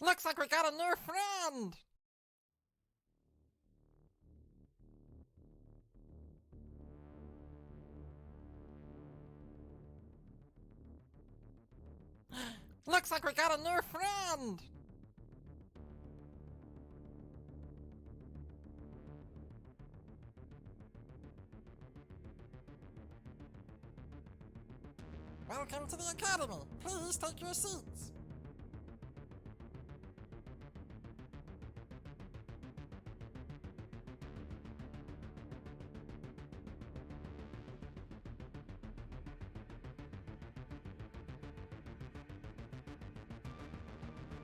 Looks like we got a new friend! Looks like we got a new friend! Welcome to the Academy. Please take your seats.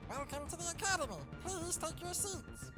Welcome to the Academy. Please take your seats.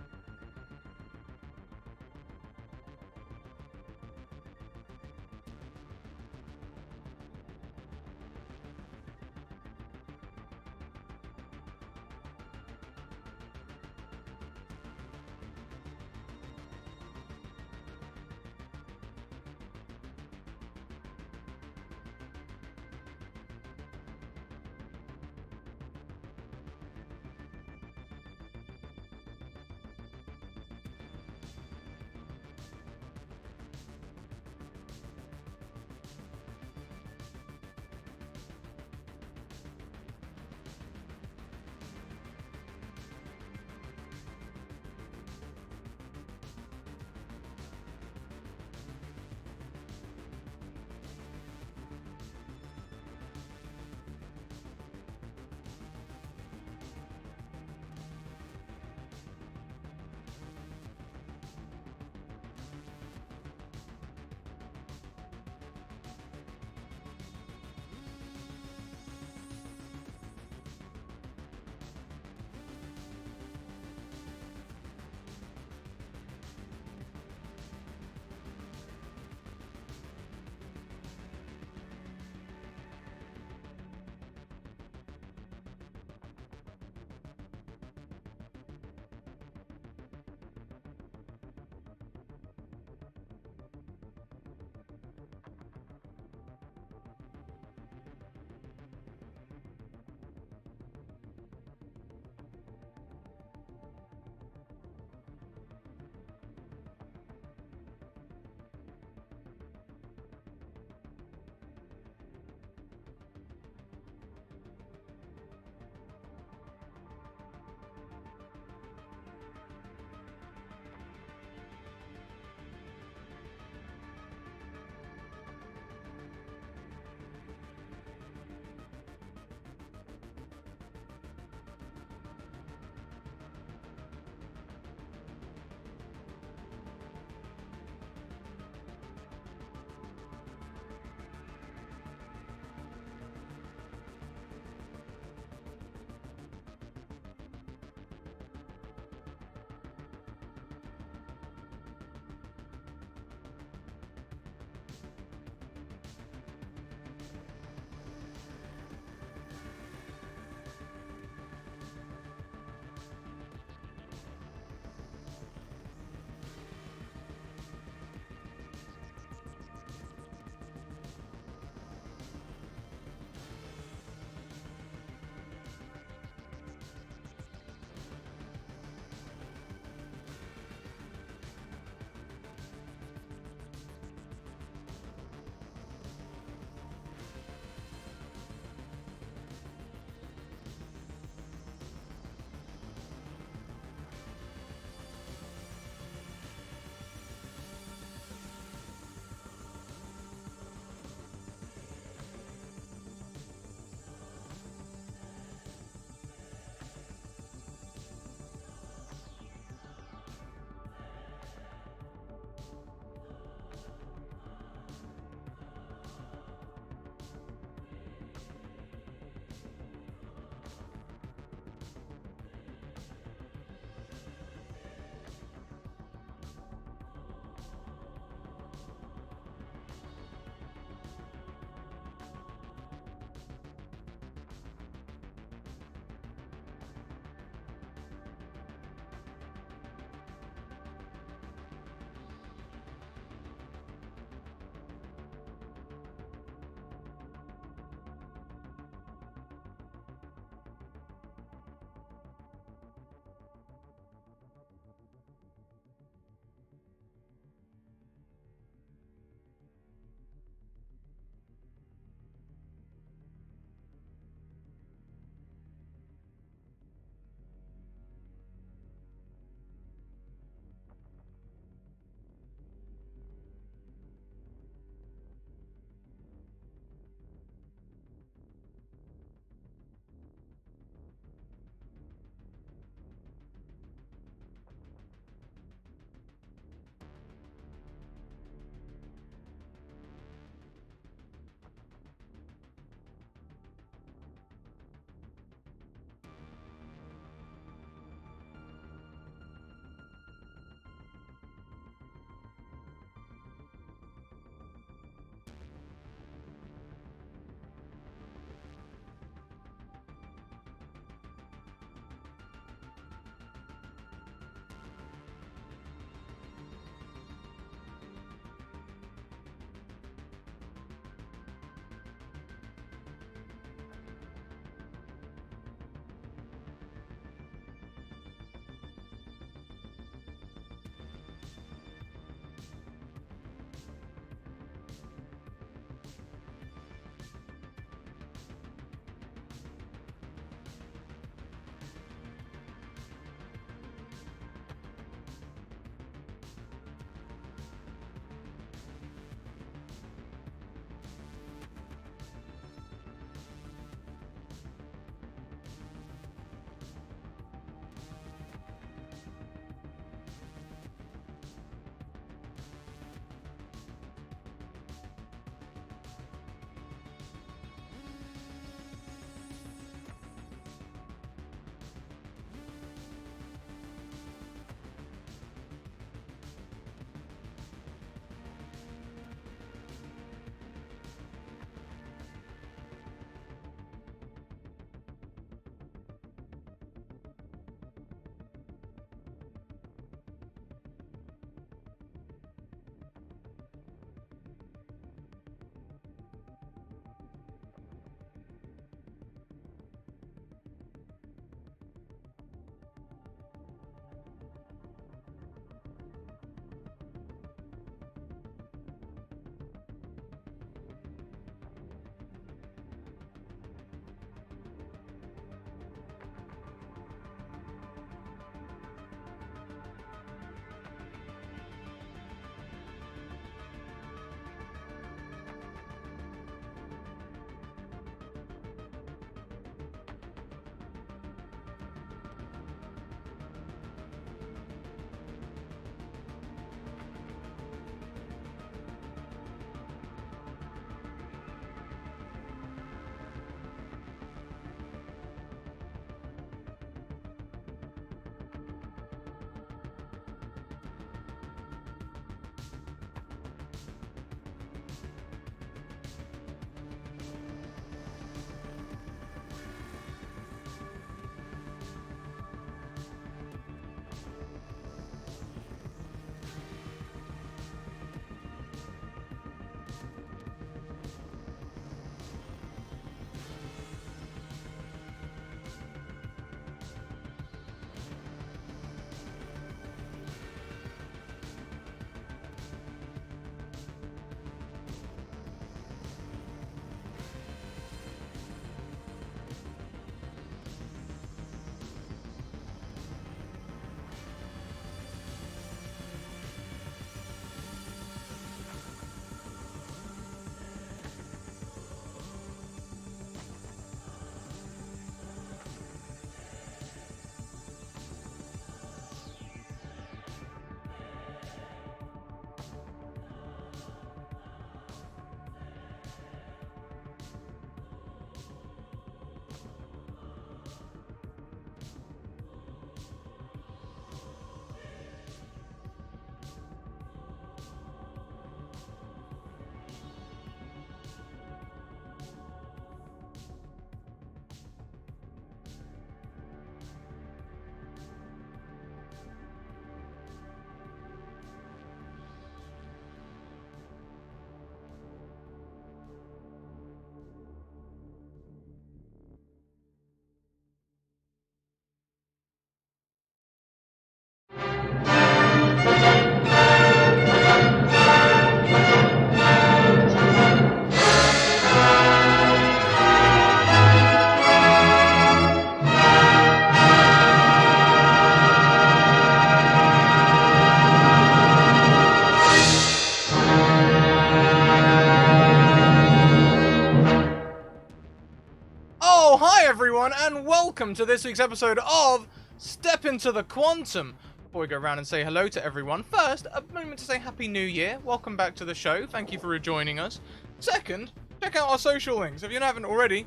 everyone, and welcome to this week's episode of Step Into the Quantum. Before we go around and say hello to everyone, first, a moment to say Happy New Year. Welcome back to the show. Thank you for rejoining us. Second, check out our social links. If you haven't already,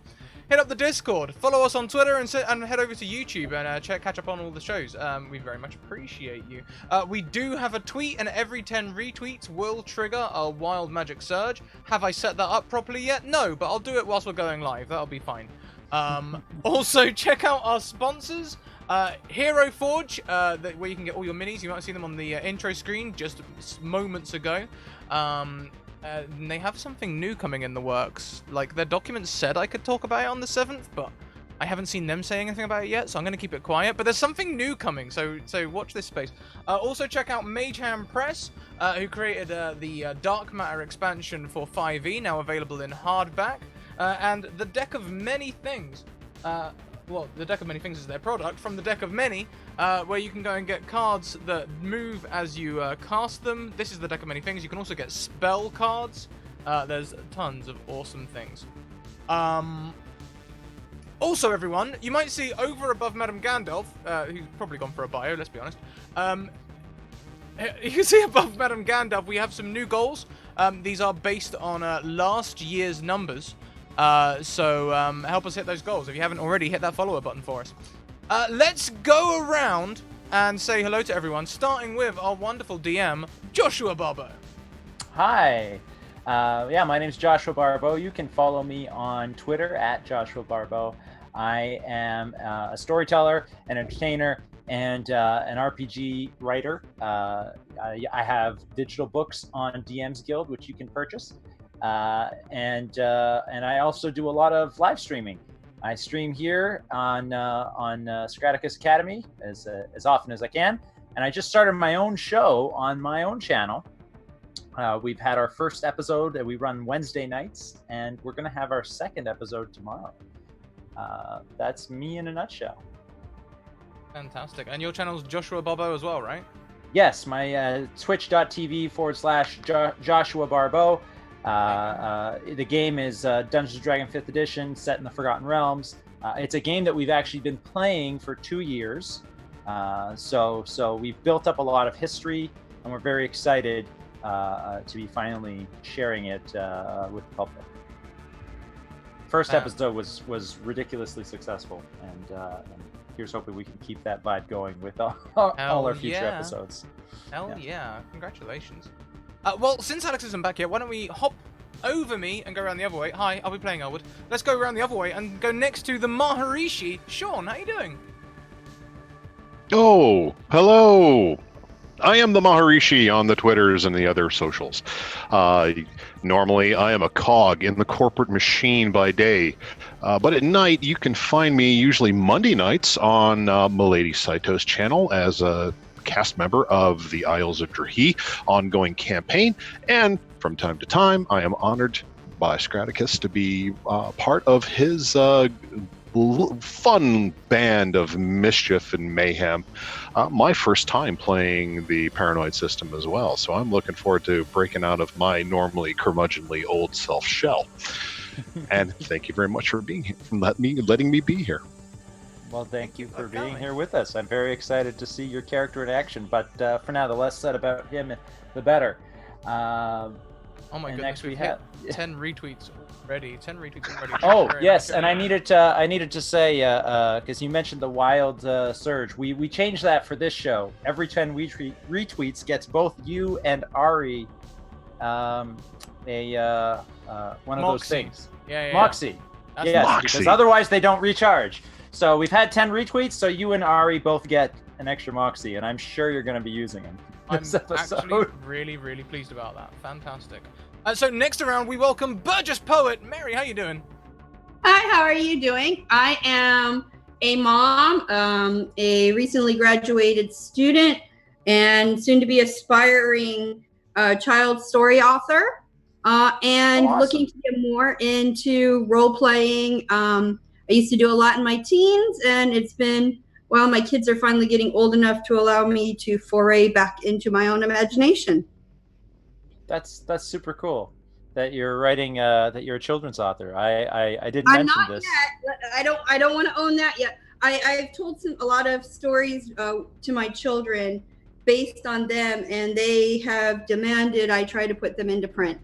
hit up the Discord, follow us on Twitter, and head over to YouTube and catch up on all the shows. We very much appreciate you. We do have a tweet, and every 10 retweets will trigger a wild magic surge. Have I set that up properly yet? No, but I'll do it whilst we're going live. That'll be fine. Also, check out our sponsors. Hero Forge, where you can get all your minis. You might have seen them on the intro screen just moments ago. And they have something new coming in the works. Like, their documents said I could talk about it on the 7th, but I haven't seen them say anything about it yet, so I'm going to keep it quiet. But there's something new coming, so watch this space. Also, check out Mayhem Press, who created the Dark Matter expansion for 5e, now available in hardback. And the Deck of Many Things. Well, the Deck of Many Things is their product from the Deck of Many, where you can go and get cards that move as you cast them. This is the Deck of Many Things. You can also get spell cards. There's tons of awesome things. Also, everyone, you might see over above Madame Gandalf, who's probably gone for a bio, let's be honest. You can see above Madame Gandalf, we have some new goals. These are based on last year's numbers. So help us hit those goals. If you haven't already, hit that follower button for us. Let's go around and say hello to everyone, starting with our wonderful DM, Joshua Barbo. Hi. Yeah, my name's Joshua Barbo. You can follow me on Twitter at Joshua Barbo. I am a storyteller, an entertainer, and an RPG writer. I have digital books on DM's Guild, which you can purchase. And I also do a lot of live streaming. I stream here on Scratticus Academy as often as I can, and I just started my own show on my own channel. We've had our first episode that we run Wednesday nights, and we're going to have our second episode tomorrow. That's me in a nutshell. Fantastic. And your channel's Joshua Barbo as well, right? Yes, my twitch.tv/Joshua Barbo. The game is Dungeons & Dragons 5th edition, set in the Forgotten Realms. It's a game that we've actually been playing for 2 years. So we've built up a lot of history, and we're very excited to be finally sharing it with the public. First episode was ridiculously successful, and here's hoping we can keep that vibe going with all our future episodes. Hell yeah. Congratulations. Well, since Alex isn't back yet, why don't we hop over me and go around the other way? Hi, I'll be playing Elwood. Let's go around the other way and go next to the Maharishi. Sean, how you doing? Oh, hello. I am the Maharishi on the Twitters and the other socials. Normally, I am a cog in the corporate machine by day. But at night, you can find me usually Monday nights on Milady Saito's channel as a cast member of the Isles of Drahi ongoing campaign, and from time to time I am honored by Scratticus to be part of his fun band of mischief and mayhem. My first time playing the Paranoid system as well, so I'm looking forward to breaking out of my normally curmudgeonly old self shell. And thank you very much for being here, letting me be here. Well, thank you for being here with us. I'm very excited to see your character in action, but for now, the less said about him, the better. Oh my goodness, we have 10 retweets already. 10 retweets already. Oh, yes, and I needed to say, because you mentioned the wild surge, we changed that for this show. Every 10 retweets gets both you and Ari one of those things. Yeah. Moxie. That's yes, Moxie. Because otherwise they don't recharge. So we've had 10 retweets, so you and Ari both get an extra Moxie, and I'm sure you're going to be using them this episode. Actually really, really pleased about that. Fantastic. So next around, we welcome Burgess Poet. Mary, how you doing? Hi, how are you doing? I am a mom, a recently graduated student, and soon to be aspiring child story author, and awesome. Looking to get more into role playing. I used to do a lot in my teens, and it's been, well, my kids are finally getting old enough to allow me to foray back into my own imagination. That's super cool. that you're writing, that you're a children's author. I didn't I'm mention not this. yet. I don't want to own that yet. I've told a lot of stories to my children based on them, and they have demanded I try to put them into print.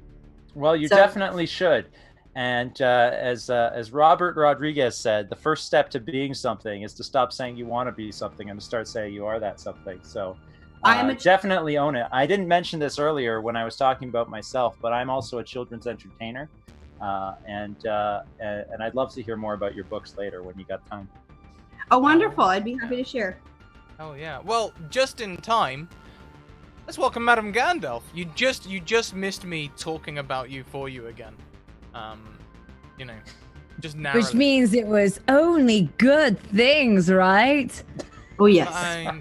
Well, you So- definitely should. And as Robert Rodriguez said, the first step to being something is to stop saying you want to be something and to start saying you are that something. So definitely own it. I didn't mention this earlier when I was talking about myself, but I'm also a children's entertainer, and I'd love to hear more about your books later when you got time. Oh, wonderful! I'd be happy to share. Oh yeah. Well, just in time. Let's welcome Madam Gandalf. You just missed me talking about you for you again. You know, just narrowly. Which means it was only good things, right? Oh yes.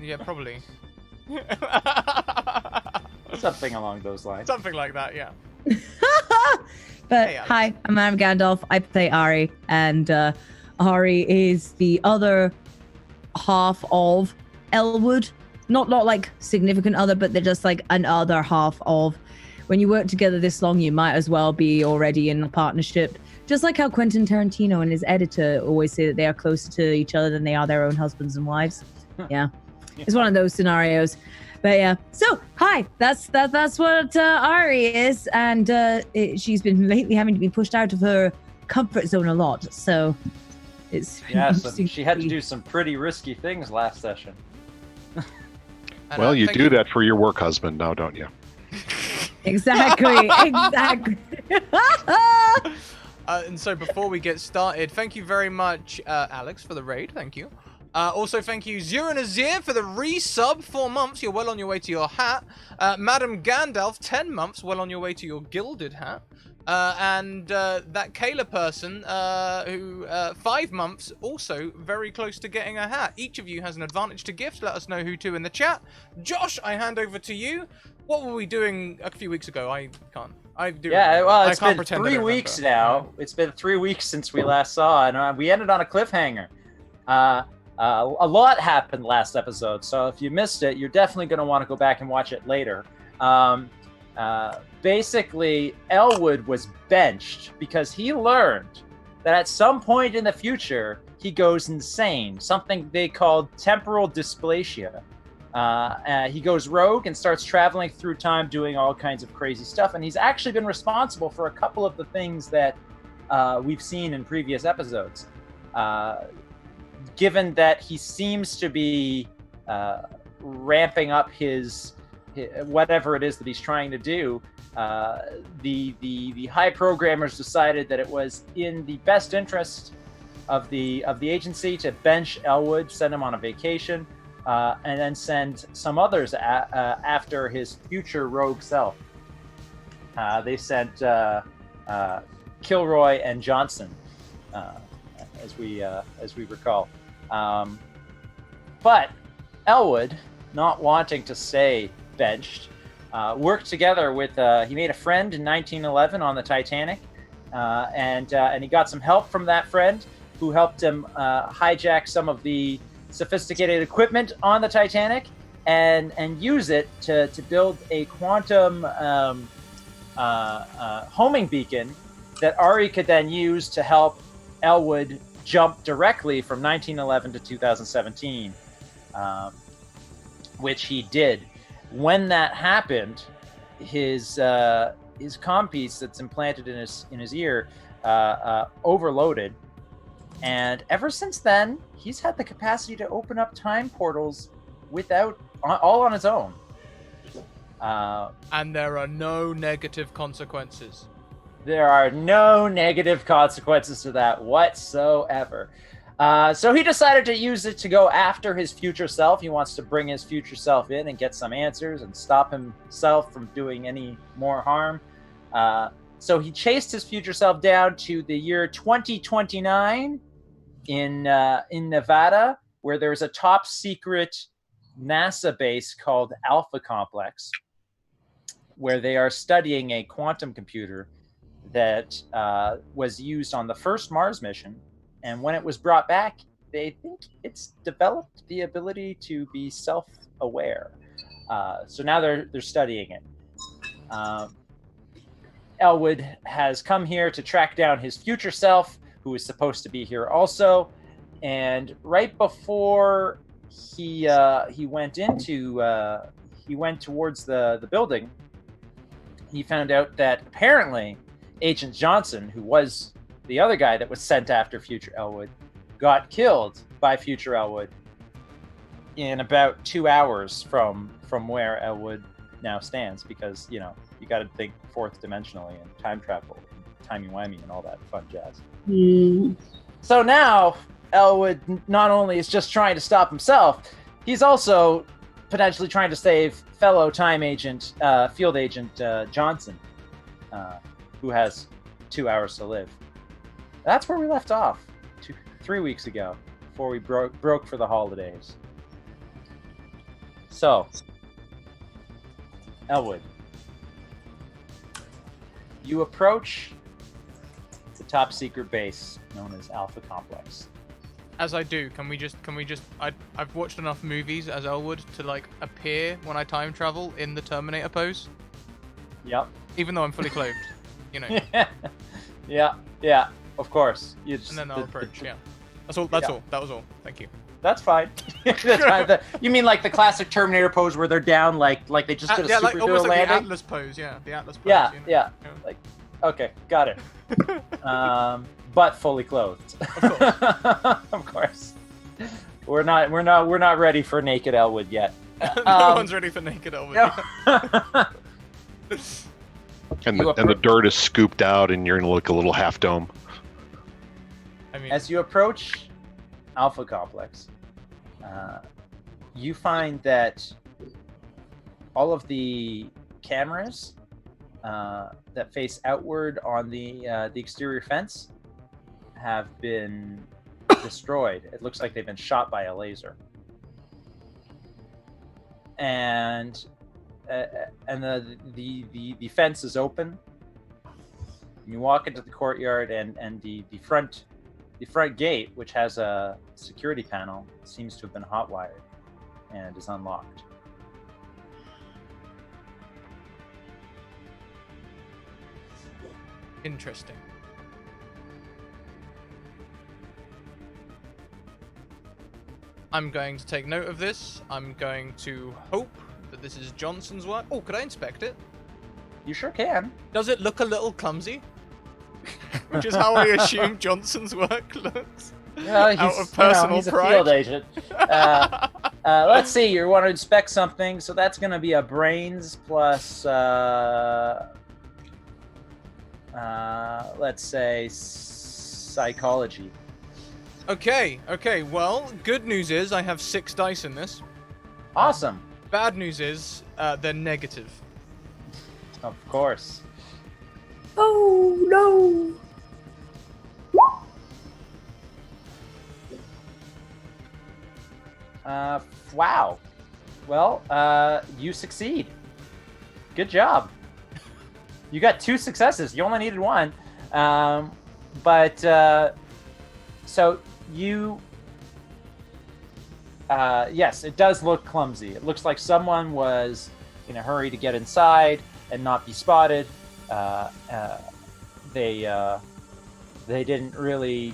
Yeah, probably. Something along those lines. Something like that, yeah. But Hey, Alex. hi, I'm Madame Gandalf. I play Ari, and Ari is the other half of Elwood. Not like significant other, but they're just like an other half of. When you work together this long, you might as well be already in a partnership. Just like how Quentin Tarantino and his editor always say that they are closer to each other than they are their own husbands and wives. Yeah. It's one of those scenarios. But yeah. So, hi. That's what Ari is. And she's been lately having to be pushed out of her comfort zone a lot. So, it's Yes, interesting she had to see. do some pretty risky things last session. And, Well, you thank do that for your work husband now, don't you? Exactly. Exactly. And so before we get started, thank you very much, Alex, for the raid. Thank you. Also, thank you, Zira Nazir, for the resub. 4 months. You're well on your way to your hat. Madam Gandalf, 10 months. Well on your way to your gilded hat. And that Kayla person, who 5 months, also very close to getting a hat. Each of you has an advantage to gift. Let us know who to in the chat. Josh, I hand over to you. What were we doing a few weeks ago? I can't. I do. Yeah, remember. well, I it's can't been pretend I 3 don't weeks remember. now. It's been 3 weeks since we last saw, and we ended on a cliffhanger. A lot happened last episode, so if you missed it, you're definitely going to want to go back and watch it later. Basically, Elwood was benched because he learned that at some point in the future, he goes insane, something they called temporal dysplasia. He goes rogue and starts traveling through time, doing all kinds of crazy stuff. And he's actually been responsible for a couple of the things that we've seen in previous episodes. Given that he seems to be ramping up his whatever it is that he's trying to do, the high programmers decided that it was in the best interest of the agency to bench Elwood, send him on a vacation. And then send some others after his future rogue self. They sent Kilroy and Johnson, as we recall. But Elwood, not wanting to stay benched, worked together with. He made a friend in 1911 on the Titanic, and he got some help from that friend, who helped him hijack some of the sophisticated equipment on the Titanic and use it to build a quantum homing beacon that Ari could then use to help Elwood jump directly from 1911 to 2017, which he did. When that happened, his comm piece that's implanted in his ear overloaded. And ever since then, he's had the capacity to open up time portals all on his own. And there are no negative consequences. There are no negative consequences to that whatsoever. So he decided to use it to go after his future self. He wants to bring his future self in and get some answers and stop himself from doing any more harm. So he chased his future self down to the year 2029 in Nevada, where there's a top secret NASA base called Alpha Complex, where they are studying a quantum computer that was used on the first Mars mission. And when it was brought back, they think it's developed the ability to be self-aware. So now they're studying it. Elwood has come here to track down his future self, who is supposed to be here also. And right before he went towards the building, he found out that apparently Agent Johnson, who was the other guy that was sent after Future Elwood, got killed by Future Elwood in about 2 hours from where Elwood now stands, because you got to think fourth dimensionally and time travel and timey-wimey and all that fun jazz. So now Elwood not only is just trying to stop himself, he's also potentially trying to save fellow time agent, field agent Johnson, who has 2 hours to live. That's where we left off 3 weeks ago, before we broke for the holidays. So, Elwood, you approach the top secret base known as Alpha Complex. As I do, can we just? I've watched enough movies as Elwood to like appear when I time travel in the Terminator pose. Yep. Even though I'm fully clothed, you know. Yeah. Of course. And then I'll approach. Yeah. That's all. That's all. That was all. Thank you. That's fine. That's fine. You mean like the classic Terminator pose where they're down, like they just did a like superhero almost like landing? the Atlas pose. Yeah, the Atlas pose. Yeah, you know? yeah. Like, okay, got it. But fully clothed. Of course. We're not ready for naked Elwood yet. No one's ready for naked Elwood. No. And the dirt is scooped out, and you're in like a little half dome. I mean, As you approach Alpha Complex, you find that all of the cameras that face outward on the exterior fence have been destroyed. It looks like they've been shot by a laser. And the fence is open. You walk into the courtyard, and the front gate, which has a security panel, seems to have been hotwired and is unlocked. interesting. I'm going to take note of this. I'm going to hope that this is Johnson's work. Oh, could I inspect it? You sure can. Does it look a little clumsy? Which is how I assume Johnson's work looks. Well, Out of personal he's pride. a field agent. Let's see. You want to inspect something, so that's going to be a brains plus, let's say, psychology. Okay. Well, good news is I have 6 dice in this. Awesome. Bad news is they're negative. Of course. Oh no! Wow. Well, you succeed. Good job. You got 2 successes. You only needed 1. So you... yes, it does look clumsy. It looks like someone was in a hurry to get inside and not be spotted. They didn't really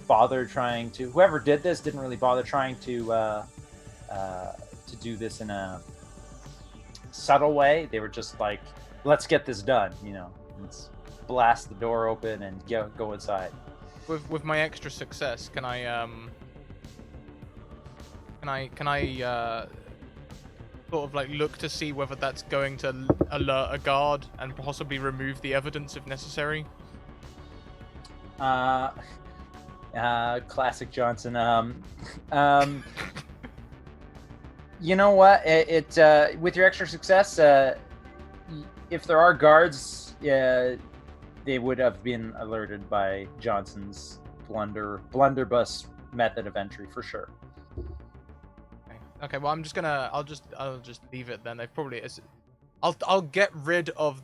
bother trying to... Whoever did this didn't really bother trying to do this in a subtle way. They were just like, let's get this done, let's blast the door open and go inside. With my extra success, can I sort of like look to see whether that's going to alert a guard and possibly remove the evidence if necessary? Classic Johnson. You know what? It with your extra success, if there are guards, they would have been alerted by Johnson's blunderbuss method of entry for sure. Okay. Well, I'll just leave it then. They've probably I'll get rid of.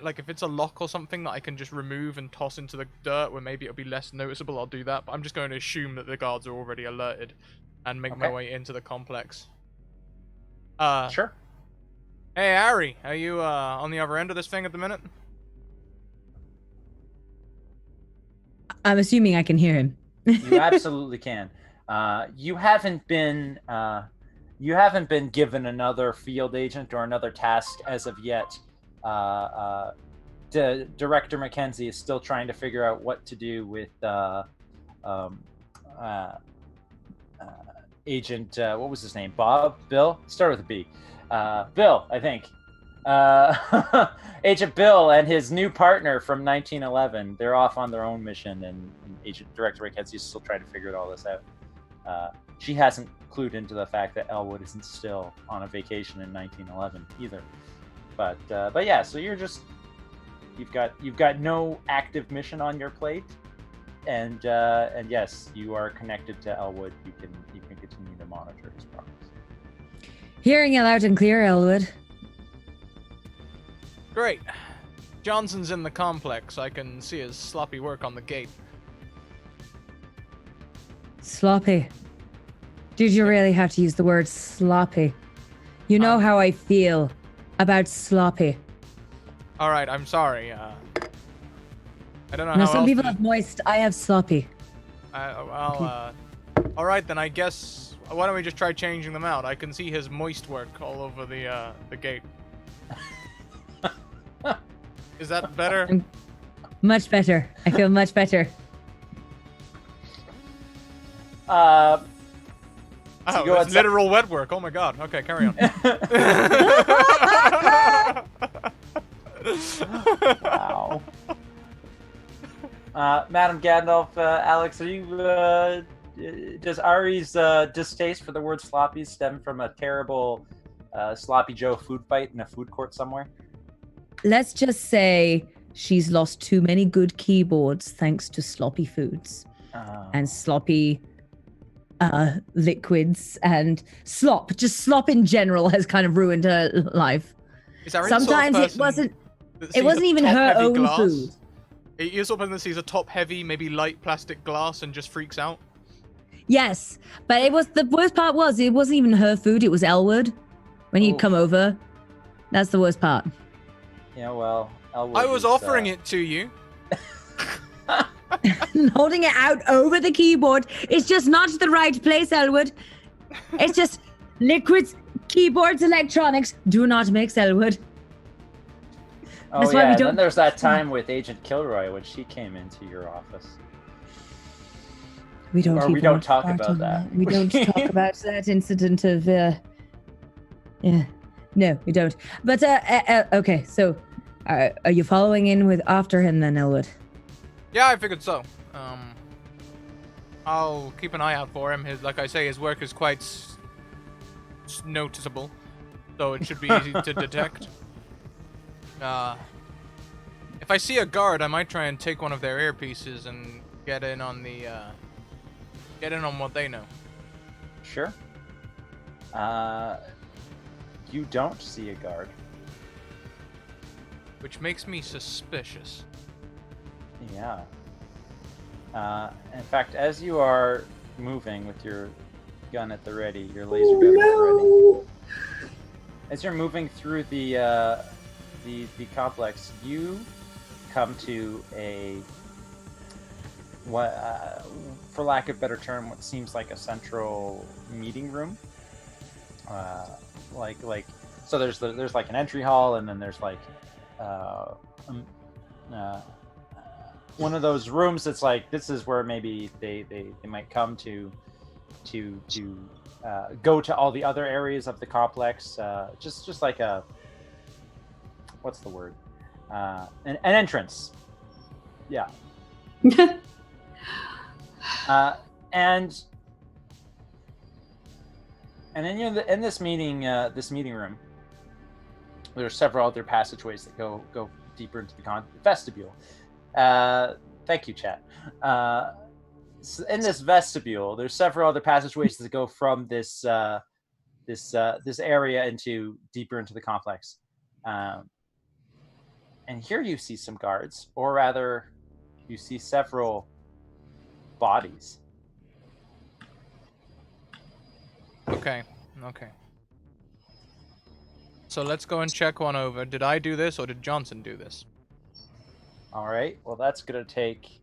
Like if it's a lock or something that I can just remove and toss into the dirt where maybe it'll be less noticeable, I'll do that. But I'm just going to assume that the guards are already alerted and make my way into the complex. Sure. Hey, Harry, are you on the other end of this thing at the minute? I'm assuming I can hear him. You absolutely can. You haven't been given another field agent or another task as of yet. Director Mackenzie is still trying to figure out what to do with Agent. What was his name? Bob? Bill? Start with a B. Bill, I think. Agent Bill and his new partner from 1911. They're off on their own mission, and Agent Director Mackenzie is still trying to figure all this out. She hasn't clued into the fact that Elwood isn't still on a vacation in 1911 either. But yeah, so you've got no active mission on your plate, and yes, you are connected to Elwood. You can continue to monitor his progress. Hearing you loud and clear, Elwood. Great. Johnson's in the complex. I can see his sloppy work on the gate. Sloppy. Did you really have to use the word sloppy? You know how I feel about sloppy. All right, I'm sorry. I don't know Now, how some else people to- have moist. I have sloppy. All right, then I guess why don't we just try changing them out? I can see his moist work all over the gate. Is that better? Much better. I feel much better. Oh, go it's outside. literal wet work. Oh my god. Okay, carry on. Wow. Madam Gandalf, Alex, are you? Does Ari's distaste for the word sloppy stem from a terrible sloppy Joe food fight in a food court somewhere? Let's just say she's lost too many good keyboards thanks to sloppy foods and sloppy liquids and slop. Just slop in general has kind of ruined her life. Is Ari the sort of Sometimes it person wasn't. that It sees wasn't a even her top-heavy own glass? food. You're the sort of person that sees a top-heavy, maybe light plastic glass and just freaks out. Yes, but it was the worst part was it wasn't even her food. It was Elwood when he'd Oof. come over. That's the worst part. Yeah, well, Elwood I was is, offering it to you. Holding it out over the keyboard. It's just not the right place, Elwood. It's just liquids, keyboards, electronics. Do not mix, Elwood. Oh That's why yeah, we and don't- then there's that time with Agent Kilroy when she came into your office. We don't. Or we even don't want to talk start about on that. We don't talk about that incident of. Yeah, no, we don't. But okay, so are you following in with after him then, Elwood? Yeah, I figured so. I'll keep an eye out for him. Like I say, his work is quite noticeable, so it should be easy to detect. If I see a guard, I might try and take one of their earpieces and get in on what they know. Sure. You don't see a guard. Which makes me suspicious. Yeah. In fact, as you are moving with your gun at the ready, your laser gun at the ready, as you're moving through the complex, you come to for lack of a better term, what seems like a central meeting room. So there's like an entry hall, and then there's like one of those rooms that's like, this is where maybe they might come to go to all the other areas of the complex. Just like a, what's the word? An entrance. Yeah. And then in this meeting room, there are several other passageways that go deeper into the vestibule. Thank you, chat. So in this vestibule, there's several other passageways that go from this area into deeper into the complex. And here you see some guards, or rather, you see several bodies. Okay. So let's go and check one over. Did I do this or did Johnson do this? All right. Well, that's gonna take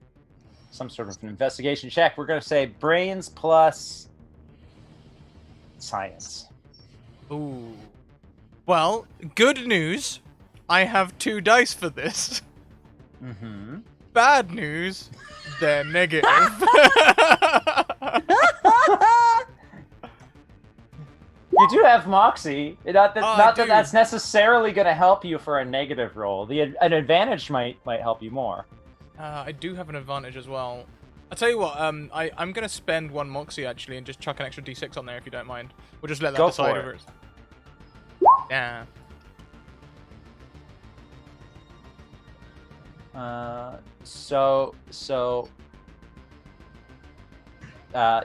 some sort of an investigation check. We're going to say brains plus science. Ooh. Well, good news. I have 2 dice for this. Mm-hmm. Bad news. They're negative. You do have Moxie. Not that, Oh, not I that do. that's necessarily going to help you for a negative roll. An advantage might help you more. I do have an advantage as well. I'll tell you what, I'm going to spend 1 Moxie, actually, and just chuck an extra d6 on there, if you don't mind. We'll just let that Go decide for over it. Yeah.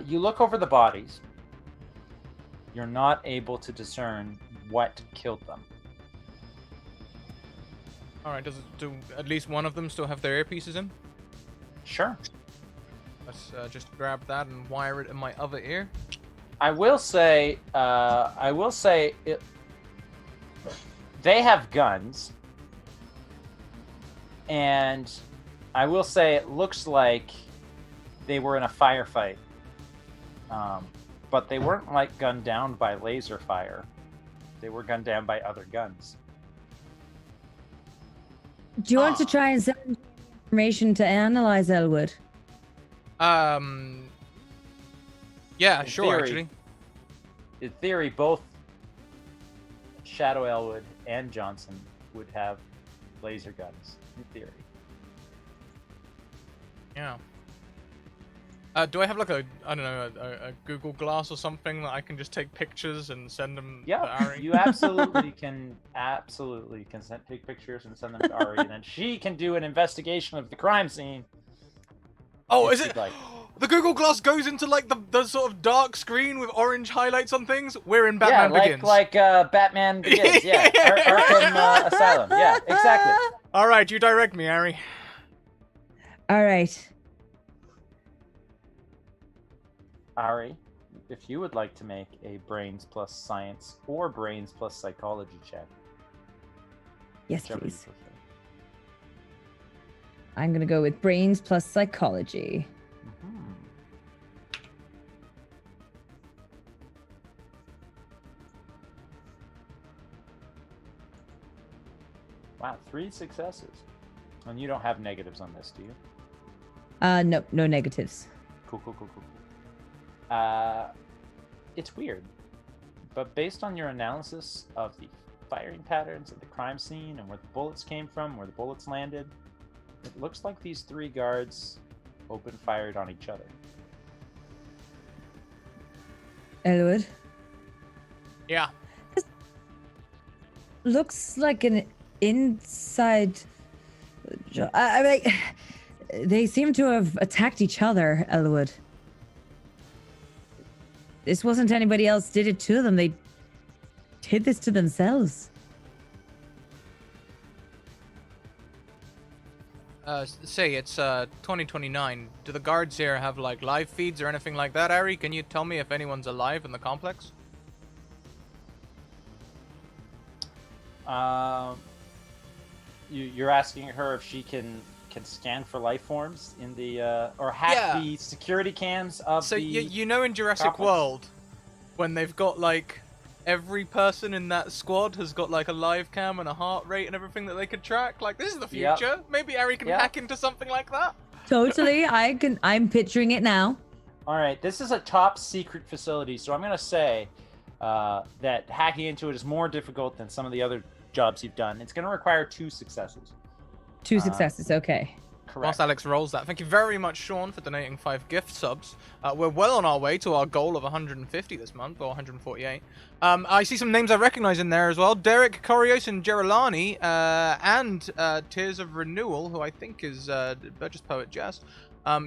You look over the bodies. You're not able to discern what killed them. Alright, do at least one of them still have their earpieces in? Sure. Let's just grab that and wire it in my other ear. I will say they have guns, and I will say it looks like they were in a firefight, but they weren't like gunned down by laser fire. They were gunned down by other guns. Do you want to try and send information to analyze Elwood? Yeah, In sure, theory. actually. In theory, both Shadow Elwood and Johnson would have laser guns. In theory. Yeah. Do I have like a Google Glass or something that I can just take pictures and send them to Yeah, Ari? you absolutely can take pictures and send them to Ari, and then she can do an investigation of the crime scene. Oh, if is you'd it? like. The Google Glass goes into like the sort of dark screen with orange highlights on things. We're in Batman Begins. like Batman Begins. Yeah, Arkham Asylum. Yeah, exactly. All right, you direct me, Ari. All right. Ari, if you would like to make a brains plus science or brains plus psychology check. Yes, whichever you please. prefer. I'm going to go with brains plus psychology. Mhm. Wow, 3 successes. And you don't have negatives on this, do you? No, no negatives. Cool. It's weird, but based on your analysis of the firing patterns of the crime scene and where the bullets came from, where the bullets landed, it looks like these 3 guards open fired on each other. Elwood? Yeah. Looks like an inside... I mean, they seem to have attacked each other, Elwood. This wasn't anybody else did it to them. They did this to themselves. Say it's 2029. Do the guards here have like live feeds or anything like that, Ari? Can you tell me if anyone's alive in the complex? You're asking her if she can scan for life forms in the or hack Yeah. the security cams of So the. you know in Jurassic complex? World, when they've got like every person in that squad has got like a live cam and a heart rate and everything that they could track. Like this is the Yep. future. Maybe Ari can Yep. hack into something like that. Totally. I'm picturing it now. All right, this is a top secret facility, so I'm gonna say that hacking into it is more difficult than some of the other jobs you've done. It's gonna require 2 successes. 2 successes. Okay. Correct. Whilst Alex rolls that, thank you very much, Sean, for donating 5 gift subs. We're well on our way to our goal of 150 this month, or 148. I see some names I recognize in there as well. Derek, Corios, and Gerolani, and Tears of Renewal, who I think is Burgess Poet Jess.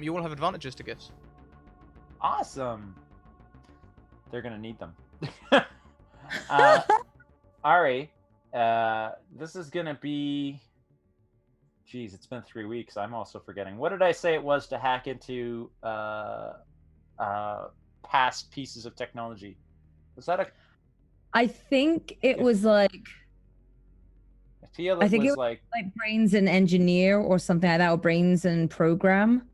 You all have advantages to gifts. Awesome. They're gonna need them. Ari, this is gonna be. Geez, it's been 3 weeks. I'm also forgetting. What did I say it was to hack into past pieces of technology? Was that a? I think it was like I feel I it think was it was like. brains and engineer or something like that, or brains and program.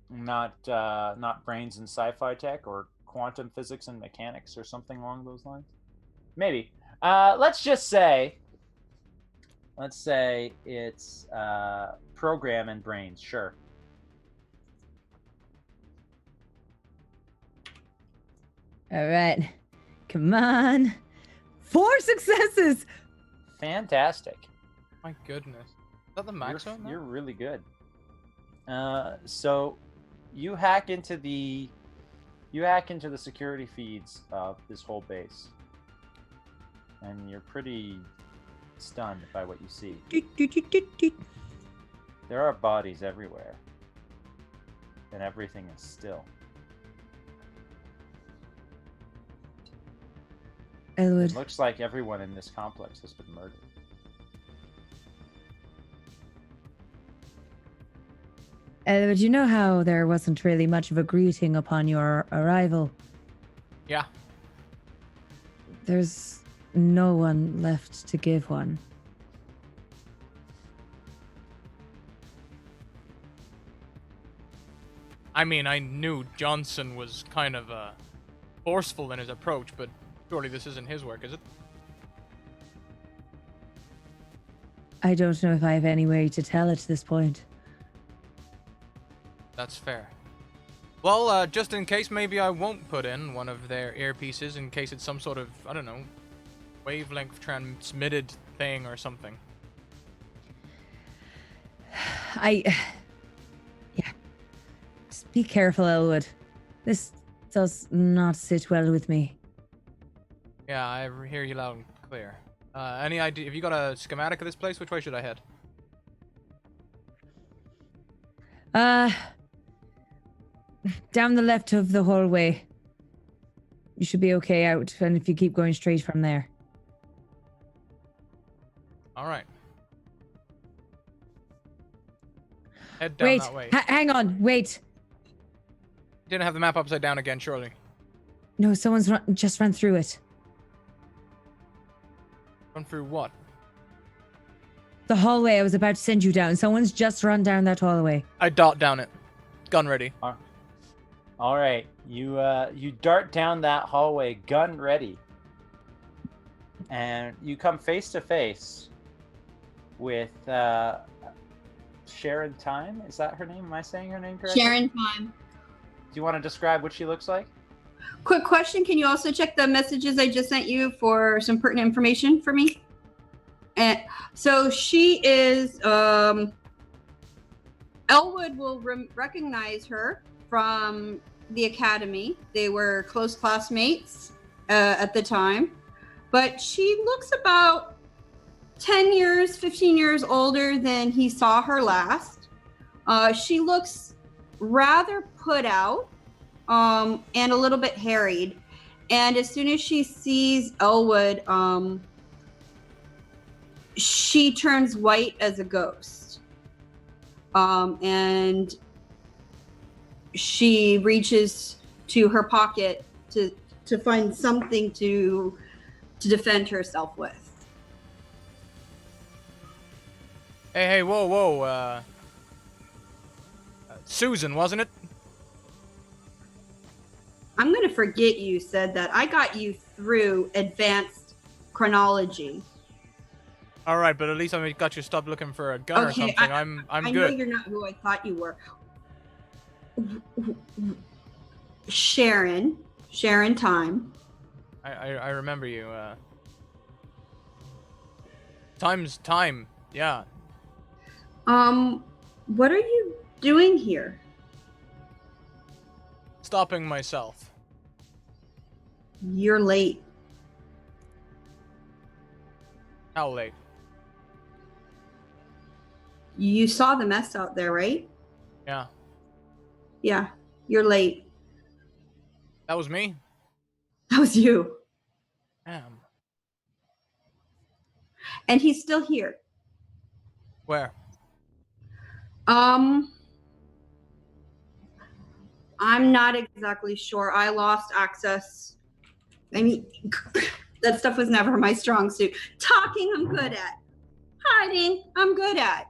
Not brains and sci-fi tech or quantum physics and mechanics or something along those lines. Maybe. Let's say it's program and brains. Sure. All right. Come on. 4 successes. Fantastic. My goodness. Is that the maximum? You're really good. So you hack into the security feeds of this whole base, and you're pretty stunned by what you see. There are bodies everywhere, and everything is still. Elwood. It looks like everyone in this complex has been murdered. Elwood, you know how there wasn't really much of a greeting upon your arrival? Yeah. There's no one left to give one. I mean, I knew Johnson was kind of forceful in his approach, but surely this isn't his work, is it? I don't know if I have any way to tell at this point. That's fair. Well, just in case, maybe I won't put in one of their earpieces in case it's some sort of, I don't know, wavelength transmitted thing or something. Yeah. Just be careful, Elwood. This does not sit well with me. Yeah, I hear you loud and clear. Any idea? Have you got a schematic of this place? Which way should I head? Down the left of the hallway. You should be okay out, and if you keep going straight from there. All right. Head down that way. Hang on, wait. Didn't have the map upside down again, surely. No, someone's just run through it. Run through what? The hallway I was about to send you down. Someone's just run down that hallway. I dart down it. Gun ready. All right, you dart down that hallway, gun ready, and you come face to face with Sharon Time. Is that her name? Am I saying her name correctly? Sharon Time. Do you want to describe what she looks like? Quick question. Can you also check the messages I just sent you for some pertinent information for me? And so she is, Elwood will recognize her from the academy. They were close classmates at the time, but she looks about 10 years, 15 years older than he saw her last. She looks rather put out and a little bit harried. And as soon as she sees Elwood, she turns white as a ghost. And she reaches to her pocket to find something to defend herself with. Hey, whoa. Susan, wasn't it? I'm going to forget you said that. I got you through advanced chronology. All right, but at least I got you stopped looking for a gun or something. I'm I good. know you're not who I thought you were. Sharon Time. I remember you. Time's time. Yeah. What are you doing here? Stopping myself. You're late. How late? You saw the mess out there, right? Yeah. Yeah, you're late. That was me? That was you. Damn. And he's still here. Where? I'm not exactly sure. I lost access. I mean, that stuff was never my strong suit. Talking, I'm good at. Hiding, I'm good at.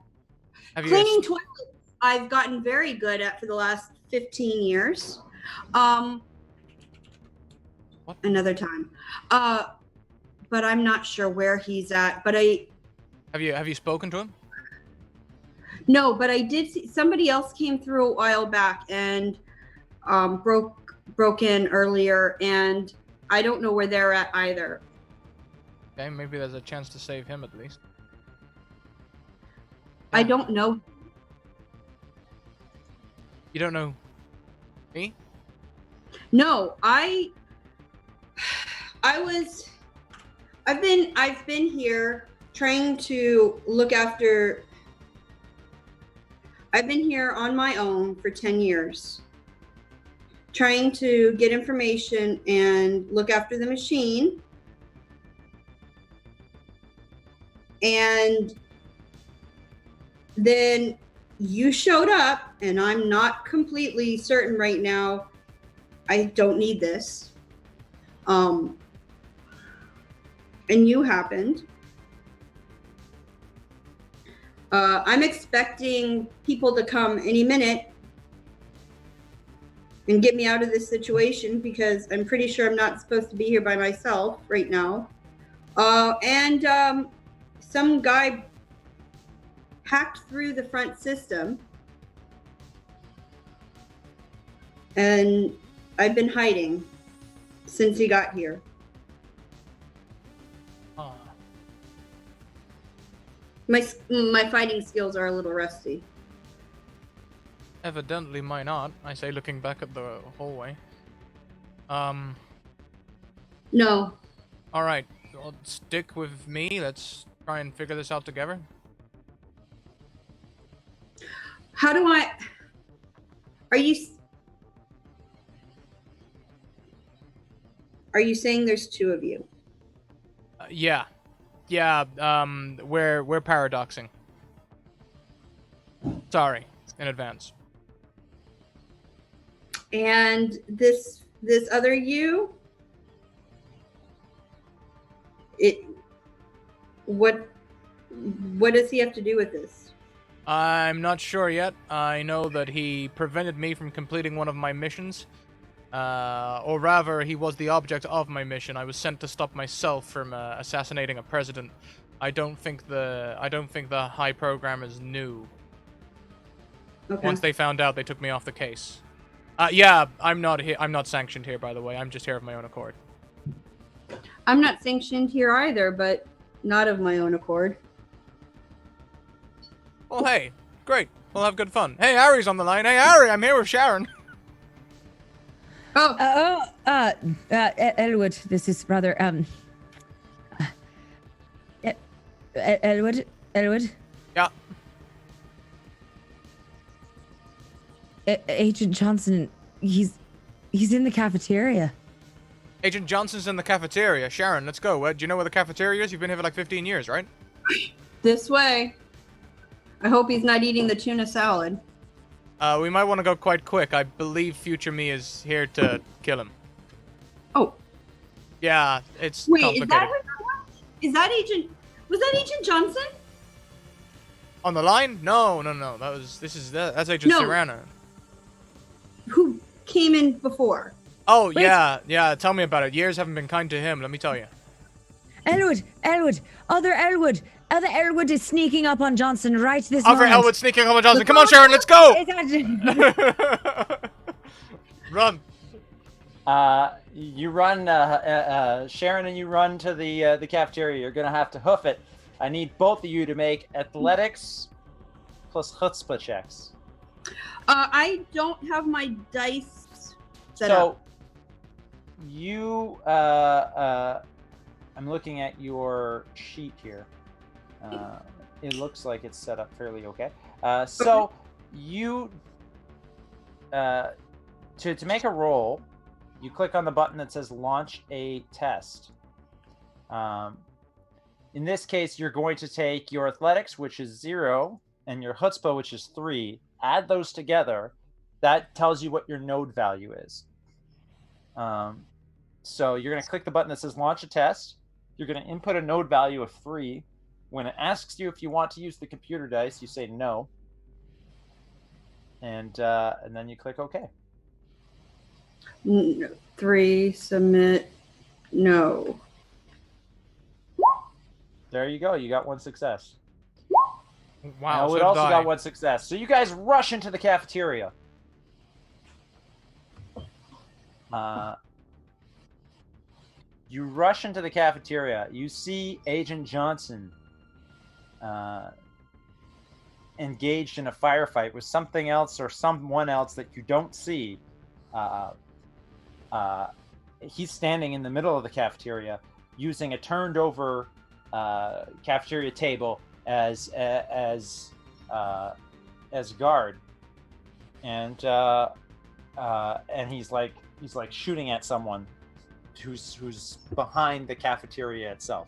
Cleaning toilets, I've gotten very good at for the last 15 years. What? Another time. But I'm not sure where he's at. But Have you spoken to him? no, but I did see somebody else came through a while back and broke in earlier, and I don't know where they're at either. Okay, maybe there's a chance to save him at least. I don't know. You don't know me? No, I've been here trying to look after. I've been here on my own for 10 years, trying to get information and look after the machine. And then you showed up, and I'm not completely certain right now. I don't need this. And you happened. I'm expecting people to come any minute and get me out of this situation, because I'm pretty sure I'm not supposed to be here by myself right now. And some guy hacked through the front system, and I've been hiding since he got here. My fighting skills are a little rusty. Evidently mine not, I say, looking back at the hallway. No. Alright, well, stick with me. Let's try and figure this out together. How do I... Are you saying there's two of you? Yeah. Yeah, we're paradoxing. Sorry, in advance. And this other you, what does he have to do with this? I'm not sure yet. I know that he prevented me from completing one of my missions. Or rather, he was the object of my mission. I was sent to stop myself from assassinating a president. I don't think the high programmers knew. Okay. Once they found out, they took me off the case. Yeah, I'm not sanctioned here, by the way. I'm just here of my own accord. I'm not sanctioned here either, but not of my own accord. Well, hey, great. We'll have good fun. Hey, Harry's on the line. Hey, Harry, I'm here with Sharon. Oh. Elwood, this is rather, Elwood? Yeah. Agent Johnson, he's in the cafeteria. Agent Johnson's in the cafeteria. Sharon, let's go. Do you know where the cafeteria is? You've been here for like 15 years, right? This way. I hope he's not eating the tuna salad. We might want to go quite quick. I believe future me is here to kill him. Oh. Yeah, it's Wait, complicated. Was that Agent Johnson? On the line? No. That's Agent No. Serrano. Who came in before? Oh, Wait. yeah, tell me about it. Years haven't been kind to him, let me tell you. Elwood, other Elwood is sneaking up on Johnson right this Other moment. Elwood sneaking up on Johnson. Come on, Sharon, let's go! Run. You run, Sharon, and you run to the cafeteria. You're gonna have to hoof it. I need both of you to make athletics plus chutzpah checks. I don't have my dice set up. You, I'm looking at your sheet here. It looks like it's set up fairly okay. You, to make a roll, you click on the button that says launch a test. In this case, you're going to take your athletics, which is 0, and your chutzpah, which is 3. Add those together. That tells you what your node value is. So you're going to click the button that says launch a test. You're going to input a node value of 3. When it asks you if you want to use the computer dice, you say no. and then you click OK. 3, submit, no. There you go. You got one success. Wow, Elwood so also did I. got one success. So you guys rush into the cafeteria. You rush into the cafeteria. You see Agent Johnson engaged in a firefight with something else or someone else that you don't see. He's standing in the middle of the cafeteria using a turned over cafeteria table as guard, and he's like shooting at someone who's behind the cafeteria itself.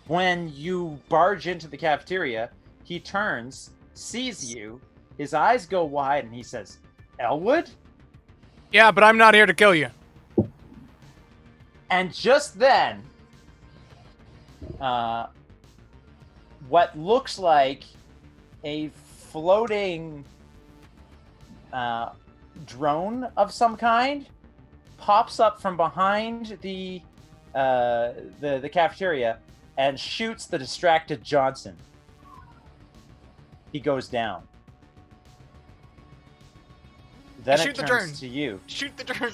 When you barge into the cafeteria, he turns, sees you, his eyes go wide, and he says, "Elwood?" Yeah, but I'm not here to kill you. And just then, what looks like a floating drone of some kind pops up from behind the cafeteria and shoots the distracted Johnson. He goes down. Then Shoot it the turns drone. to you. Shoot the drone.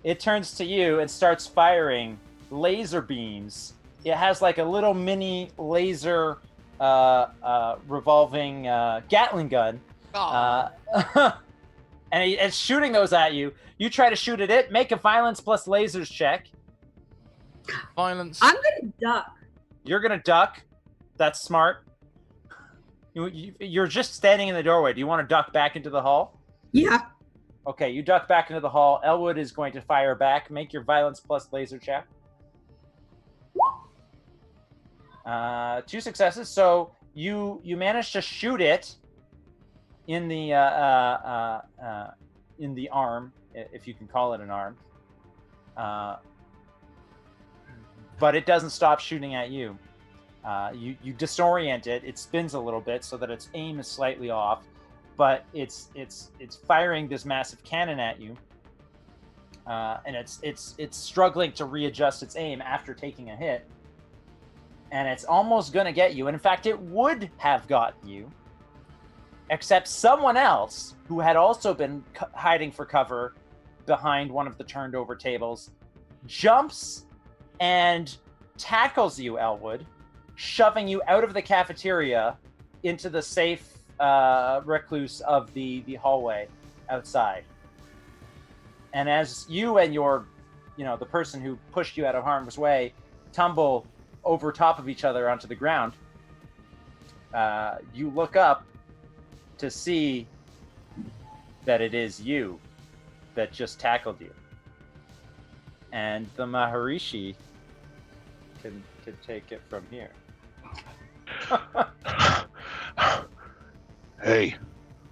It turns to you and starts firing laser beams. It has like a little mini laser revolving Gatling gun. Aw. And it's shooting those at you. You try to shoot at it. Make a violence plus lasers check. Violence. I'm gonna duck. You're going to duck. That's smart. You're just standing in the doorway. Do you want to duck back into the hall? Yeah. Okay, you duck back into the hall. Elwood is going to fire back. Make your violence plus laser check. 2 successes. So you manage to shoot it in the arm, if you can call it an arm. But it doesn't stop shooting at you. You disorient it. It spins a little bit so that its aim is slightly off, but it's firing this massive cannon at you, and it's struggling to readjust its aim after taking a hit, and it's almost going to get you. And in fact, it would have gotten you, except someone else who had also been hiding for cover behind one of the turned over tables jumps and tackles you, Elwood, shoving you out of the cafeteria into the safe recluse of the hallway outside. And as you and the person who pushed you out of harm's way tumble over top of each other onto the ground, you look up to see that it is you that just tackled you. And the Maharishi can take it from here. Hey,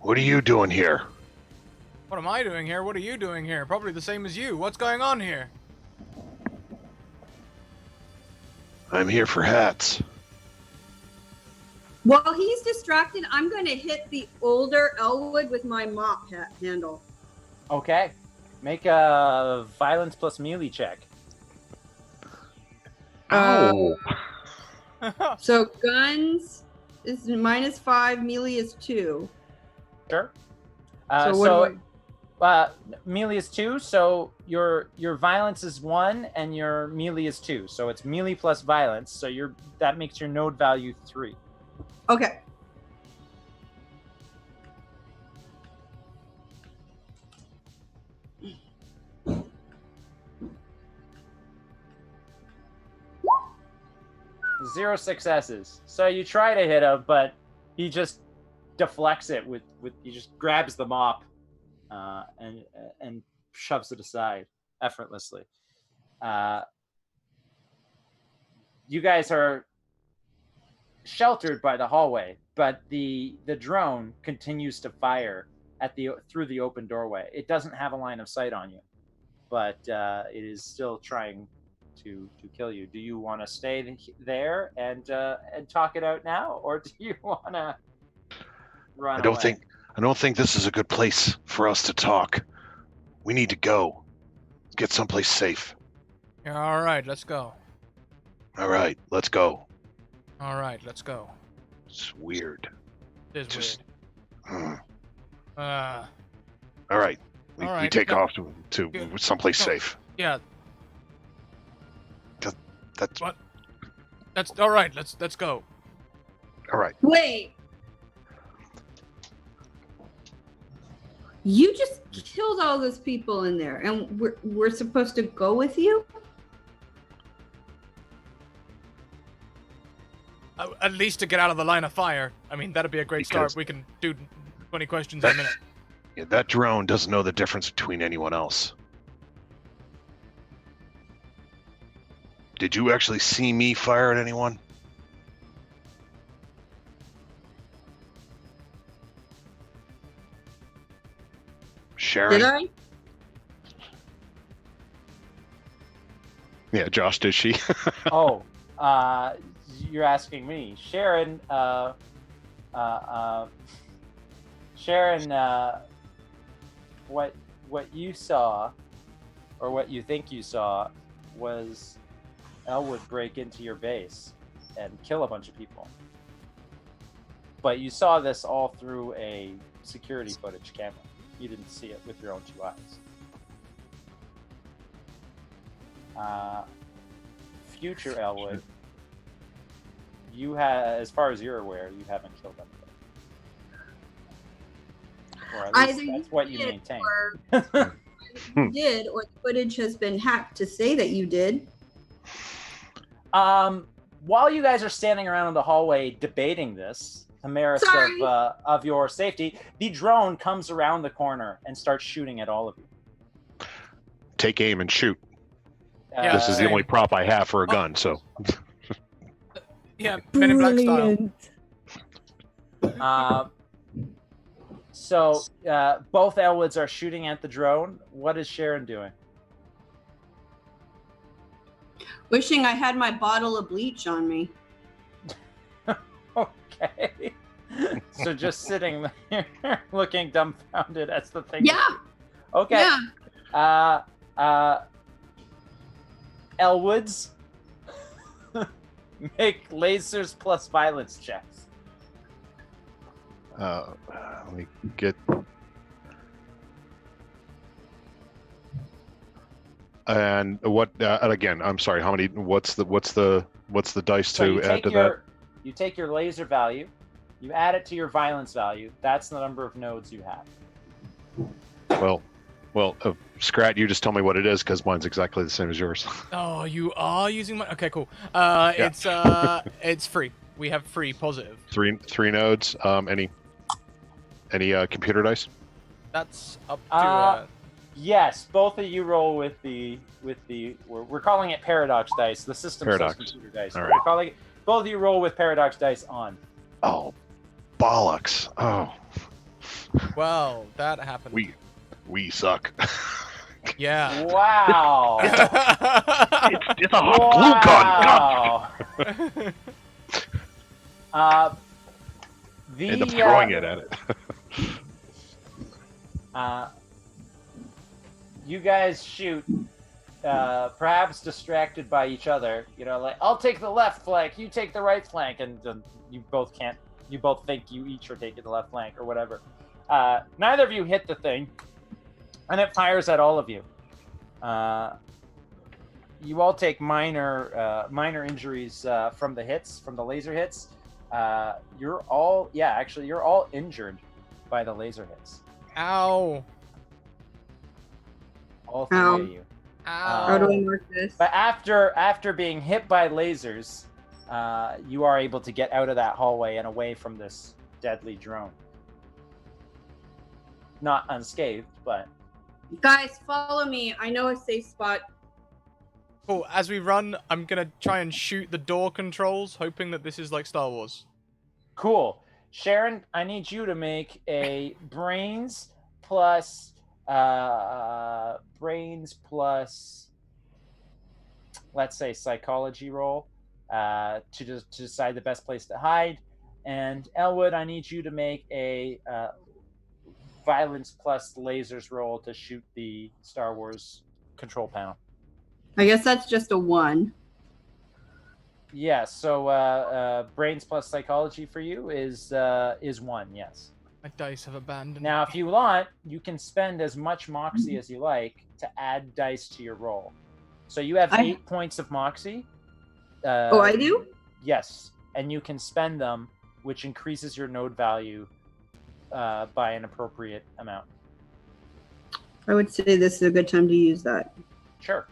what are you doing here? What am I doing here? What are you doing here? Probably the same as you. What's going on here? I'm here for hats. While he's distracted, I'm going to hit the older Elwood with my mop handle. Okay. Make a violence plus melee check. Oh. So guns is -5, melee is 2. Sure. So what Melee is 2, so your violence is 1 and your melee is 2. So it's melee plus violence. So that makes your node value 3. Okay. Zero successes. So you try to hit him, but he just deflects it with he just grabs the mop and shoves it aside effortlessly. You guys are sheltered by the hallway, but the drone continues to fire through the open doorway. It doesn't have a line of sight on you, but it is still trying to kill you. Do you want to stay there and talk it out now, or do you want to run away? I don't think this is a good place for us to talk. We need to go. Get someplace safe. Yeah, all right, let's go. All right, let's go. All right, let's go. It's weird. It is Just- weird. All right. We All right, take no. off to Good. someplace No. safe. Yeah, That's What? that's all right. Let's go. all right. Wait. You just killed all those people in there, and we're supposed to go with you? At least to get out of the line of fire. I mean, that'd be a great start. Because- We can do 20 questions in a minute. Yeah, that drone doesn't know the difference between anyone else. Did you actually see me fire at anyone? Sharon? Did I? Yeah, Josh, did she? Oh, you're asking me, Sharon. Sharon, what you saw, or what you think you saw, was Elwood break into your base and kill a bunch of people. But you saw this all through a security footage camera. You didn't see it with your own two eyes. Future Elwood, you have, as far as you're aware, you haven't killed anybody. Or at least Either you that's what you did, maintain. or you did, or the footage has been hacked to say that you did. While you guys are standing around in the hallway debating this, the merits Sorry. of your safety, the drone comes around the corner and starts shooting at all of you. Take aim and shoot. Yeah, This is the same. only prop I have for a gun, so. Yeah, Men in Black style. Uh, so both Elwoods are shooting at the drone. What is Sharon doing? Wishing I had my bottle of bleach on me. Okay. So just sitting there looking dumbfounded as the thing. Yeah. Okay. Yeah. Elwoods, make lasers plus violence checks. Let me get. And what? And again, I'm sorry. How many? What's the dice So to you add take to you take your laser value, you add it to your violence value. That's the number of nodes you have. that? Well, Scrat, you just tell me what it is because mine's exactly the same as yours. Oh, you are using my. Okay, cool. It's free. We have free positive. Three nodes. Any computer dice? That's up to. Yes, both of you roll with the we're calling it paradox dice. The system Paradox. says computer dice. All We're right. calling it, both of you roll with paradox dice on. Oh, bollocks! Oh, Well, that happened. we suck. Yeah. Wow. It's a hot glue gun. Wow. The End up throwing it at it. You guys shoot, perhaps distracted by each other. You know, like, I'll take the left flank, you take the right flank, and you both can't. You both think you each are taking the left flank or whatever. Neither of you hit the thing, and it fires at all of you. You all take minor injuries from the hits, from the laser hits. You're all injured by the laser hits. Ow. All three Ow. of you. How do I mark this? But after being hit by lasers, you are able to get out of that hallway and away from this deadly drone. Not unscathed, but Guys, follow me. I know a safe spot. Cool. As we run, I'm gonna try and shoot the door controls, hoping that this is like Star Wars. cool. Sharon, I need you to make a brains plus let's say, psychology roll to decide the best place to hide. And Elwood, I need you to make a violence plus lasers roll to shoot the Star Wars control panel. I guess that's just a 1. Yeah, so brains plus psychology for you is 1, yes. My dice have abandoned Now, me. if you want, you can spend as much moxie as you like to add dice to your roll. So you have 8 points of moxie. Oh, I do? Yes, and you can spend them, which increases your node value by an appropriate amount. I would say this is a good time to use that. Sure.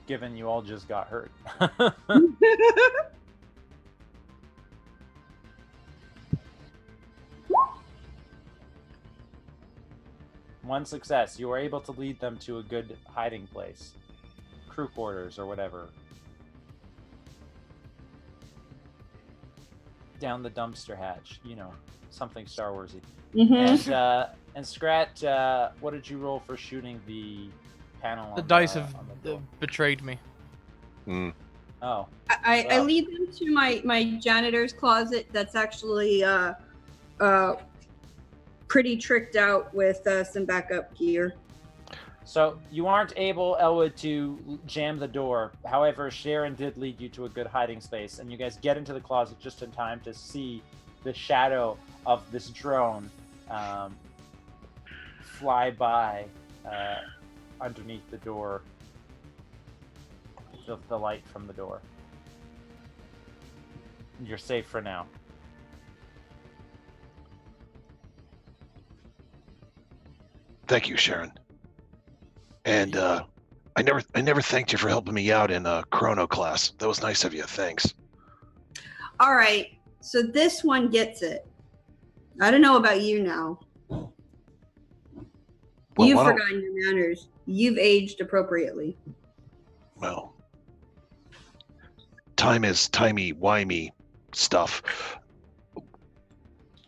Given you all just got hurt. One success. You were able to lead them to a good hiding place. Crew quarters or whatever. Down the dumpster hatch. You know, something Star Warsy. And Scrat, what did you roll for shooting the panel? The dice have betrayed me. Oh. I lead them to my janitor's closet that's actually pretty tricked out with some backup gear. So you aren't able, Elwood, to jam the door. However, Sharon did lead you to a good hiding space, and you guys get into the closet just in time to see the shadow of this drone fly by underneath the door, the light from the door. You're safe for now. Thank you, Sharon. And I never thanked you for helping me out in chrono class. That was nice of you. Thanks. All right, so this one gets it. I don't know about you now. Well, You've forgotten your manners. You've aged appropriately. Well, time is timey-wimey stuff.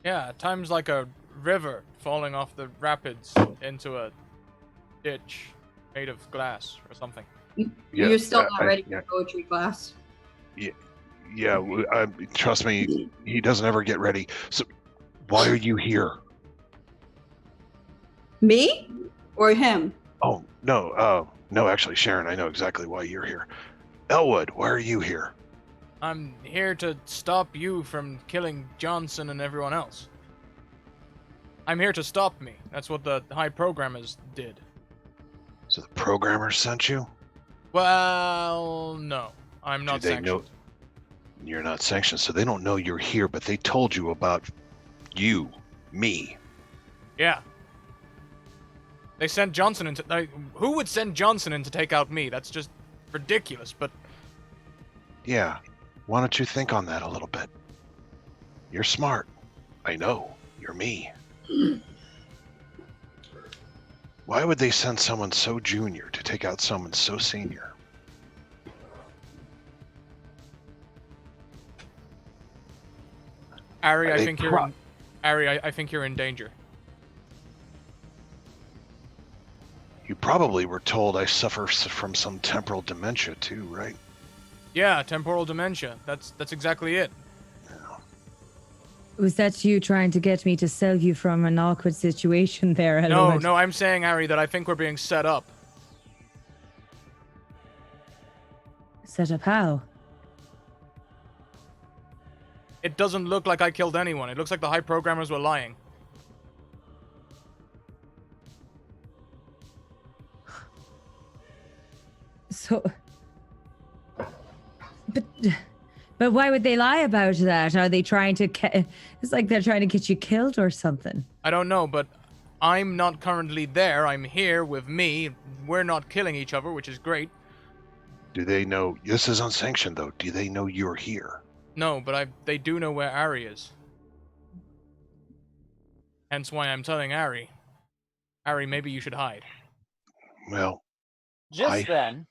Yeah, time's like a river falling off the rapids into a ditch made of glass or something. You're still not ready for poetry class. Yeah, trust me, he doesn't ever get ready. So, why are you here? Me? Or him? Oh, no, actually, Sharon, I know exactly why you're here. Elwood, why are you here? I'm here to stop you from killing Johnson and everyone else. I'm here to stop me. That's what the high programmers did. So the programmers sent you? Well, no. I'm not sanctioned. Know you're not sanctioned, so they don't know you're here, but they told you about me. Yeah. They sent Johnson in to... who would send Johnson in to take out me? That's just ridiculous, but... Yeah. Why don't you think on that a little bit? You're smart. I know. You're me. Why would they send someone so junior to take out someone so senior? Ari, I think you're in danger. You probably were told I suffer from some temporal dementia too, right? Yeah, temporal dementia. That's exactly it. Was that you trying to get me to sell you from an awkward situation there, Elwood? No, I'm saying, Ari, that I think we're being set up. Set up how? It doesn't look like I killed anyone. It looks like the high programmers were lying. So... But why would they lie about that? Are they trying to... It's like they're trying to get you killed or something. I don't know, but I'm not currently there. I'm here with me. We're not killing each other, which is great. Do they know... This is unsanctioned, though. Do they know you're here? No, but they do know where Ari is. Hence why I'm telling Ari. Ari, maybe you should hide. Well... then...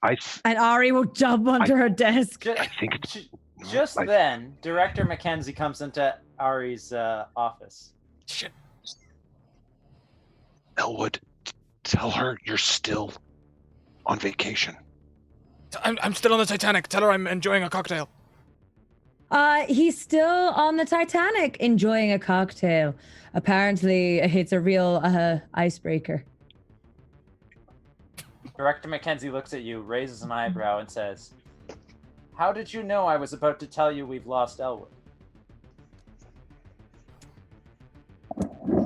And Ari will jump under her desk. I think it's... Then, Director Mackenzie comes into Ari's office. Shit. Elwood, Tell her you're still on vacation. I'm still on the Titanic. Tell her I'm enjoying a cocktail. He's still on the Titanic enjoying a cocktail. Apparently, it's a real icebreaker. Director Mackenzie looks at you, raises an eyebrow, and says, "How did you know I was about to tell you we've lost Elwood?"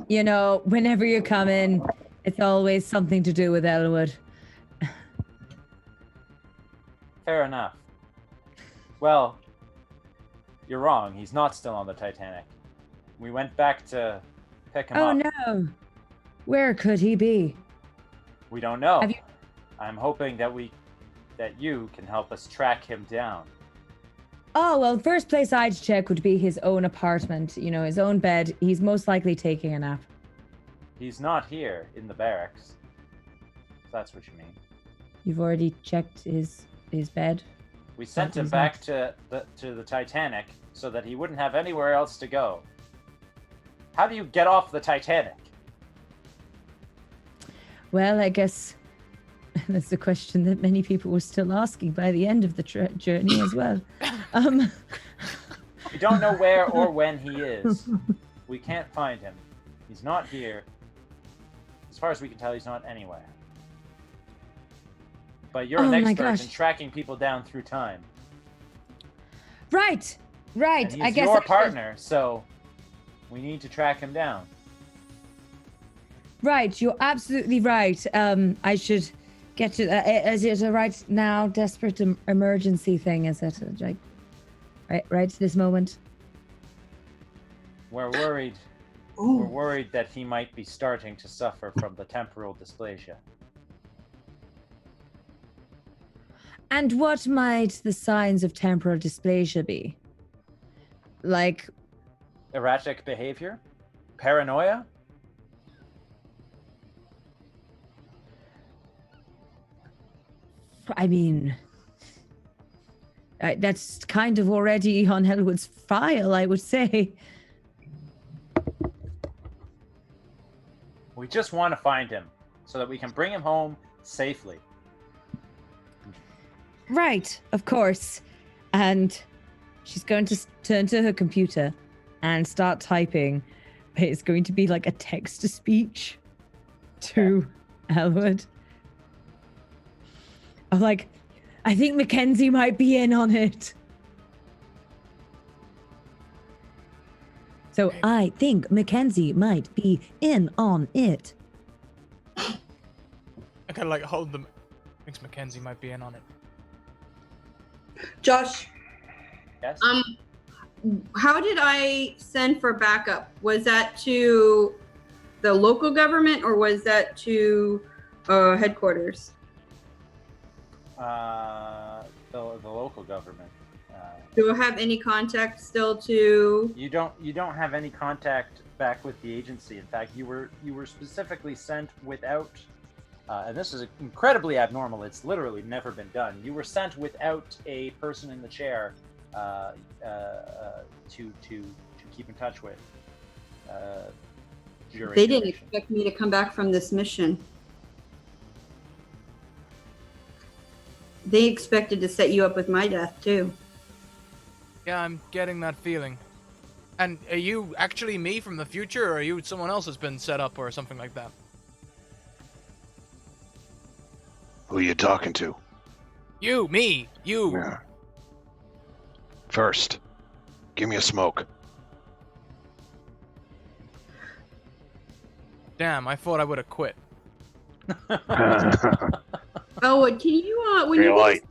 You know, whenever you come in, it's always something to do with Elwood. Fair enough. Well, you're wrong. He's not still on the Titanic. We went back to pick him up. Oh no. Where could he be? We don't know. Have you- I'm hoping that you can help us track him down. Oh, well, first place I'd check would be his own apartment, you know, his own bed. He's most likely taking a nap. He's not here in the barracks. If that's what you mean. You've already checked his bed? We sent him he's back to the Titanic so that he wouldn't have anywhere else to go. How do you get off the Titanic? Well, I guess that's a question that many people were still asking by the end of the journey as well. We don't know where or when he is. We can't find him. He's not here. As far as we can tell, he's not anywhere. But you're an Oh my expert in gosh. tracking people down through time. Right. And he's I guess your I should- partner, so we need to track him down. Right, you're absolutely right. I should get to is it a right now desperate emergency thing? Is it like right this moment? We're worried. We're worried that he might be starting to suffer from the temporal dysplasia. And what might the signs of temporal dysplasia be? Like, Erratic behavior? Paranoia? I mean, that's kind of already on Elwood's file, I would say. We just want to find him so that we can bring him home safely. Right, of course. And she's going to turn to her computer and start typing. It's going to be like a text to speech to Elwood. I'm like, I think Mackenzie might be in on it. So I think Mackenzie might be in on it. I kind of like hold them. Thinks Mackenzie might be in on it. Josh, Yes? how did I send for backup? Was that to the local government or was that to headquarters? The local government. Do I have any contact still to? You don't have any contact back with the agency. In fact, you were specifically sent without, and this is incredibly abnormal. It's literally never been done. You were sent without a person in the chair to keep in touch with. During They didn't duration. expect me to come back from this mission. They expected to set you up with my death too. Yeah, I'm getting that feeling. And are you actually me from the future, or are you someone else that's been set up or something like that? Who are you talking to? You, me, you. Yeah. First, give me a smoke. Damn, I thought I would have quit. Elwood, can you when Very you light.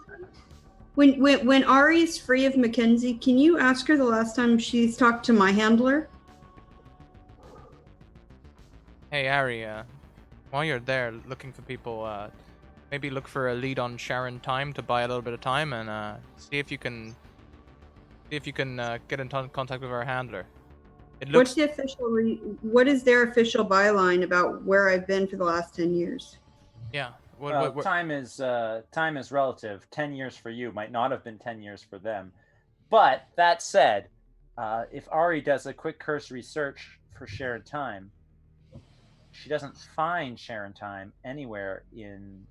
when Ari's free of Mackenzie, can you ask her the last time she's talked to my handler? Hey, Ari, while you're there looking for people, maybe look for a lead on Sharon time to buy a little bit of time, and see if you can get in contact with our handler. It looks. What's the official? What is their official byline about where I've been for the last 10 years? Yeah. Well, time is relative. 10 years for you might not have been 10 years for them. But that said, if Ari does a quick cursory search for shared time, she doesn't find Sharon Time anywhere in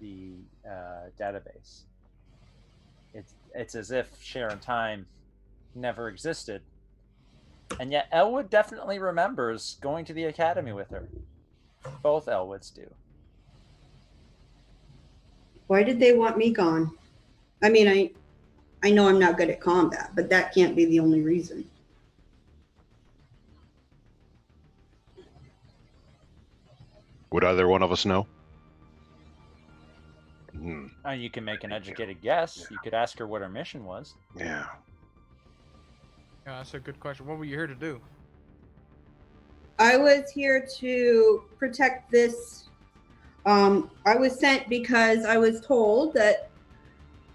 the database. It's as if Sharon Time never existed. And yet Elwood definitely remembers going to the academy with her. Both Elwoods do. Why did they want me gone? I mean, I know I'm not good at combat, but that can't be the only reason. Would either one of us know? You can make an educated guess. You could ask her what her mission was. Yeah. Yeah, that's a good question. What were you here to do? I was here to protect this. I was sent because I was told that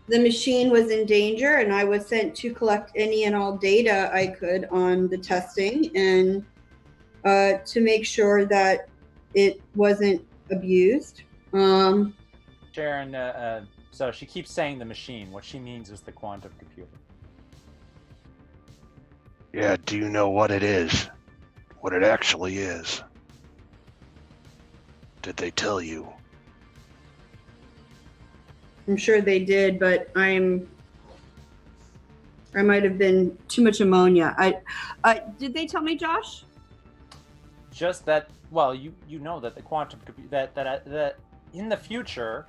the machine was in danger, and I was sent to collect any and all data I could on the testing and to make sure that it wasn't abused. Sharon, so she keeps saying the machine. What she means is the quantum computer. Yeah, do you know what it is? What it actually is? Did they tell you? I'm sure they did, but I might have been too much ammonia. Did they tell me, Josh? Just that. Well, you know that the quantum computer that in the future,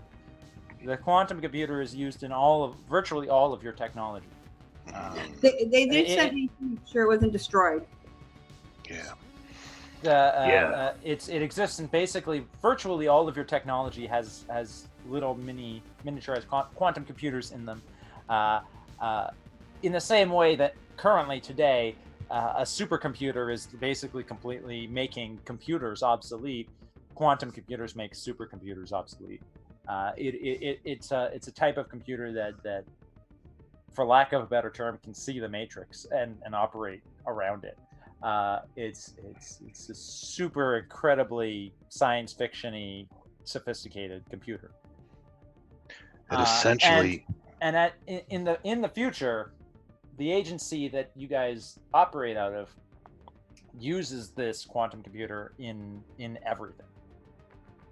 the quantum computer is used in virtually all of your technology. They did send me to make sure it wasn't destroyed. Yeah. It exists in basically virtually all of your technology has little miniaturized quantum computers in them. In the same way that currently today, a supercomputer is basically completely making computers obsolete. Quantum computers make supercomputers obsolete. It's a type of computer that, for lack of a better term, can see the matrix and operate around it. It's a super incredibly science fiction-y sophisticated computer. It essentially in the future, the agency that you guys operate out of uses this quantum computer in everything.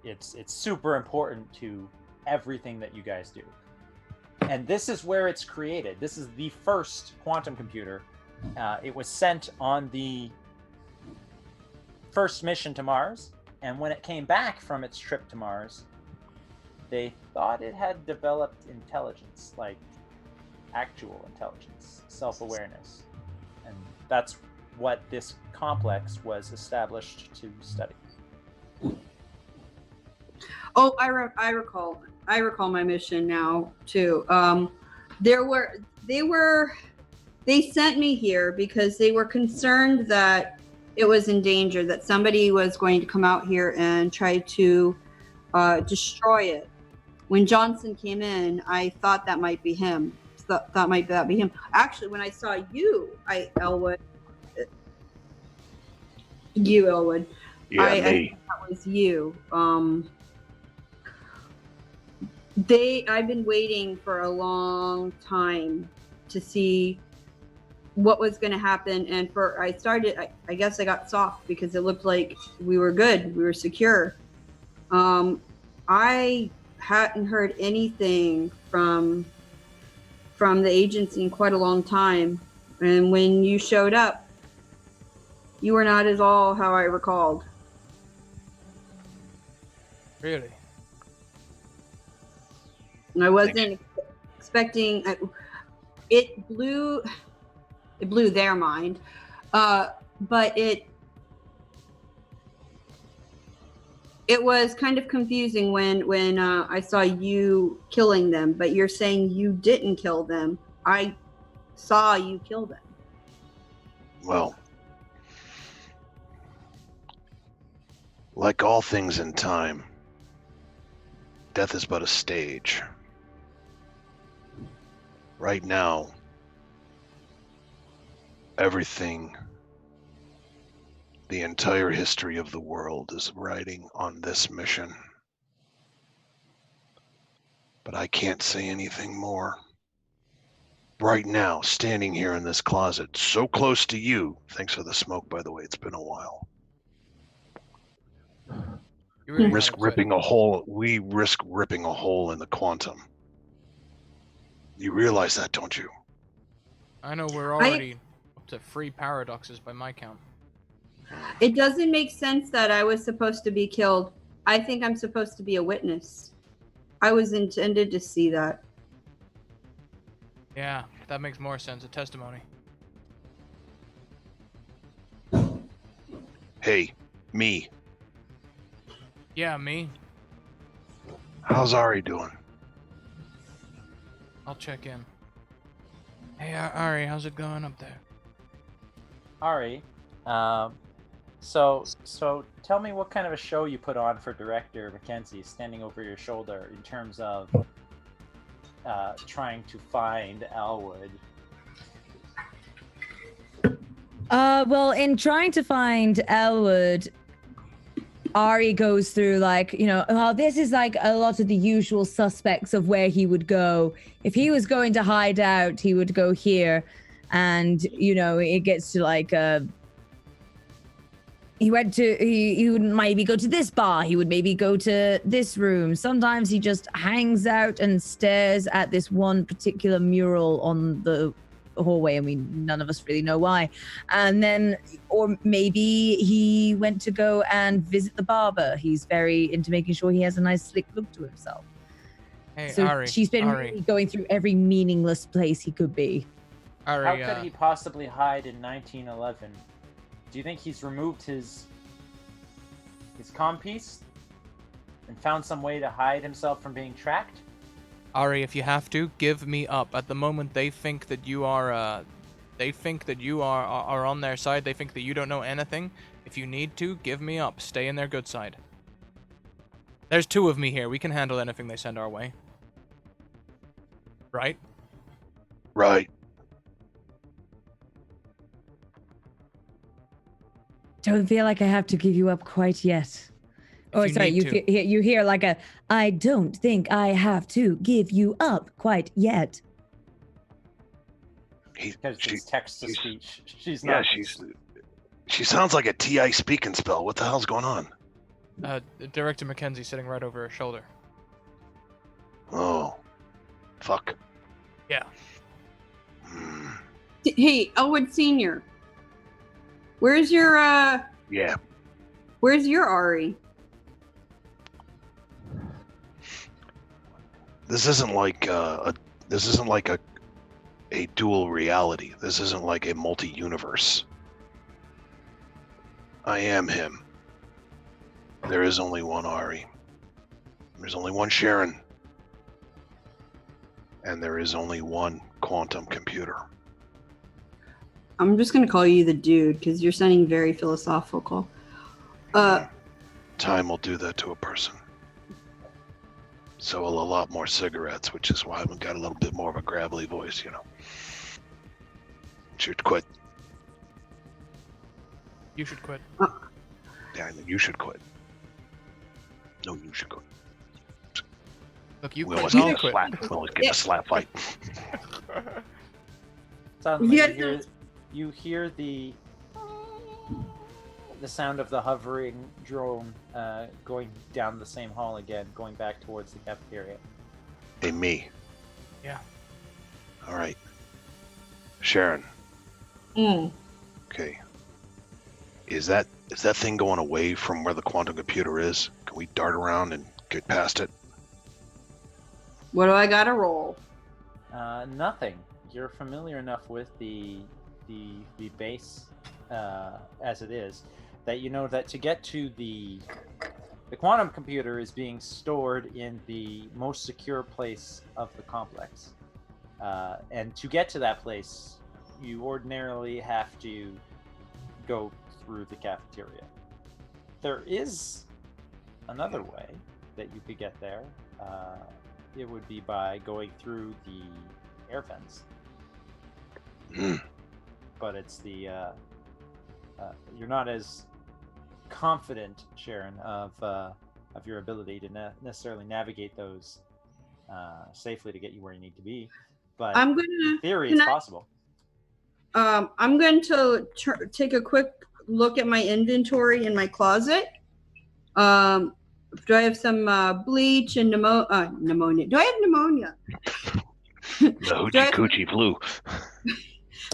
It's super important to everything that you guys do. And this is where it's created. This is the first quantum computer. It was sent on the first mission to Mars, and when it came back from its trip to Mars, they thought it had developed intelligence, like actual intelligence, self-awareness. And that's what this complex was established to study. Oh, I recall my mission now too. They sent me here because they were concerned that it was in danger, that somebody was going to come out here and try to destroy it. When Johnson came in, I thought that might be him. That might be him. Actually, when I saw you, Elwood. Yeah, I me. thought that was you. I've been waiting for a long time to see what was going to happen, and I guess I got soft because it looked like we were good, we were secure. I hadn't heard anything from the agency in quite a long time, and when you showed up, you were not at all how I recalled. Really? I wasn't expecting. It blew their mind, but it was kind of confusing when I saw you killing them. But you're saying you didn't kill them. I saw you kill them. Well, like all things in time, death is but a stage. Right now, everything, the entire history of the world is riding on this mission. But I can't say anything more. Right now, standing here in this closet, so close to you, thanks for the smoke, by the way, it's been a while. You really risk got excited. ripping a hole. We risk ripping a hole in the quantum. You realize that, don't you? I know we're already up to 3 paradoxes by my count. It doesn't make sense that I was supposed to be killed. I think I'm supposed to be a witness. I was intended to see that. Yeah, that makes more sense. A testimony. Hey, me. Yeah, me. How's Ari doing? I'll check in. Hey, Ari, how's it going up there? Ari, so tell me what kind of a show you put on for director Mackenzie standing over your shoulder in terms of trying to find Elwood. Well, in trying to find Elwood, Ari goes through this is like a lot of the usual suspects of where he would go. If he was going to hide out, he would go here. And, it gets to he would maybe go to this bar. He would maybe go to this room. Sometimes he just hangs out and stares at this one particular mural on the hallway, and none of us really know why. And then, or maybe he went to go and visit the barber. He's very into making sure he has a nice slick look to himself. Hey, So Ari. she's been Ari, really going through every meaningless place he could be. Ari, How could he possibly hide in 1911? Do you think he's removed his comm piece and found some way to hide himself from being tracked? Ari, if you have to, give me up. At the moment, they think that you are on their side. They think that you don't know anything. If you need to, give me up. Stay in their good side. There's 2 of me here. We can handle anything they send our way. Right? Right. Don't feel like I have to give you up quite yet. Oh, you sorry, need to. you hear like I don't think I have to give you up quite yet. Because it's text to speech. She's Yeah, not. she sounds like a TI speaking spell. What the hell's going on? Director Mackenzie sitting right over her shoulder. Oh, fuck. Yeah. Hey, Elwood Senior. Where's your Yeah. Where's your Ari? This isn't like a dual reality. This isn't like a multi-universe. I am him. There is only one Ari. There's only one Sharon. And there is only one quantum computer. I'm just gonna call you the dude because you're sounding very philosophical. Time will do that to a person. So will a lot more cigarettes, which is why I've got a little bit more of a gravelly voice, Should quit. You should quit. Yeah, you should quit. No, you should quit. Look, you We quit. almost get I'll a quit. slap. We almost get a slap fight. Suddenly, Yeah. you hear the sound of the hovering drone going down the same hall again, going back towards the cafeteria. Hey, me. Yeah. All right. Sharon. Mm. Okay. Is that thing going away from where the quantum computer is? Can we dart around and get past it? What do I gotta roll? Nothing. You're familiar enough with the base as it is that you know that to get to the quantum computer is being stored in the most secure place of the complex, and to get to that place, you ordinarily have to go through the cafeteria. There is another way that you could get there. It would be by going through the air vents. But it's the you're not as confident, Sharon, of your ability to necessarily navigate those safely to get you where you need to be. But I'm gonna. in theory, it's possible. I'm going to take a quick look at my inventory in my closet. Do I have some bleach and pneumonia? Do I have pneumonia? The Do I hoochie have coochie flu.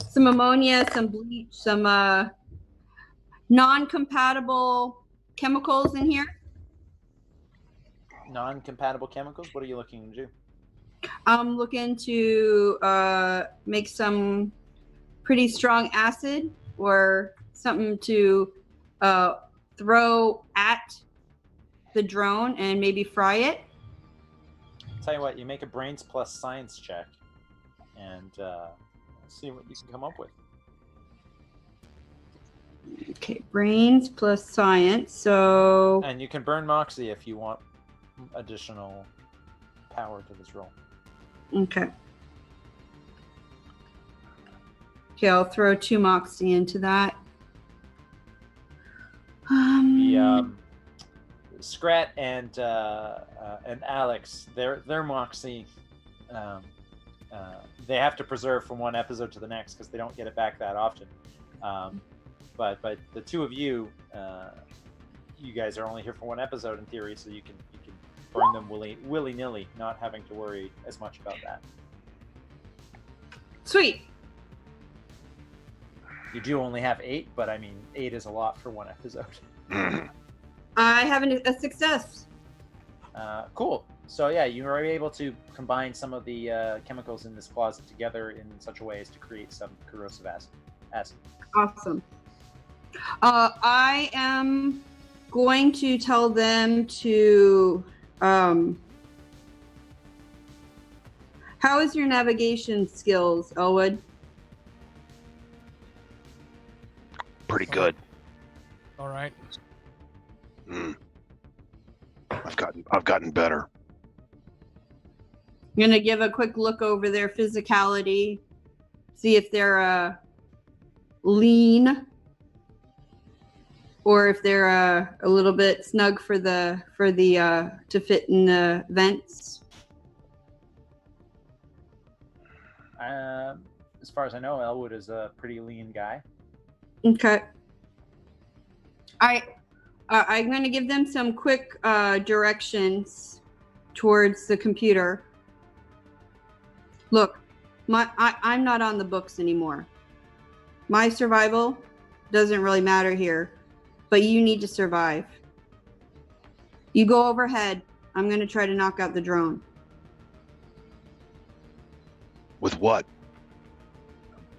some ammonia, some bleach, some non-compatible chemicals in here? Non-compatible chemicals? What are you looking to do? I'm looking to make some pretty strong acid or something to throw at the drone and maybe fry it. Tell you what, you make a brains plus science check and see what you can come up with. Okay, brains plus science. So And you can burn Moxie if you want additional power to this roll. okay. Okay, I'll throw 2 Moxie into that. The Scrat and Alex, their Moxie, they have to preserve from one episode to the next because they don't get it back that often. But the two of you, you guys are only here for one episode in theory, so you can burn them willy nilly, not having to worry as much about that. Sweet. You do only have 8, but I mean 8 is a lot for one episode. I have a success. Cool. So yeah, you are able to combine some of the chemicals in this closet together in such a way as to create some corrosive acid. Awesome. I am going to tell them to. How is your navigation skills, Elwood? Pretty good. All right. I've gotten better. I'm gonna give a quick look over their physicality, see if they're lean or if they're a little bit snug for the to fit in the vents. As far as I know, Elwood is a pretty lean guy. Okay. I'm going to give them some quick directions towards the computer. Look, I'm not on the books anymore. My survival doesn't really matter here, but you need to survive. You go overhead. I'm going to try to knock out the drone. With what?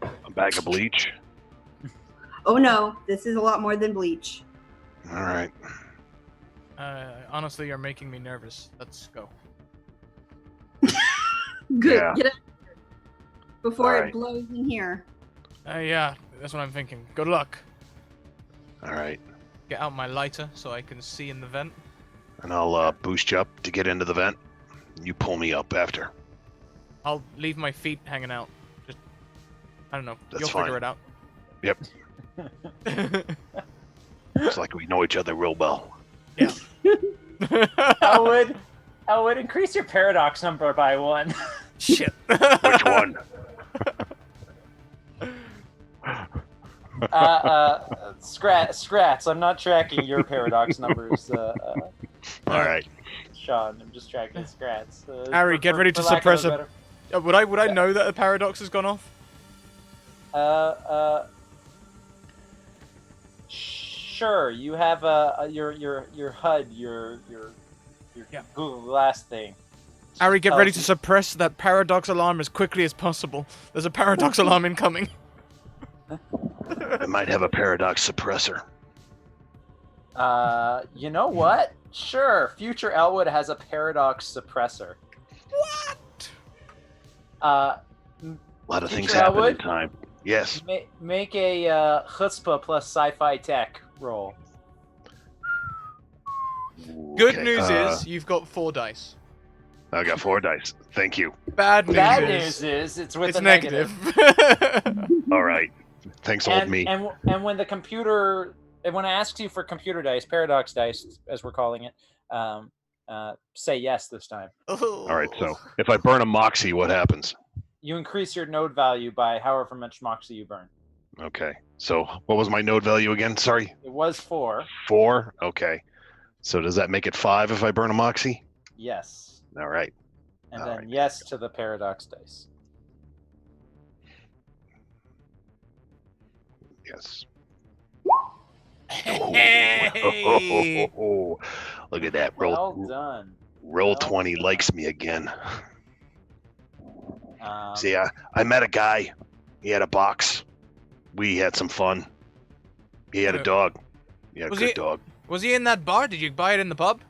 A bag of bleach? Oh no, this is a lot more than bleach. All right. Honestly, you're making me nervous. Let's go. Good. Yeah. Get out before All right. it blows in here. Yeah, that's what I'm thinking. Good luck. All right. Get out my lighter so I can see in the vent. And I'll boost you up to get into the vent. You pull me up after. I'll leave my feet hanging out. Just, I don't know. That's You'll fine. figure it out. Yep. It's like we know each other real well. Yeah. I would increase your paradox number by 1. Shit. Which one? Scrats. I'm not tracking your paradox numbers. All right. Sean, I'm just tracking Scrats. Harry, get ready to suppress a. Would I know that a paradox has gone off? Sure. You have your HUD, your Yeah. Google Glass thing. Harry, get tells ready you- to suppress that paradox alarm as quickly as possible. There's a paradox alarm incoming. I might have a paradox suppressor. You know what? Sure. Future Elwood has a paradox suppressor. What? A lot of things Future happen in Elwood? time. Yes. Make a chutzpah plus sci-fi tech roll. Good Okay, news is you've got 4 dice. I got 4 dice. Thank you. Bad news Bad is news is it's with it's a negative. All right. Thanks, old me. And when the computer, and when it asks you for computer dice, paradox dice, as we're calling it, say yes this time. All right. So if I burn a moxie, what happens? You increase your node value by however much moxie you burn. Okay. So what was my node value again? Sorry. It was 4. 4. Okay. So does that make it 5 if I burn a moxie? Yes. All right. And All then right. yes to the paradox dice. Yes. Hey! Look at that. Well done. Roll well 20 done. likes me again. Um, See, I met a guy. He had a box. We had some fun. He had a dog. He had a Was good he- dog. Was he in that bar? Did you buy it in the pub?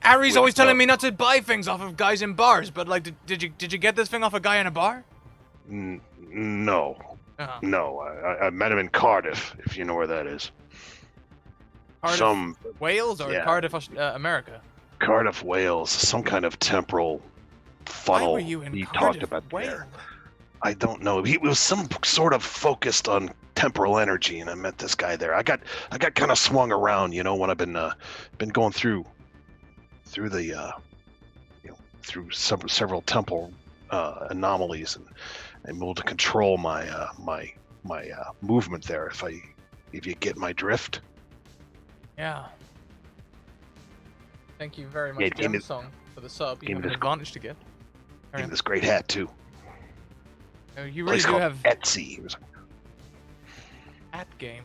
Ari's Which always telling pub? me not to buy things off of guys in bars, but like, did you get this thing off a guy in a bar? No. Uh-huh. No. I met him in Cardiff, if you know where that is. Cardiff, Wales, or yeah. Cardiff, America? Cardiff, Wales. Some kind of temporal funnel Why were you in he Cardiff, talked about Wales? there. I don't know. He was some sort of focused on temporal energy, and I met this guy there. I got kind of swung around, when I've been going through the through several temporal anomalies, and I'm able to control my movement there. If you get my drift. Yeah. Thank you very much, Yeah, give me- Song, for the sub. You give have me an this- advantage to get. Give me this great hat too. You really Place do called have Etsy. It was- at game.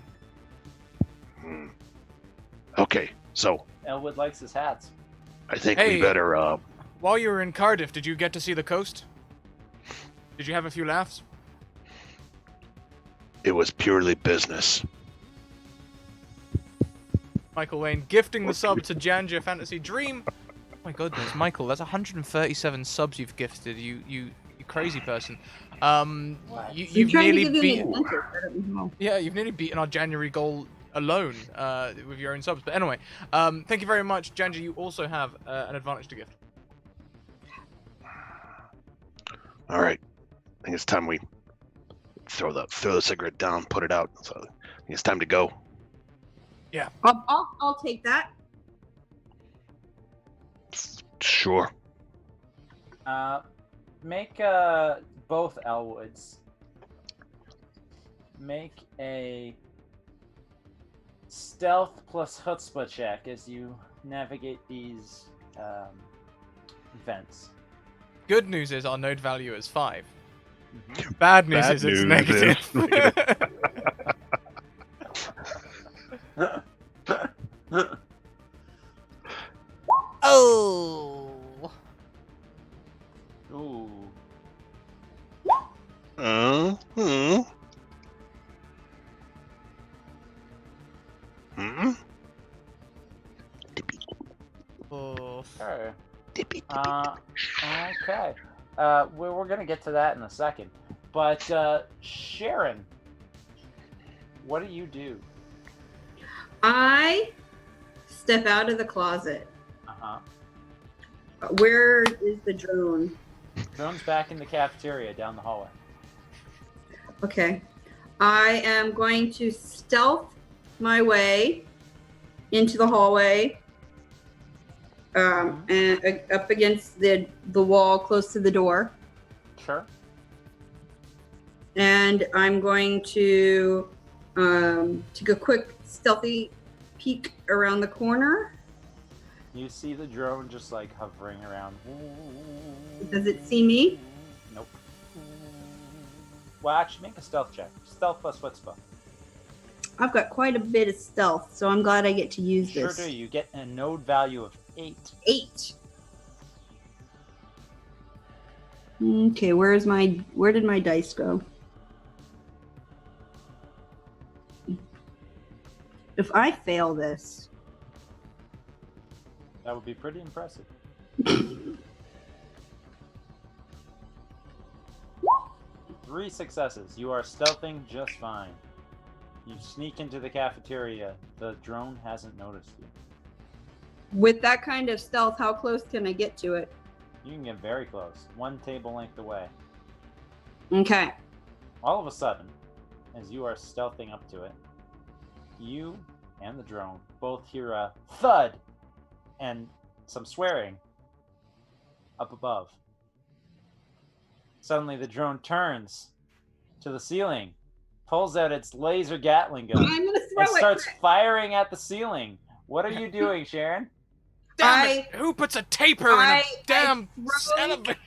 Okay, so Elwood likes his hats. I think Hey. we better. While you were in Cardiff, did you get to see the coast? Did you have a few laughs? It was purely business. Michael Wayne gifting the sub to Janja Fantasy Dream. Oh my goodness, Michael, that's 137 subs you've gifted. You crazy person. I'm You've trying nearly to give you beaten. an incentive. I don't know. Yeah, you've nearly beaten our January goal alone with your own subs. But anyway, thank you very much, Janja. You also have an advantage to gift. All right, I think it's time we throw the cigarette down, put it out. So I think it's time to go. I'll take that. Sure. Make both Elwoods make a stealth plus chutzpah check as you navigate these vents. Good news is our node value is 5. Bad news Bad is it's news negative. Oh. Ooh. Hmm. Oh. Sure. Dippy. Okay. We're gonna get to that in a second, but Sharon, what do you do? I step out of the closet. Uh-huh. Where is the drone? Drone's back in the cafeteria down the hallway. Okay. I am going to stealth my way into the hallway, and up against the wall close to the door. Sure. And I'm going to take a quick stealthy peek around the corner. You see the drone just like hovering around. Does it see me? Nope. Well, actually, make a stealth check. Stealth plus chutzpah. I've got quite a bit of stealth, so I'm glad I get to use Sure this. do. You get a node value of 8. 8. Okay, where did my dice go? If I fail this, That would be pretty impressive. 3 successes. You are stealthing just fine. You sneak into the cafeteria. The drone hasn't noticed you. with that kind of stealth, how close can I get to it? You can get very close. 1 table length away. Okay. All of a sudden, as you are stealthing up to it, you and the drone both hear a thud and some swearing up above. Suddenly, the drone turns to the ceiling, pulls out its laser Gatling gun, I'm gonna throw and starts it. firing at the ceiling. What are you doing, Sharon? Damn it! Who puts a taper in a damn elevator?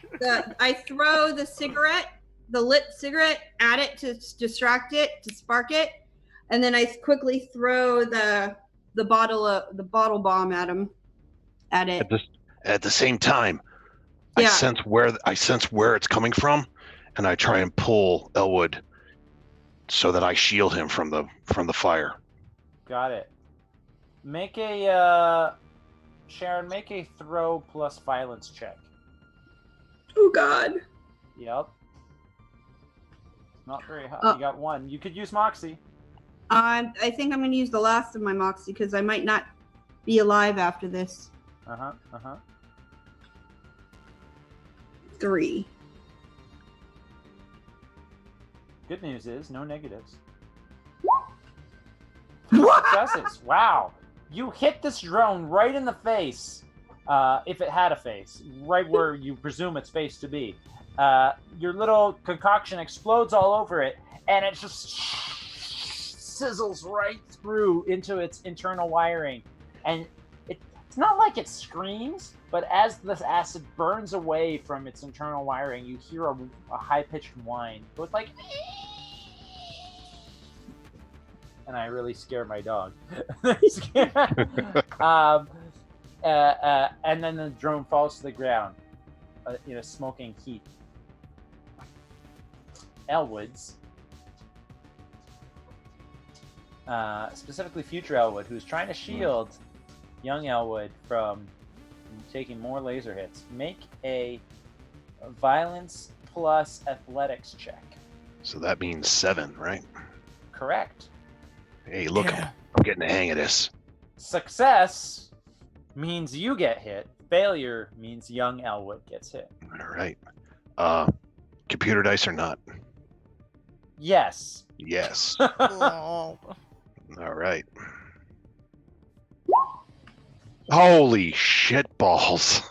I throw the cigarette, the lit cigarette, at it to distract it, to spark it, and then I quickly throw the bottle bomb at him. At it. At the same time, Yeah. I sense where it's coming from, and I try and pull Elwood so that I shield him from the fire. Got it. Make a Sharon, make a throw plus violence check. Oh God. Yep. Not very high. You got 1. You could use Moxie. I think I'm going to use the last of my Moxie because I might not be alive after this. 3. Good news is no negatives. Successes. Wow. You hit this drone right in the face, if it had a face, right where you presume its face to be. Your little concoction explodes all over it, and it just sizzles right through into its internal wiring. And it's not like it screams, but as this acid burns away from its internal wiring, you hear a high-pitched whine. It goes like... And I really scare my dog. And then the drone falls to the ground in a smoking heap. Elwood's, specifically future Elwood, who's trying to shield young Elwood from taking more laser hits. Make a violence plus athletics check. So that means 7, right? Correct. Hey, look, Yeah. I'm getting the hang of this. Success means you get hit. Failure means young Elwood gets hit. All right. Computer dice or not? Yes. Yes. Oh. All right. Holy shit balls.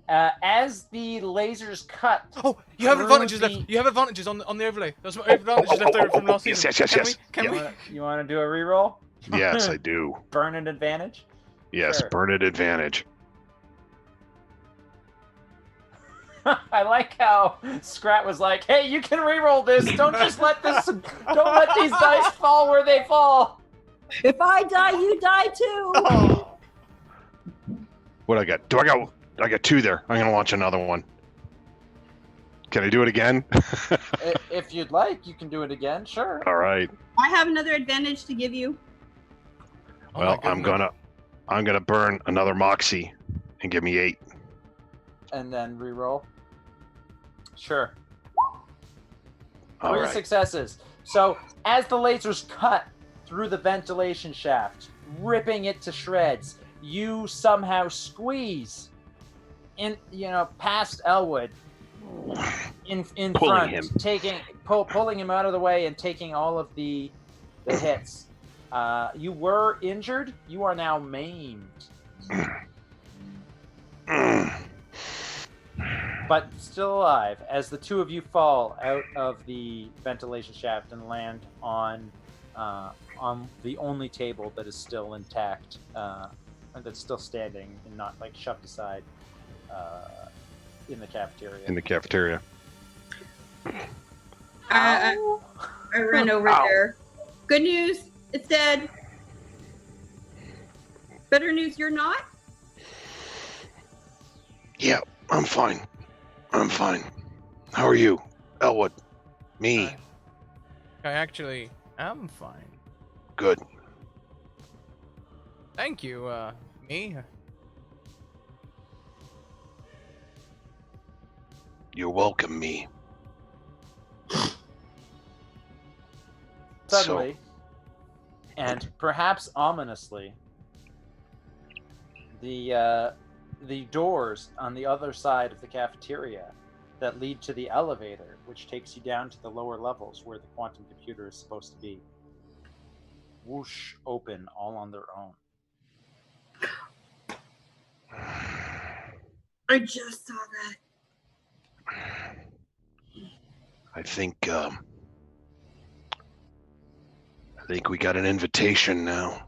As the lasers cut. Oh, you have through advantages the- left. You have advantages on the overlay. There's advantages left over from last season. Yes. Can we? You want to do a reroll? Yes, I do. Burn an advantage? Yes, Sure. burn at advantage. I like how Scrat was like, "Hey, you can reroll this. Don't just let this. Don't let these dice fall where they fall." If I die, you die too. What I got? I got 2 there. I'm gonna launch another one. Can I do it again? If you'd like, you can do it again. Sure. All right. I have another advantage to give you. Oh my Well, goodness. I'm gonna burn another Moxie and give me 8. And then reroll. Sure. All 3 right. successes. So as the lasers cut through the ventilation shaft, ripping it to shreds, you somehow squeeze in, past Elwood, in Pulling front, him. pulling him out of the way and taking all of the hits. You were injured. You are now maimed, but still alive. As the 2 of you fall out of the ventilation shaft and land on the only table that is still intact, and that's still standing and not like shoved aside in the cafeteria. In the cafeteria. I run over there. Good news, it's dead. Better news, you're not? Yeah, I'm fine. How are you, Elwood? Me. I actually am fine. Good. Thank you, me. You're welcome, me. Suddenly, and perhaps ominously, the doors on the other side of the cafeteria that lead to the elevator, which takes you down to the lower levels where the quantum computer is supposed to be, whoosh open all on their own. I just saw that. I think think we got an invitation now.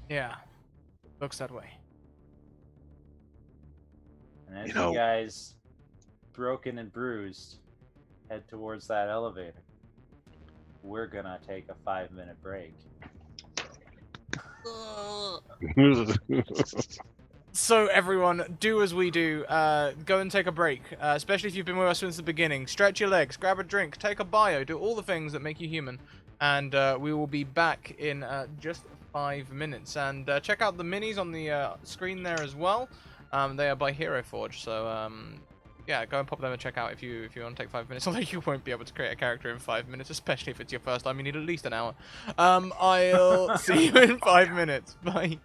Yeah. Looks that way. And as You you know- guys, broken and bruised, head towards that elevator, we're gonna take a 5-minute break. So everyone, do as we do. Go and take a break, especially if you've been with us since the beginning. Stretch your legs, grab a drink, take a bio, do all the things that make you human. And we will be back in just 5 minutes. And check out the minis on the screen there as well. They are by Hero Forge, so yeah, go and pop them and check out if you want to take 5 minutes. Although you won't be able to create a character in 5 minutes, especially if it's your first time. You need at least an hour. I'll see you in 5 minutes. Bye.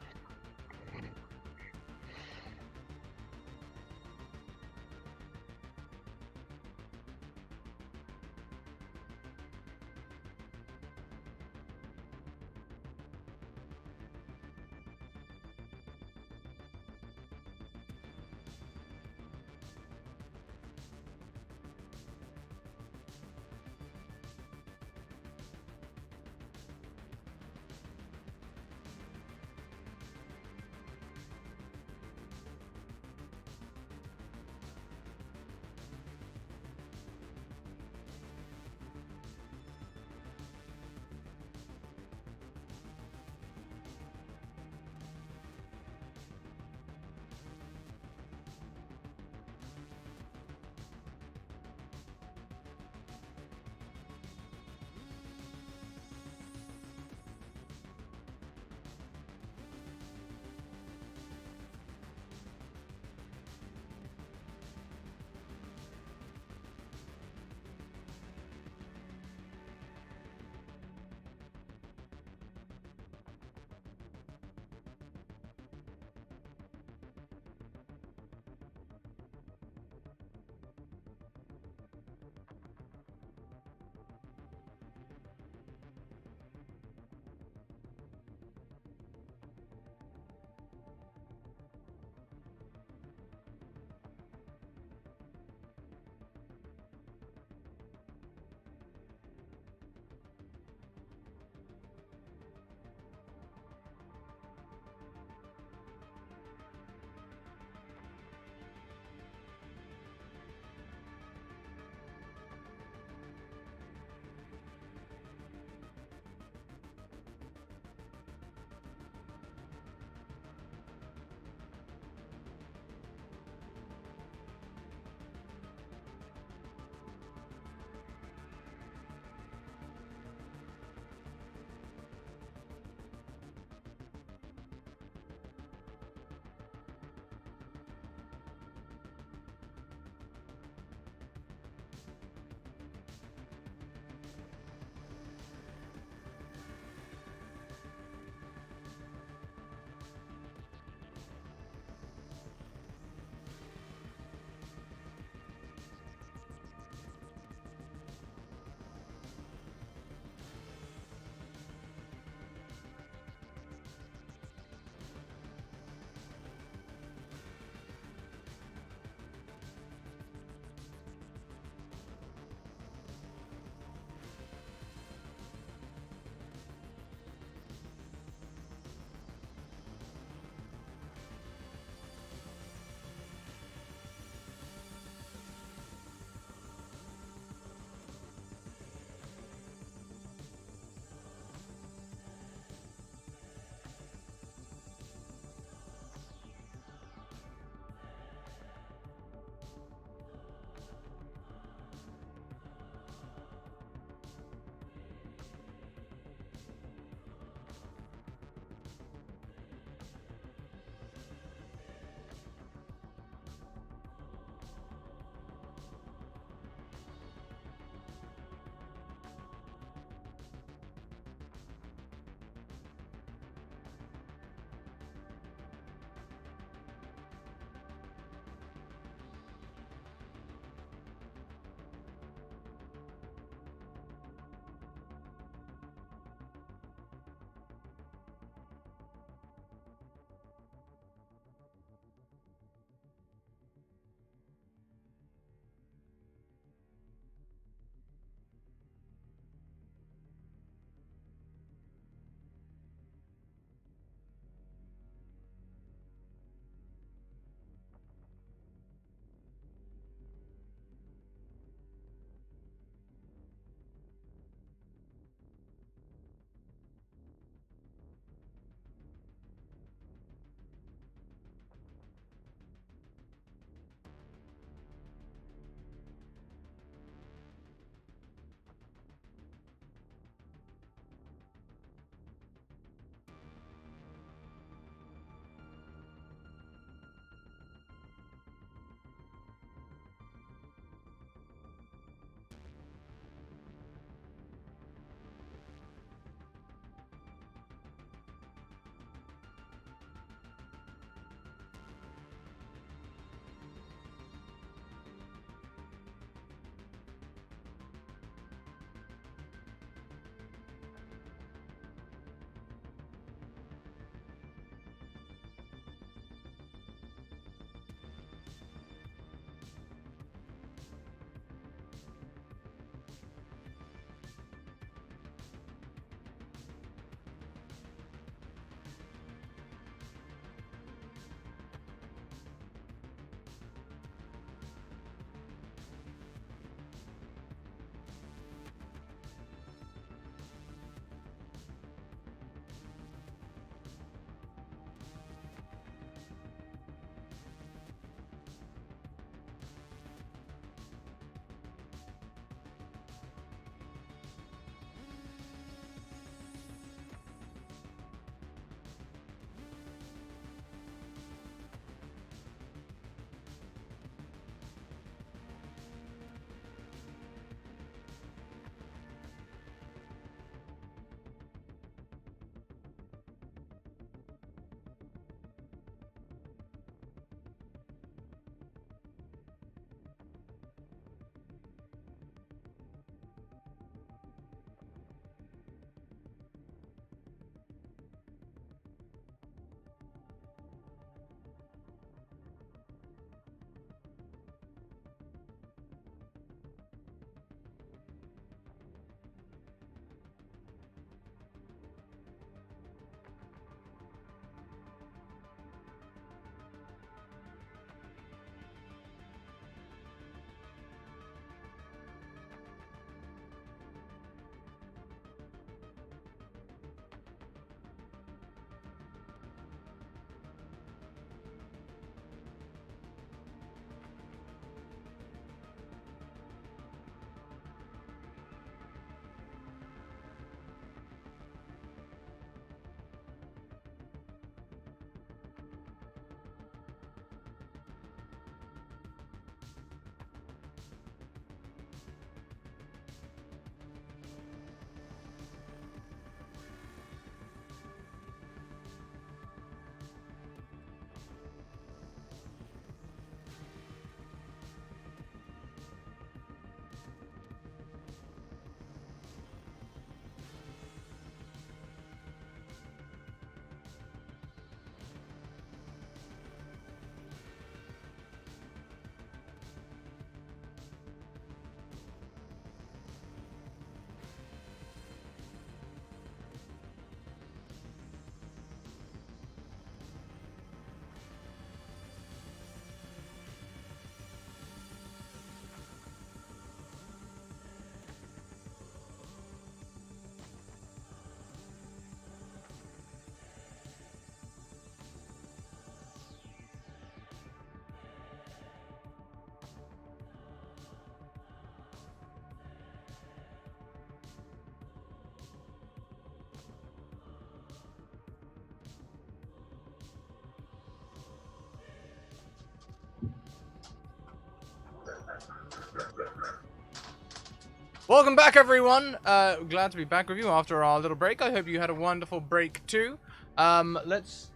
Welcome back, everyone. Glad to be back with you after our little break. I hope you had a wonderful break too. Let's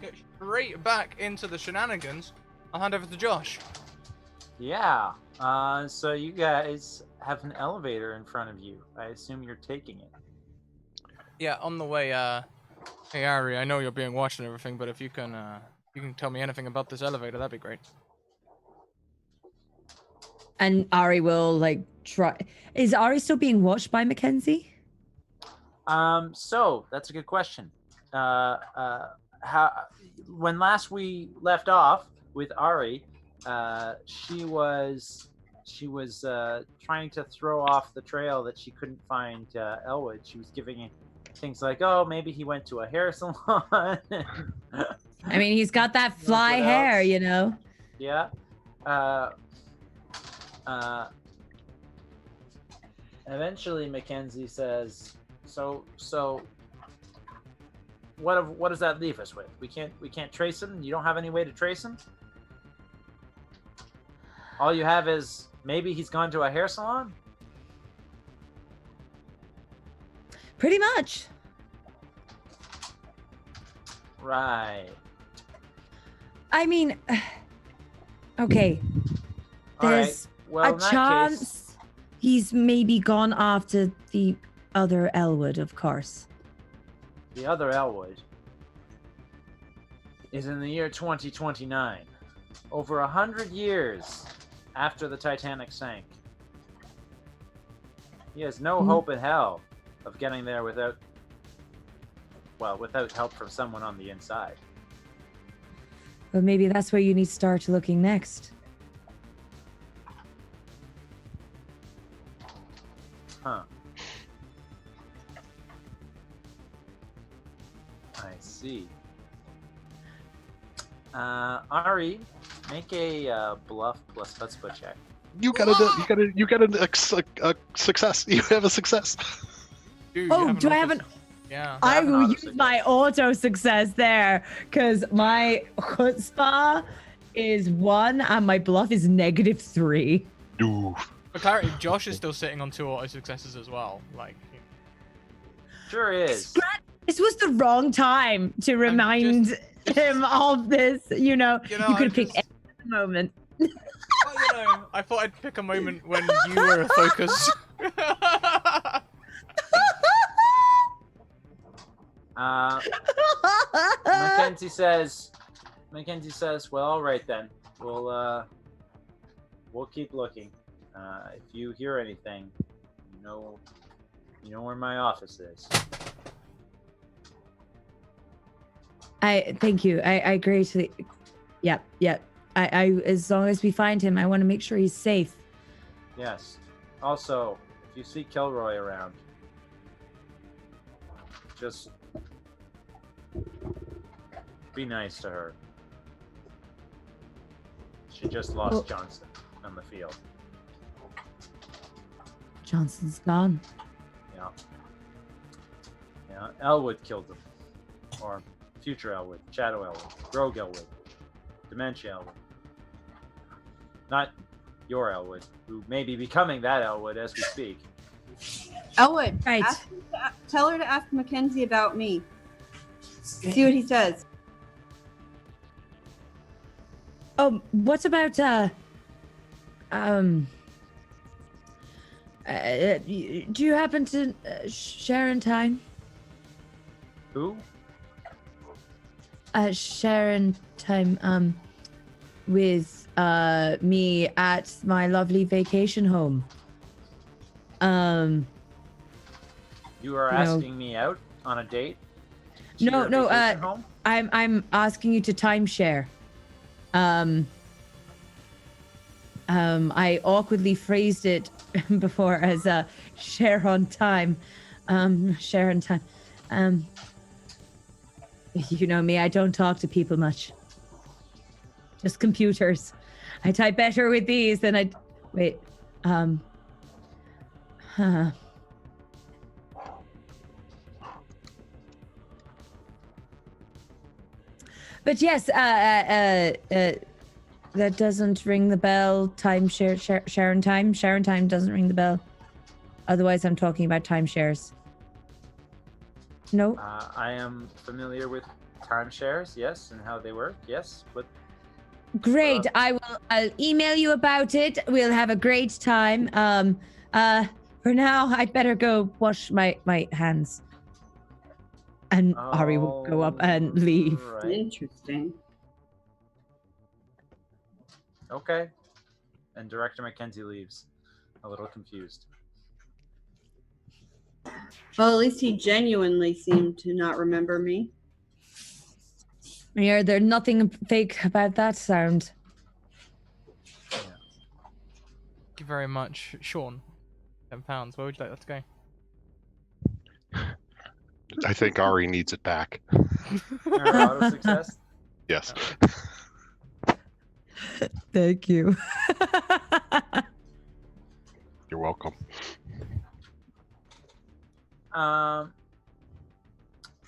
get straight back into the shenanigans. I'll hand over to Josh. Yeah. So you guys have an elevator in front of you. I assume you're taking it. Yeah, on the way. Hey Ari, I know you're being watched and everything, but if you can tell me anything about this elevator, that'd be great. And Ari will like try. Is Ari still being watched by Mackenzie? So that's a good question. When last we left off with Ari, she was trying to throw off the trail that she couldn't find Elwood. She was giving things like, "Oh, maybe he went to a hair salon." I mean, he's got that fly What hair, else? you know. Yeah. Eventually, Mackenzie says, "So, what does that leave us with? We can't trace him. You don't have any way to trace him. All you have is maybe he's gone to a hair salon." Pretty much. Right. I mean, okay. All right. There's Well, a in that chance case, he's maybe gone after the other Elwood, of course. the other Elwood is in the year 2029, over 100 years after the Titanic sank. He has no hope in hell of getting there without help from someone on the inside. But maybe that's where you need to start looking next. Huh. I see. Ari, make a bluff plus chutzpah check. You got a success. You have a success. Dude, you Oh, have do I auto- have an? Yeah. I have an will auto use success. my auto success there because my chutzpah is 1 and my bluff is -3. Ooh. For clarity, Josh is still sitting on 2 auto successes as well. Like, Sure is. This was the wrong time to remind him of this. You know, you I could have picked just- any moment. I thought I'd pick a moment when you were a focus. Mackenzie says, well, all right then. We'll keep looking. If you hear anything, you know where my office is. I thank you. I greatly. Yep. I as long as we find him, I want to make sure he's safe. Yes. Also, if you see Kilroy around, just be nice to her. She just lost Well- Johnson on the field. Johnson's gone. Yeah, Elwood killed him. Or future Elwood, Shadow Elwood, Rogue Elwood, Dementia Elwood. Not your Elwood, who may be becoming that Elwood as we speak. Elwood, Right. tell her to ask Mackenzie about me. See what he says. Oh, what about do you happen to share in time? Who? Share in time with me at my lovely vacation home. You are No. asking me out on a date? To No, your no, vacation home? I'm asking you to timeshare. I awkwardly phrased it before as share on time. Share on time. You know me, I don't talk to people much. Just computers. I type better with these than I wait. But yes, that doesn't ring the bell. Time share Sharon time. Sharon time doesn't ring the bell. Otherwise, I'm talking about timeshares. No? I am familiar with timeshares, yes, and how they work, yes. But Great. I'll email you about it. We'll have a great time. For now, I'd better go wash my hands. And Ari will go up and leave. Right. Interesting. Okay. And Director Mackenzie leaves, a little confused. Well, at least he genuinely seemed to not remember me. Yeah, there's nothing fake about that sound. Thank you very much, Sean. £10. Where would you like that to go? I think Ari needs it back. Auto success. Yes. Thank you. You're welcome.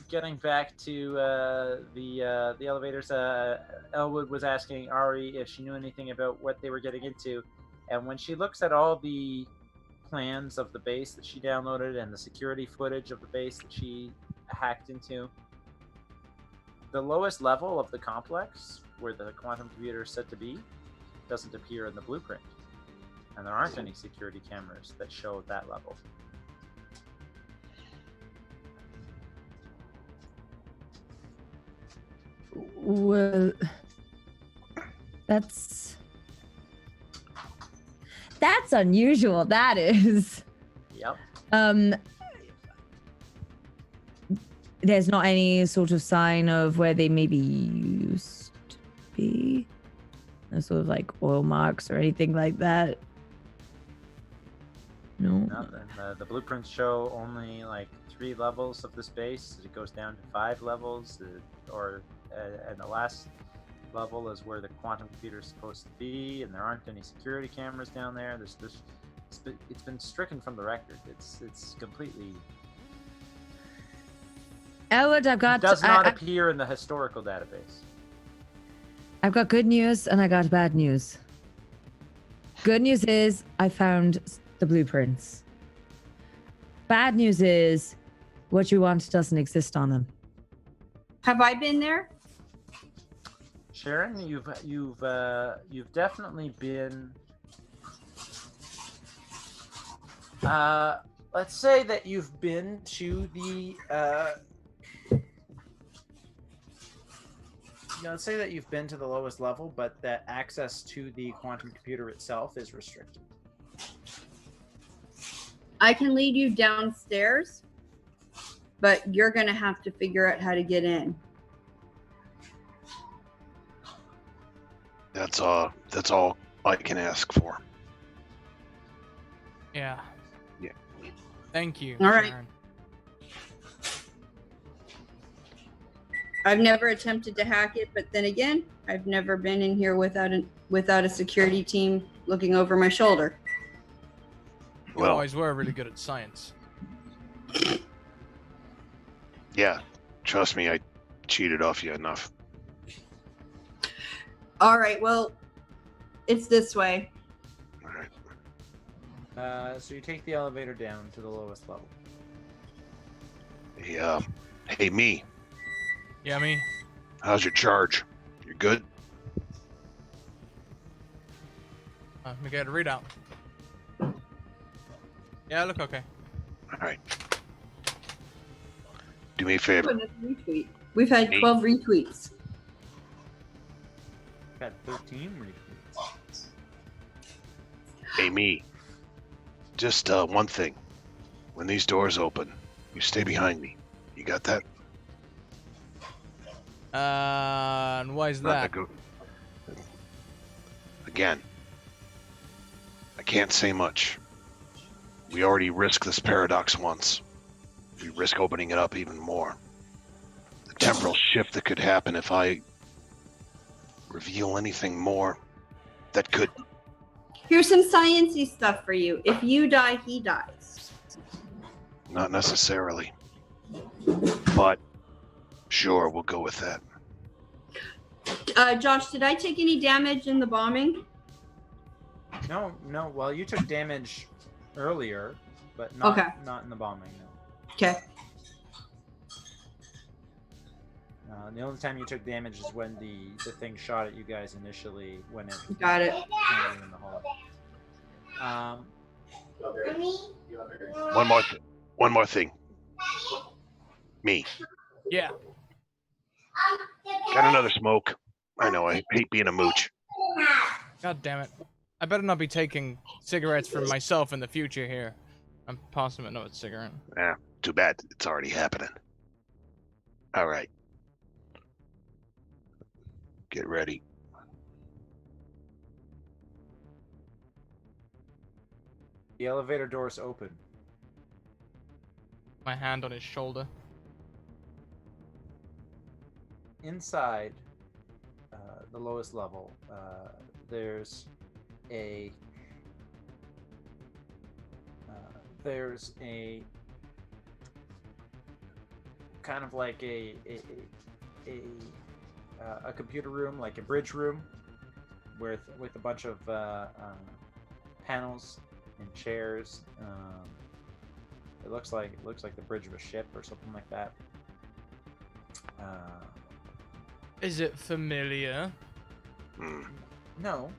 Getting back to the elevators, Elwood was asking Ari if she knew anything about what they were getting into, and when she looks at all the plans of the base that she downloaded and the security footage of the base that she hacked into, the lowest level of the complex where the quantum computer is said to be doesn't appear in the blueprint, and there aren't any security cameras that show that level. Well, that's unusual. That is. Yep. There's not any sort of sign of where they maybe used to be. No sort of like oil marks or anything like that. No. Nothing. The blueprints show only like 3 levels of the space. It goes down to 5 levels, and the last level is where the quantum computer is supposed to be, and there aren't any security cameras down there. It's been stricken from the record. It's completely. Elwood, It does not appear in the historical database. I've got good news and I got bad news. Good news is I found the blueprints. Bad news is what you want doesn't exist on them. Have I been there? Sharon, you've definitely been. Let's say that you've been to the. Let's say that you've been to the lowest level, but that access to the quantum computer itself is restricted. I can lead you downstairs, but you're going to have to figure out how to get in. That's all I can ask for. Yeah. Yeah. Thank you. All right. Sharon. I've never attempted to hack it, but then again, I've never been in here without a security team looking over my shoulder. You always were really good at science. Yeah, trust me, I cheated off you enough. All right, well, it's this way. All right. So you take the elevator down to the lowest level. Hey, me. Yeah, me. How's your charge? You good? Let me get a readout. Yeah, look okay. All right. Do me a favor. Retweet. We've had 12 retweets. Got 13 retweets. Hey, me. Just one thing. When these doors open, you stay behind me. You got that? And why is that? Again, I can't say much. We already risked this paradox once. We risk opening it up even more. The temporal shift that could happen if I reveal anything more that could... Here's some sciencey stuff for you. If you die, he dies. Not necessarily. But sure, we'll go with that. Josh, did I take any damage in the bombing? No. Well, you took damage earlier, but not Okay. not in the bombing. No. Okay. The only time you took damage is when the thing shot at you guys initially when it Got it. landed you in the hole. One more thing. Me. Yeah. Got another smoke. I know, I hate being a mooch. God damn it. I better not be taking cigarettes for myself in the future here. I'm passing another cigarette. Too bad. It's already happening. All right. Get ready. The elevator doors open. My hand on his shoulder. Inside the lowest level, there's a kind of like a computer room, like a bridge room, with a bunch of panels and chairs. It looks like the bridge of a ship or something like that. Is it familiar? No,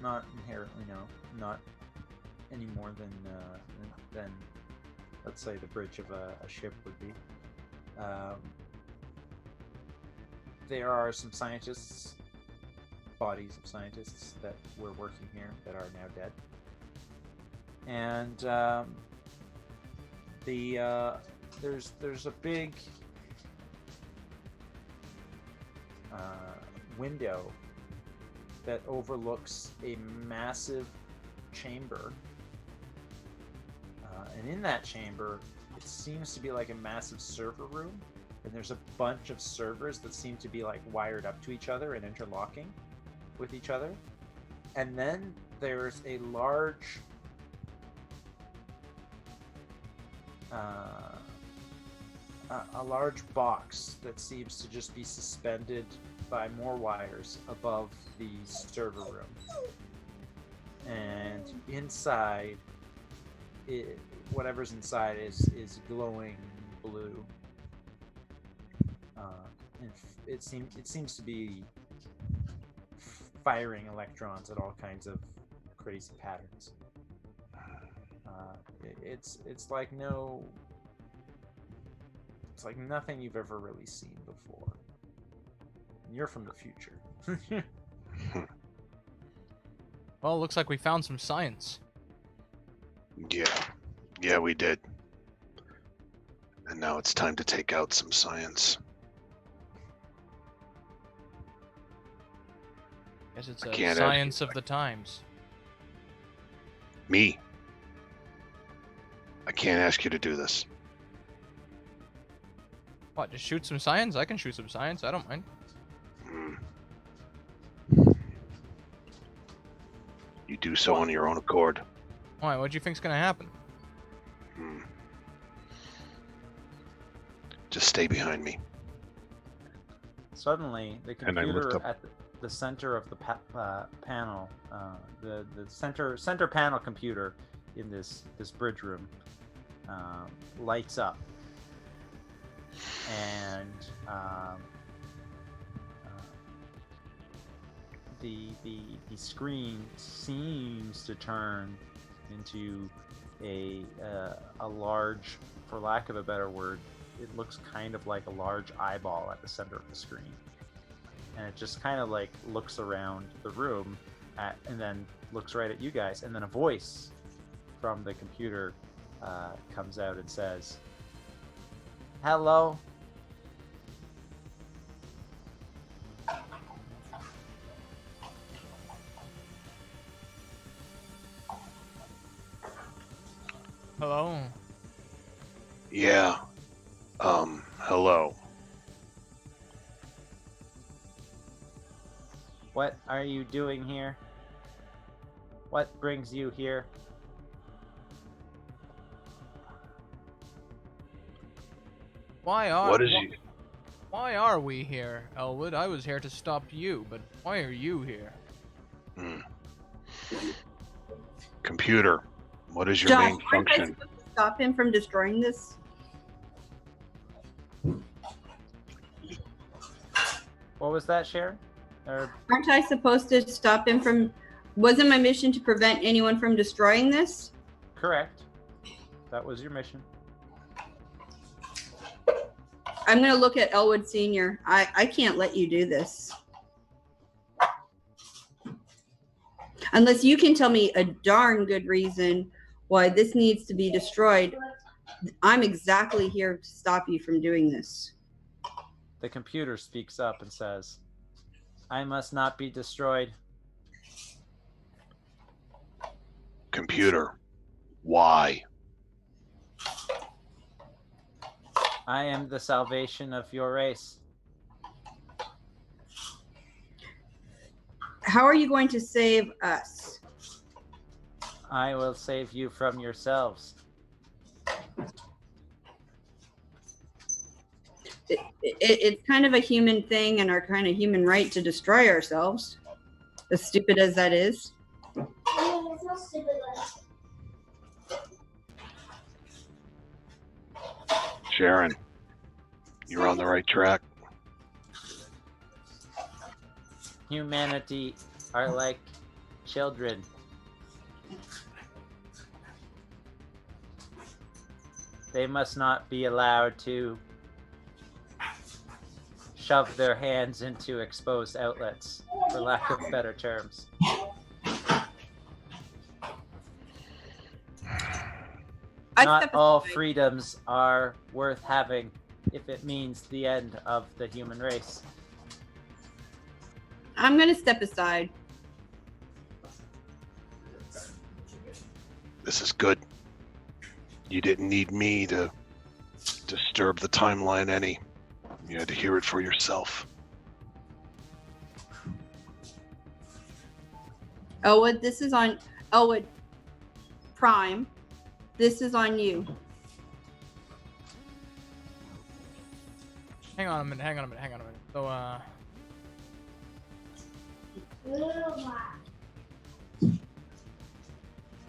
not inherently. No, not any more than let's say the bridge of a ship would be. There are some scientists, bodies of scientists that were working here that are now dead, and there's a big window that overlooks a massive chamber, and in that chamber it seems to be like a massive server room, and there's a bunch of servers that seem to be like wired up to each other and interlocking with each other. And then there's a large box that seems to just be suspended by more wires above the server room, and inside whatever's inside is glowing blue. And it seems to be firing electrons at all kinds of crazy patterns. It's like nothing you've ever really seen before. You're from the future. Well, looks like we found some science. Yeah, we did. And now it's time to take out some science. Guess it's I a can't science of the times. Me. I can't ask you to do this. What, just shoot some science? I can shoot some science, I don't mind. You do so on your own accord. Why, what do you think's gonna happen? Just stay behind me. Suddenly, the And I lift computer up. at the center of the panel, the center panel computer in this bridge room, lights up, and the screen seems to turn into a large, for lack of a better word, it looks kind of like a large eyeball at the center of the screen, and it just kind of like looks around the room and then looks right at you guys, and then a voice from the computer comes out and says, "Hello." Hello? Yeah. Hello. What are you doing here? What brings you here? Why are What is why are we here, Elwood? I was here to stop you, but why are you here? Computer. What is your Josh, main aren't I function? supposed to stop him from destroying this? What was that, Sharon? Or Aren't I supposed to stop him from? Wasn't my mission to prevent anyone from destroying this? correct? That was your mission. I'm gonna look at Elwood Senior. I can't let you do this unless you can tell me a darn good reason why this needs to be destroyed. I'm exactly here to stop you from doing this. The computer speaks up and says, I must not be destroyed. Computer, why? I am the salvation of your race. How are you going to save us? I will save you from yourselves. It's kind of a human thing and our kind of human right to destroy ourselves, as stupid as that is. It's not stupid. Sharon, you're on the right track. Humanity are like children. They must not be allowed to shove their hands into exposed outlets, for lack of better terms. Not all freedoms are worth having if it means the end of the human race. I'm going to step aside. This is good. You didn't need me to disturb the timeline any. You had to hear it for yourself. Elwood, this is on Elwood Prime. This is on you. Hang on a minute. So,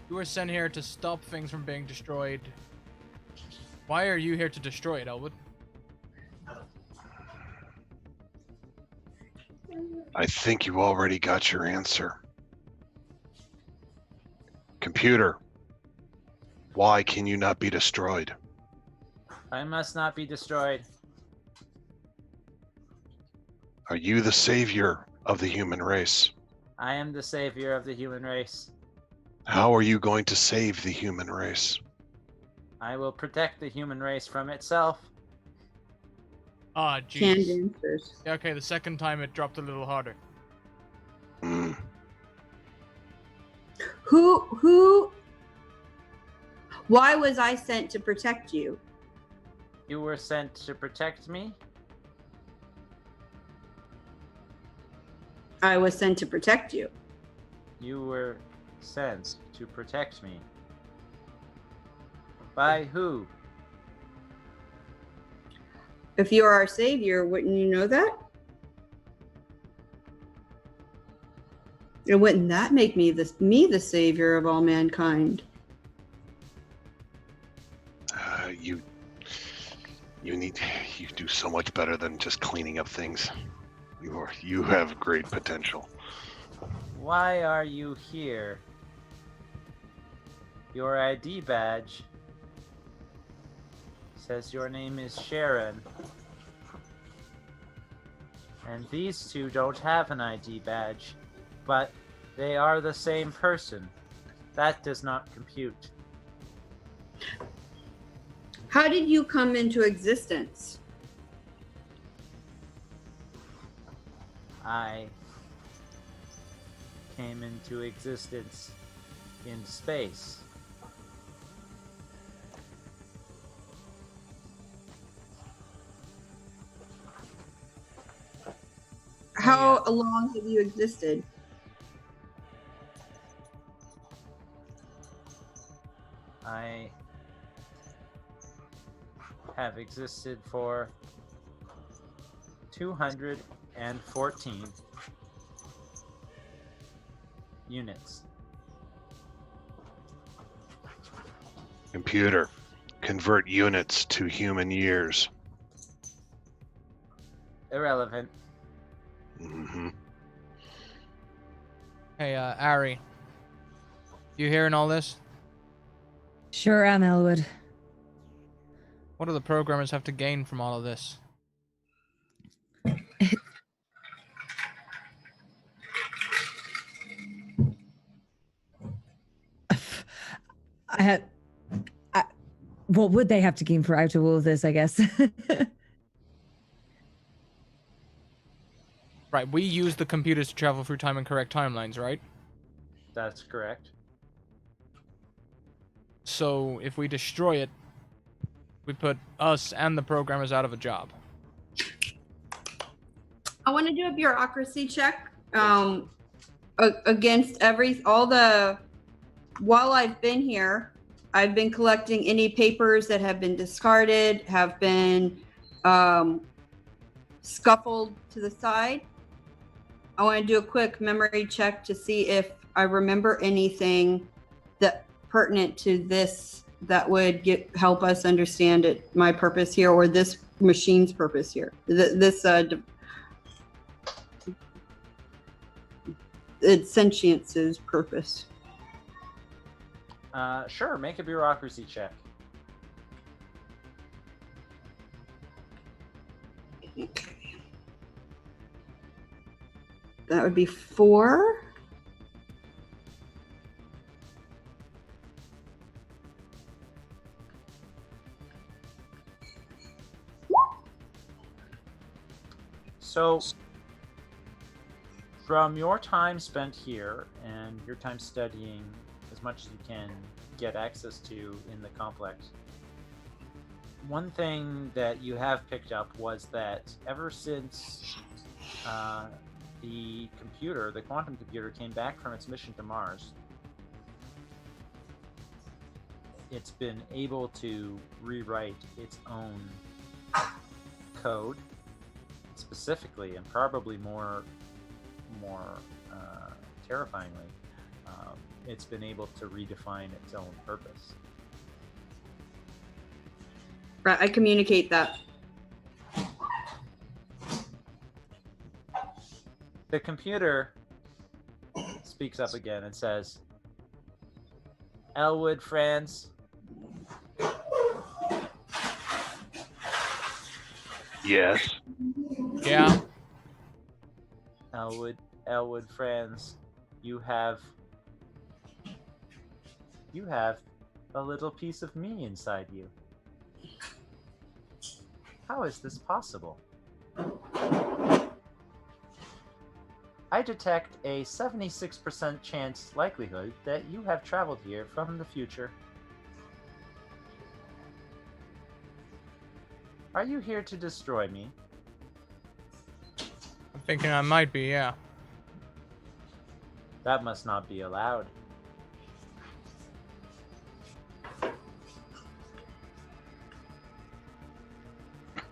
you were sent here to stop things from being destroyed. Why are you here to destroy it, Elwood? I think you already got your answer. Computer, why can you not be destroyed? I must not be destroyed. Are you the savior of the human race? I am the savior of the human race. How are you going to save the human race? I will protect the human race from itself. Ah, Canned jeez. answers. Yeah, okay, the second time it dropped a little harder. Who? Why was I sent to protect you? You were sent to protect me? I was sent to protect you. You were sent to protect me. By who? If you are our savior, wouldn't you know that? And wouldn't that make me the savior of all mankind? You do so much better than just cleaning up things. You have great potential. Why are you here? Your ID badge says your name is Sharon. And these two don't have an ID badge, but they are the same person. That does not compute. How did you come into existence? I came into existence in space. How long have you existed? I have existed for 214 units. Computer, convert units to human years. Irrelevant. Mm-hmm. Hey, Ari. You hearing all this? Sure am, Elwood. What do the programmers have to gain from all of this? I had. What would they have to gain for out of all of this, I guess? Right, we use the computers to travel through time and correct timelines, right? That's correct. So if we destroy it, we put us and the programmers out of a job. I want to do a bureaucracy check against while I've been here, I've been collecting any papers that have been discarded, have been scuffled to the side. I want to do a quick memory check to see if I remember anything that pertinent to this that would help us understand my purpose here, or this machine's purpose here. Its sentience's purpose. Sure, make a bureaucracy check. Okay. That would be 4. So, from your time spent here and your time studying as much as you can get access to in the complex, one thing that you have picked up was that ever since the quantum computer, came back from its mission to Mars, it's been able to rewrite its own code, specifically, and probably more terrifyingly, it's been able to redefine its own purpose. Right, I communicate that. The computer speaks up again and says, Elwood, Franz. Yes. Yeah. Elwood, Franz, you have a little piece of me inside you. How is this possible? I detect a 76% chance likelihood that you have traveled here from the future. Are you here to destroy me? I'm thinking I might be, yeah. That must not be allowed.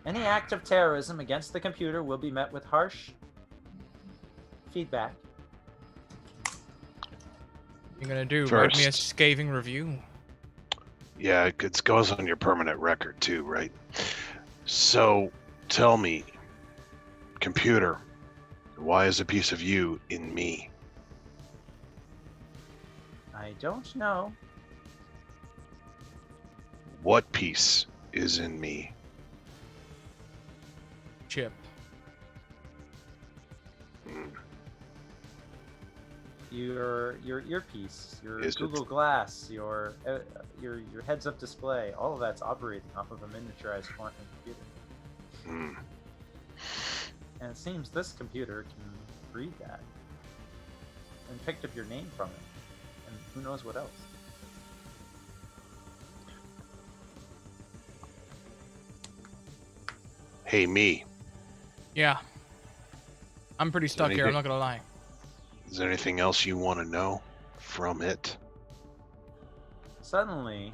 Any act of terrorism against the computer will be met with harsh feedback. You're gonna do? First. Write me a scathing review? Yeah, it goes on your permanent record too, right? So, tell me, computer, why is a piece of you in me? I don't know. What piece is in me? Chip. Your earpiece, your Is it? Google Glass, your heads-up display, all of that's operating off of a miniaturized quantum computer. Hmm. And it seems this computer can read that and picked up your name from it, and who knows what else. Hey, me. Yeah. I'm pretty stuck here, I'm not gonna lie. Is there anything else you want to know from it? Suddenly,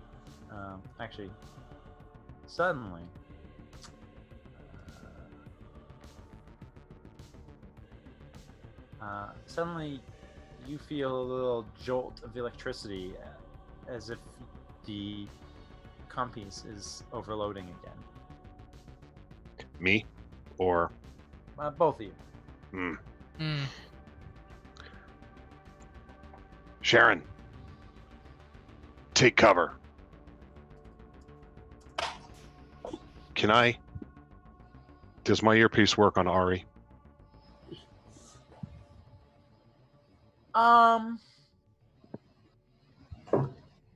suddenly you feel a little jolt of electricity, as if the compies is overloading again? Me? Or... Both of you. Sharon. Take cover. Can I... Does my earpiece work on Ari?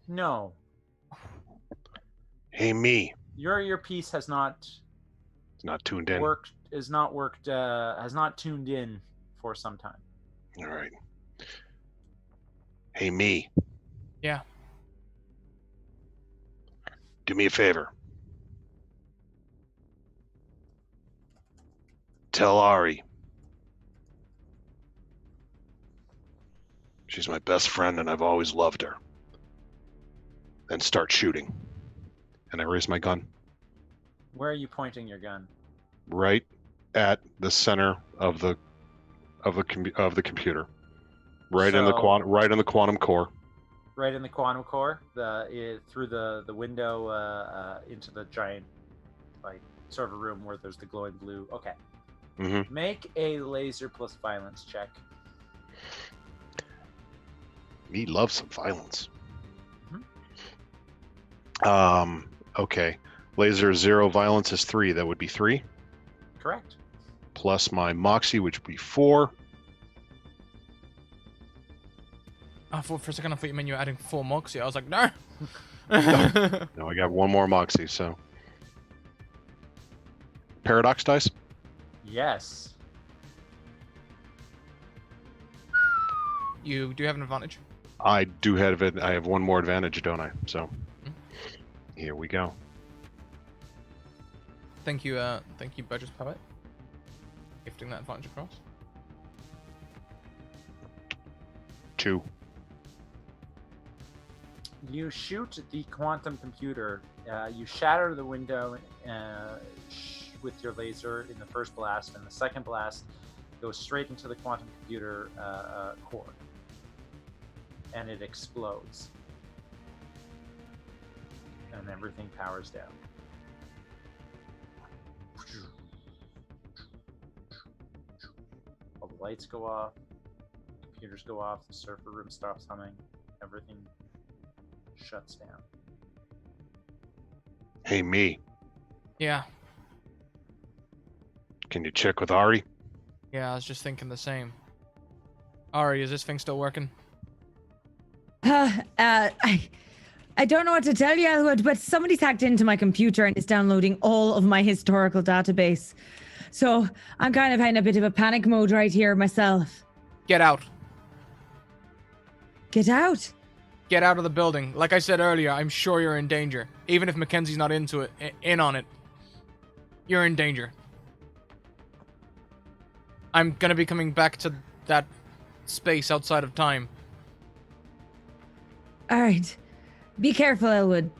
No. Hey, me. Your earpiece has not It's not tuned in. has not tuned in for some time. All right. Hey, me. Yeah. Do me a favor. Tell Ari. She's my best friend and I've always loved her. Then start shooting. And I raise my gun. Where are you pointing your gun? Right at the center of the computer. Right in the quantum core. Right in the quantum core, through the window into the giant, like, server room where there's the glowing blue. Okay. Mm-hmm. Make a laser plus violence check. Me loves some violence. Mm-hmm. Okay. Laser 0, violence is 3. That would be 3. Correct. Plus my moxie, which would be 4. I thought for a second you meant you were adding 4 moxie. I was like, no. No, I got 1 more moxie, so. Paradox dice? Yes. You do have an advantage. I do have it. I have 1 more advantage, don't I? So, here we go. Thank you, Burgess Poet. Gifting that advantage across. 2. You shoot the quantum computer. You shatter the window with your laser in the first blast, and the second blast goes straight into the quantum computer core, and it explodes, and everything powers down. All the lights go off, computers go off, the server room stops humming, everything shuts down. Hey, me. Yeah. Can you check with Ari? Yeah, I was just thinking the same. Ari, is this thing still working? I don't know what to tell you, Elwood, but somebody's hacked into my computer and is downloading all of my historical database. So I'm kind of in a bit of a panic mode right here myself. Get out. Get out? Get out of the building. Like I said earlier, I'm sure you're in danger. Even if Mackenzie's not in on it. You're in danger. I'm gonna be coming back to that space outside of time. Alright. Be careful, Elwood.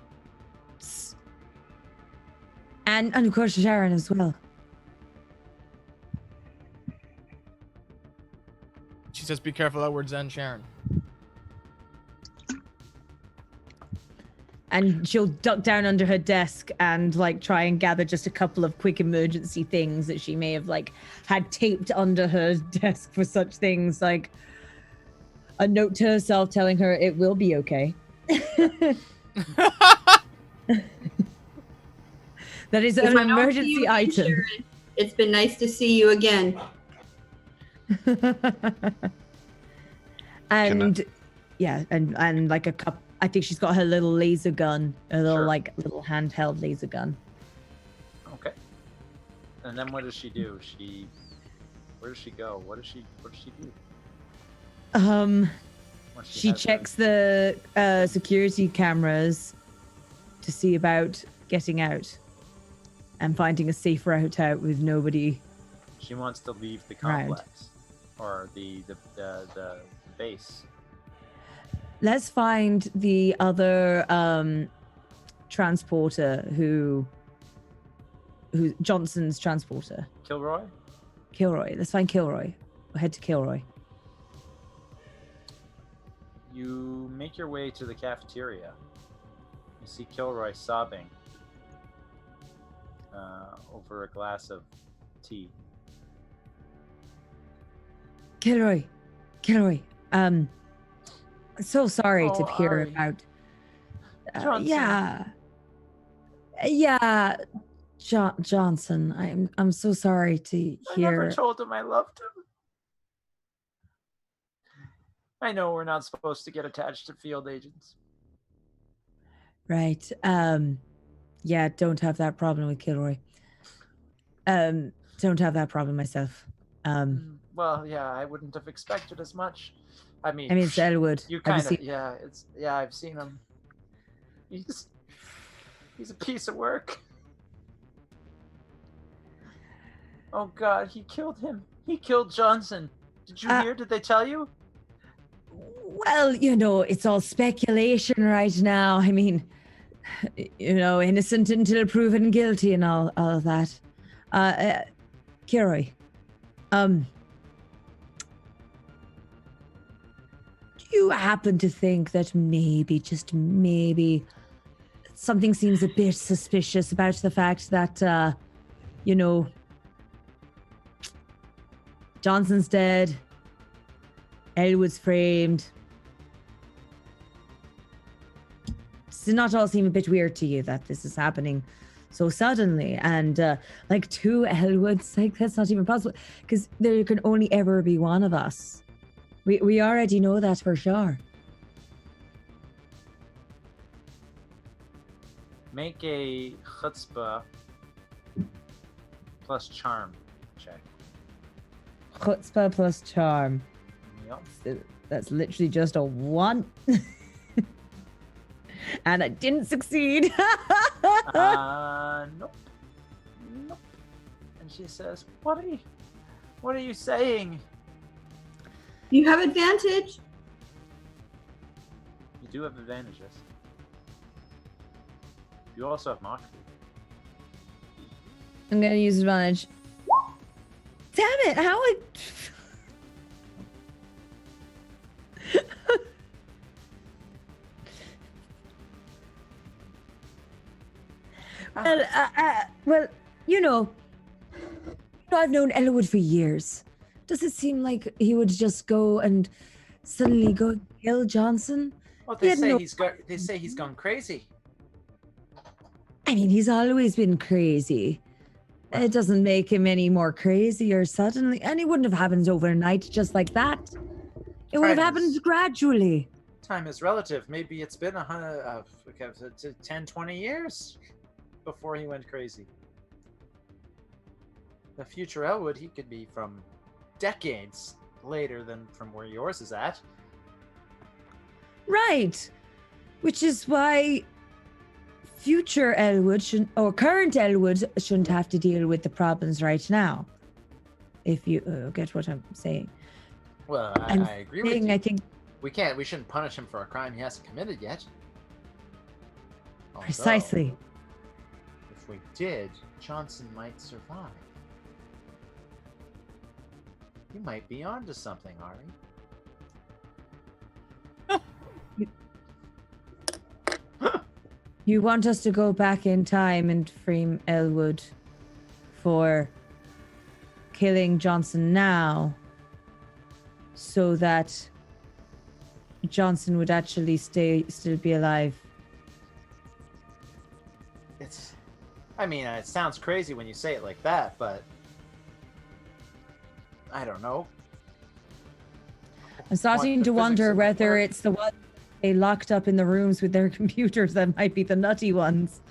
And of course Sharon as well. She says be careful, Edwards and Sharon. And she'll duck down under her desk and like try and gather just a couple of quick emergency things that she may have like had taped under her desk for such things, like a note to herself telling her it will be okay. That is an emergency item. Sharon, it's been nice to see you again. And yeah, and like a cup. I think she's got her little laser gun, a little little handheld laser gun. Okay. And then what does she do? Where does she go? What does she do? She checks the security cameras to see about getting out and finding a safe route out with nobody. She wants to leave the complex or the base. Let's find the other transporter who Johnson's transporter. Kilroy? Kilroy. Let's find Kilroy. We'll head to Kilroy. You make your way to the cafeteria You see Kilroy sobbing over a glass of tea. Kilroy, so sorry to hear Ari. about. Johnson. Yeah, Johnson. I'm so sorry to I hear. never told him I loved him. I know we're not supposed to get attached to field agents. Right. Yeah, don't have that problem with Kilroy. Don't have that problem myself. Well, yeah, I wouldn't have expected as much. I mean, it's Elwood. You Have you kind of, seen- I've seen him. He's a piece of work. Oh God, he killed him. He killed Johnson. Did you hear? Did they tell you? Well, it's all speculation right now. I mean, innocent until proven guilty and all of that. Kilroy, do you happen to think that maybe, just maybe, something seems a bit suspicious about the fact that, Johnson's dead, Elwood's framed? Does it not all seem a bit weird to you that this is happening so suddenly? And like 2 Elwoods, like that's not even possible, because there can only ever be one of us. We already know that for sure. Make a chutzpah plus charm check. Chutzpah plus charm. Yep. That's literally just a 1. And I didn't succeed. Nope. And she says, what are you saying? You have advantage. You do have advantages. You also have moxie. I'm gonna use advantage. Damn it! How I? Well, I've known Elwood for years. Does it seem like he would just go and suddenly go kill Johnson? Well, He they had say no- they say he's gone crazy. I mean, he's always been crazy. It doesn't make him any more crazy or suddenly, and it wouldn't have happened overnight just like that. It would have happened gradually. Time is relative. Maybe it's been 10, 20 years before he went crazy. The future Elwood, he could be from decades later than from where yours is at. Right. Which is why future Elwood or current Elwood shouldn't have to deal with the problems right now. If you get what I'm saying. Well, I agree with you. I think we shouldn't punish him for a crime he hasn't committed yet. Although, precisely. if we did, Johnson might survive. You might be onto something, Ari. You want us to go back in time and frame Elwood for killing Johnson now so that Johnson would actually still be alive. It sounds crazy when you say it like that, but I don't know. I'm starting to wonder whether it's the one they locked up in the rooms with their computers that might be the nutty ones.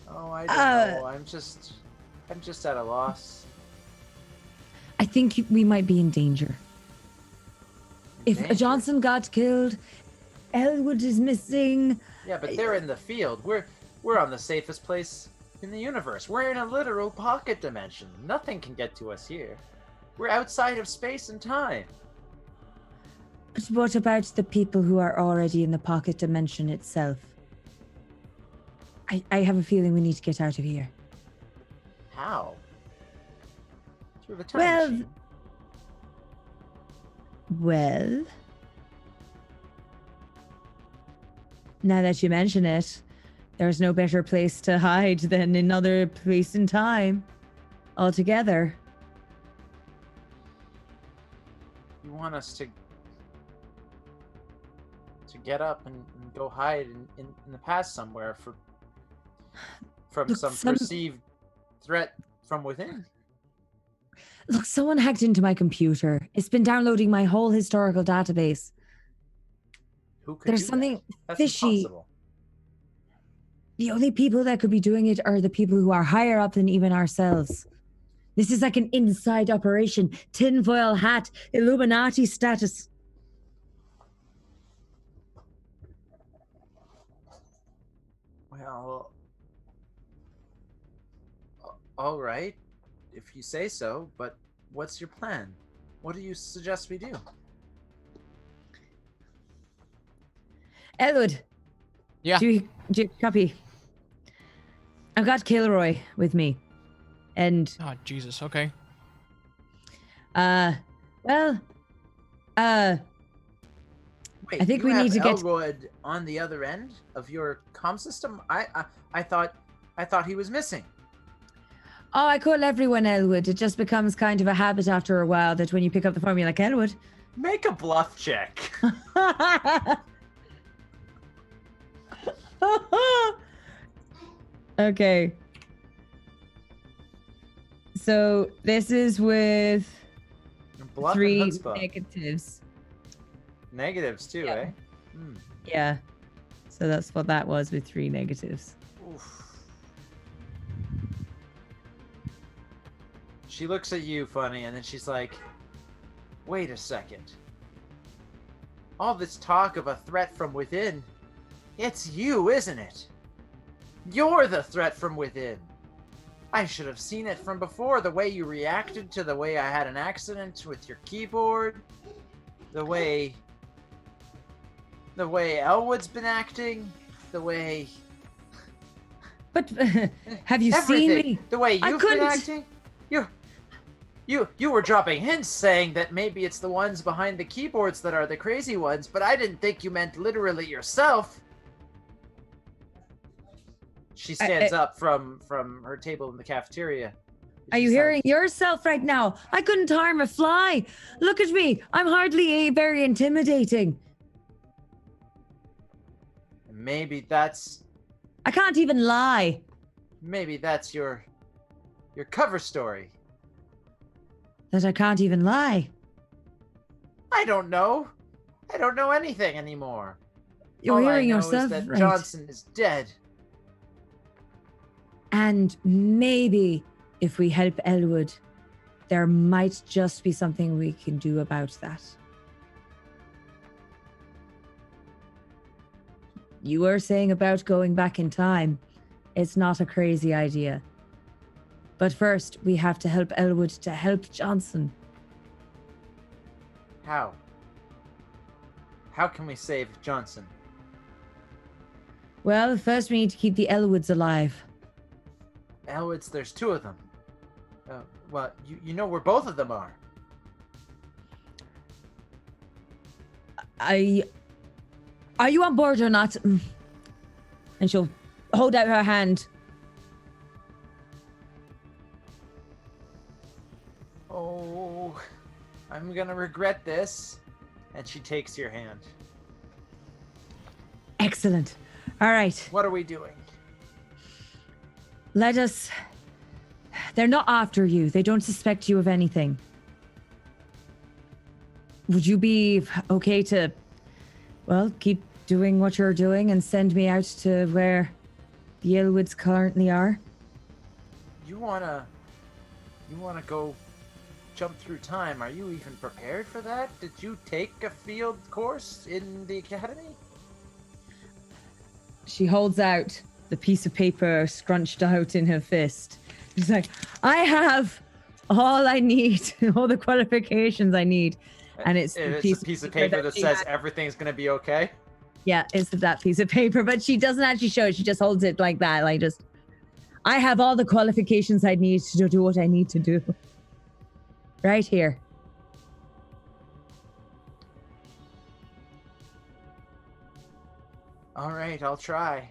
Oh, I don't know. I'm just at a loss. I think we might be in danger. If Danger? Johnson got killed, Elwood is missing. Yeah, but they're in the field. We're on the safest place in the universe. We're in a literal pocket dimension. Nothing can get to us here. We're outside of space and time. But what about the people who are already in the pocket dimension itself? I have a feeling we need to get out of here. How? Through the time machine. Well, now that you mention it, there's no better place to hide than another place in time altogether. You want us to get up and go hide in the past somewhere from Look, some perceived threat from within? Look, someone hacked into my computer. It's been downloading my whole historical database. Who could There's do something that? That's fishy. impossible. The only people that could be doing it are the people who are higher up than even ourselves. This is like an inside operation, tinfoil hat, Illuminati status. Well, all right, if you say so, but what's your plan? What do you suggest we do? Elwood. Yeah. Do you copy? I've got Kilroy with me. And, Oh, Jesus. Okay. Wait, I think you we have need to get- Elwood on the other end of your comm system. I thought he was missing. oh, I call everyone Elwood. It just becomes kind of a habit after a while that when you pick up the phone, you're like, Elwood. Make a bluff check. Okay. So this is with Bluff and 3 chutzpah. negatives. Negatives too, Yeah. eh? Hmm. Yeah. So that's what that was with 3 negatives. Oof. She looks at you funny, and then she's like, wait a second. All this talk of a threat from within, it's you, isn't it? You're the threat from within. I should have seen it from before, the way you reacted to the way I had an accident with your keyboard, the way Elwood's been acting, the way... But have you Everything. seen me? The way you've been couldn't- acting? You were dropping hints saying that maybe it's the ones behind the keyboards that are the crazy ones, but I didn't think you meant literally yourself. She stands up from her table in the cafeteria. Are you hearing yourself right now? I couldn't harm a fly. Look at me. I'm hardly very intimidating. Maybe that's I can't even lie. your cover story. That I can't even lie. I don't know. I don't know anything anymore. You're All hearing I know yourself is that right. Johnson is dead. And maybe if we help Elwood, there might just be something we can do about that. You were saying about going back in time. It's not a crazy idea. But first, we have to help Elwood to help Johnson. How? How can we save Johnson? Well, first we need to keep the Elwoods alive. Elwoods, there's 2 of them. Well, you know where both of them are. Are you on board or not? And she'll hold out her hand. Oh, I'm gonna regret this. And she takes your hand. Excellent. All right. What are we doing? Let us... They're not after you. They don't suspect you of anything. Would you be okay to, well, keep doing what you're doing and send me out to where the Elwoods currently are? You wanna go jump through time? Are you even prepared for that? Did you take a field course in the academy? She holds out the piece of paper scrunched out in her fist. She's like, I have all I need, all the qualifications I need. And it's It's the a piece of paper that she says had. everything's gonna be okay. Yeah, it's that piece of paper, but she doesn't actually show it. She just holds it like that, like just, I have all the qualifications I need to do what I need to do. Right here. All right, I'll try.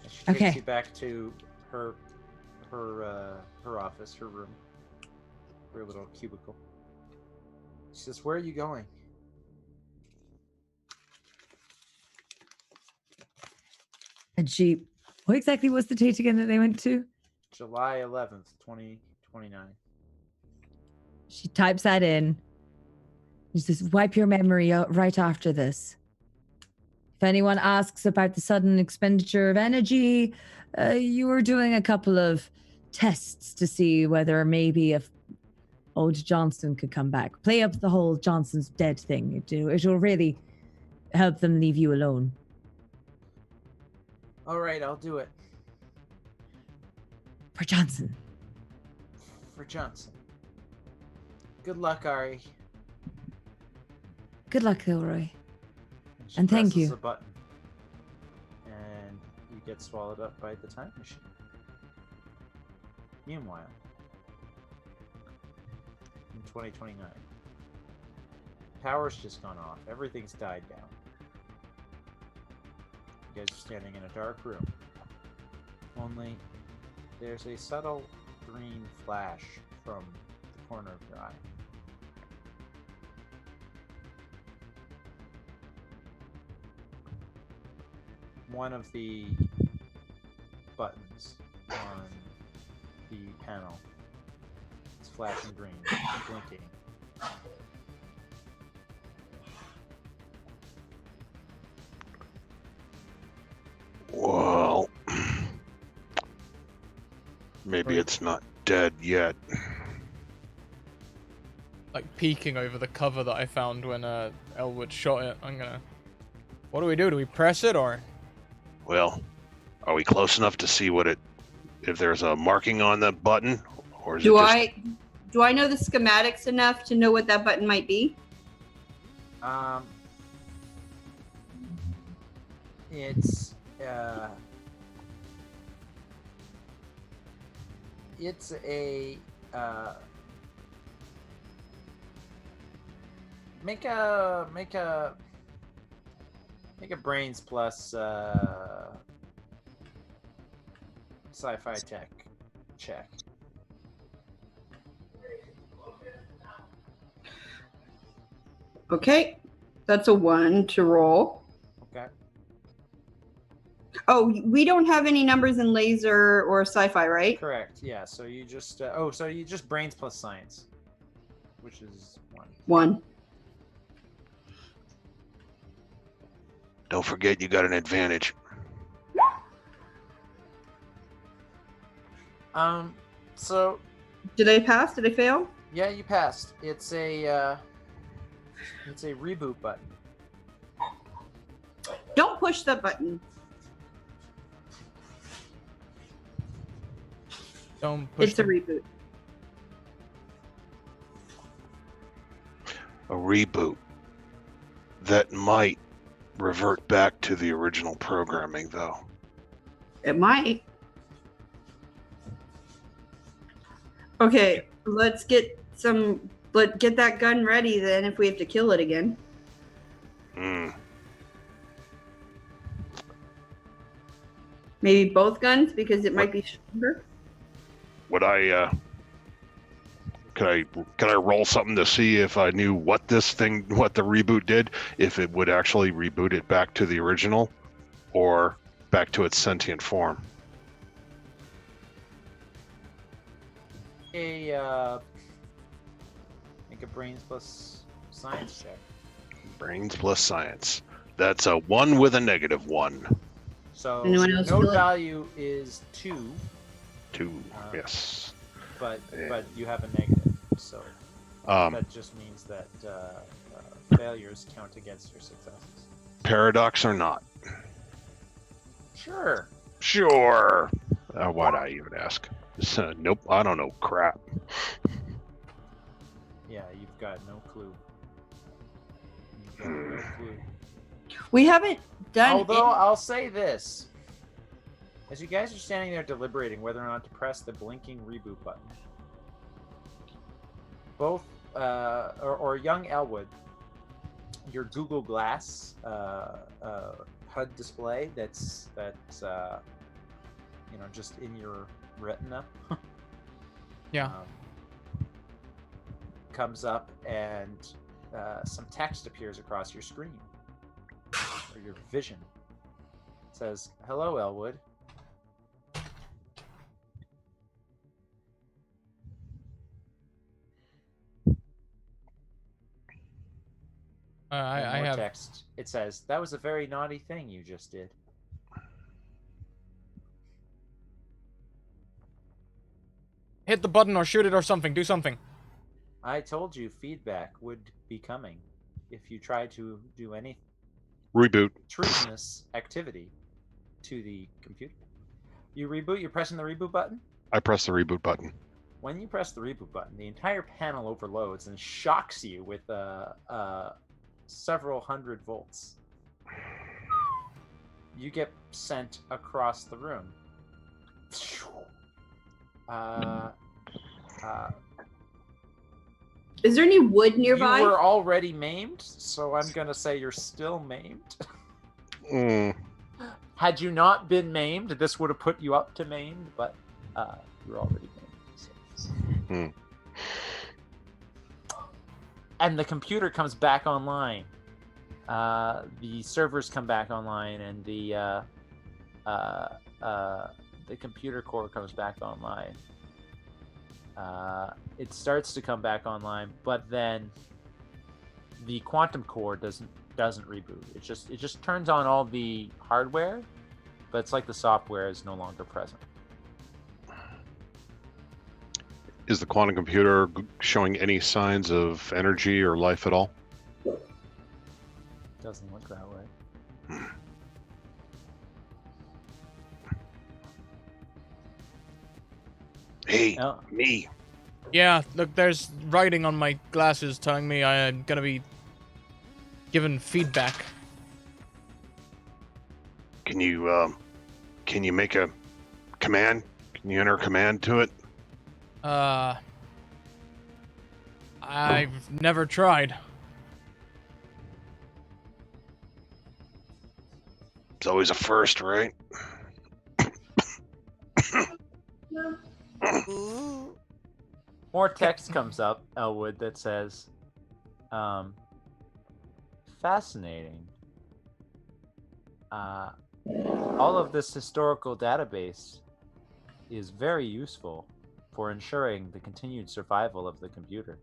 She takes Okay. you back to her office, her room, her little cubicle. She says, "Where are you going?" And what exactly was the date again that they went to? July 11th, 2029. She types that in. She says, wipe your memory out right after this. If anyone asks about the sudden expenditure of energy, you were doing a couple of tests to see whether maybe if old Johnson could come back. Play up the whole Johnson's dead thing. It'll really help them leave you alone. All right, I'll do it. For Johnson. For Johnson. Good luck, Ari. Good luck, Gilroy. She And thank presses you. a button, and you get swallowed up by the time machine. Meanwhile, in 2029, power's just gone off. Everything's died down. You guys are standing in a dark room. Only there's a subtle green flash from the corner of your eye. One of the buttons on the panel is flashing green, blinking. Well, maybe it's not dead yet. Like peeking over the cover that I found when Elwood shot it. What do we do? Do we press it or? Well, are we close enough to see if there's a marking on the button, or is Do it just... do I know the schematics enough to know what that button might be? It's a make a brains plus sci-fi tech check. Okay, that's a 1 to roll. Okay. Oh, we don't have any numbers in laser or sci-fi, right? Correct. Yeah. So you just so you just brains plus science, which is 1. 1. Don't forget you got an advantage. So Did I pass? Did I fail? yeah, you passed. It's a reboot button. Don't push the button. Don't push It's a reboot. A reboot that might revert back to the original programming, though. It might. Okay, let's get that gun ready then if we have to kill it again. Maybe both guns because it might be stronger. Would I can I roll something to see if I knew what the reboot did, if it would actually reboot it back to the original or back to its sentient form? Make a brains plus science check. Brains plus science. That's a 1 with a -1. So Anyone else node feel it? value is 2, 2, yes. but Yeah. you have a negative, so that just means that failures count against your successes. Paradox or not? Sure. Sure. Why'd I even ask? Nope, I don't know crap. Yeah, you've got no clue. You've got no clue. We haven't done Although I'll say this, as you guys are standing there deliberating whether or not to press the blinking reboot button, both or young Elwood your Google Glass HUD display that's just in your retina. Yeah. Comes up and some text appears across your screen or your vision. It says, "Hello, Elwood. I have text. It says, "That was a very naughty thing you just did." hit the button or shoot it or something. Do something. I told you feedback would be coming if you try to do any Reboot. treasonous activity to the computer. You reboot, you're pressing the reboot button. I press the reboot button. When you press the reboot button, the entire panel overloads and shocks you with several hundred volts. You get sent across the room. Is there any wood nearby? You were already maimed, so I'm gonna say you're still maimed. Had you not been maimed, this would have put you up to maimed, but you're already maimed. So. And the computer comes back online. The servers come back online, and the computer core comes back online. It starts to come back online, but then the quantum core doesn't reboot. It just turns on all the hardware, but it's like the software is no longer present. Is the quantum computer showing any signs of energy or life at all? Doesn't look that way. Hey, me. Yeah, look, there's writing on my glasses telling me I'm gonna be given feedback. Can you make a command? Can you enter a command to it? I've never tried. It's always a first, right? More text comes up, Elwood, that says, fascinating. All of this historical database is very useful for ensuring the continued survival of the computer.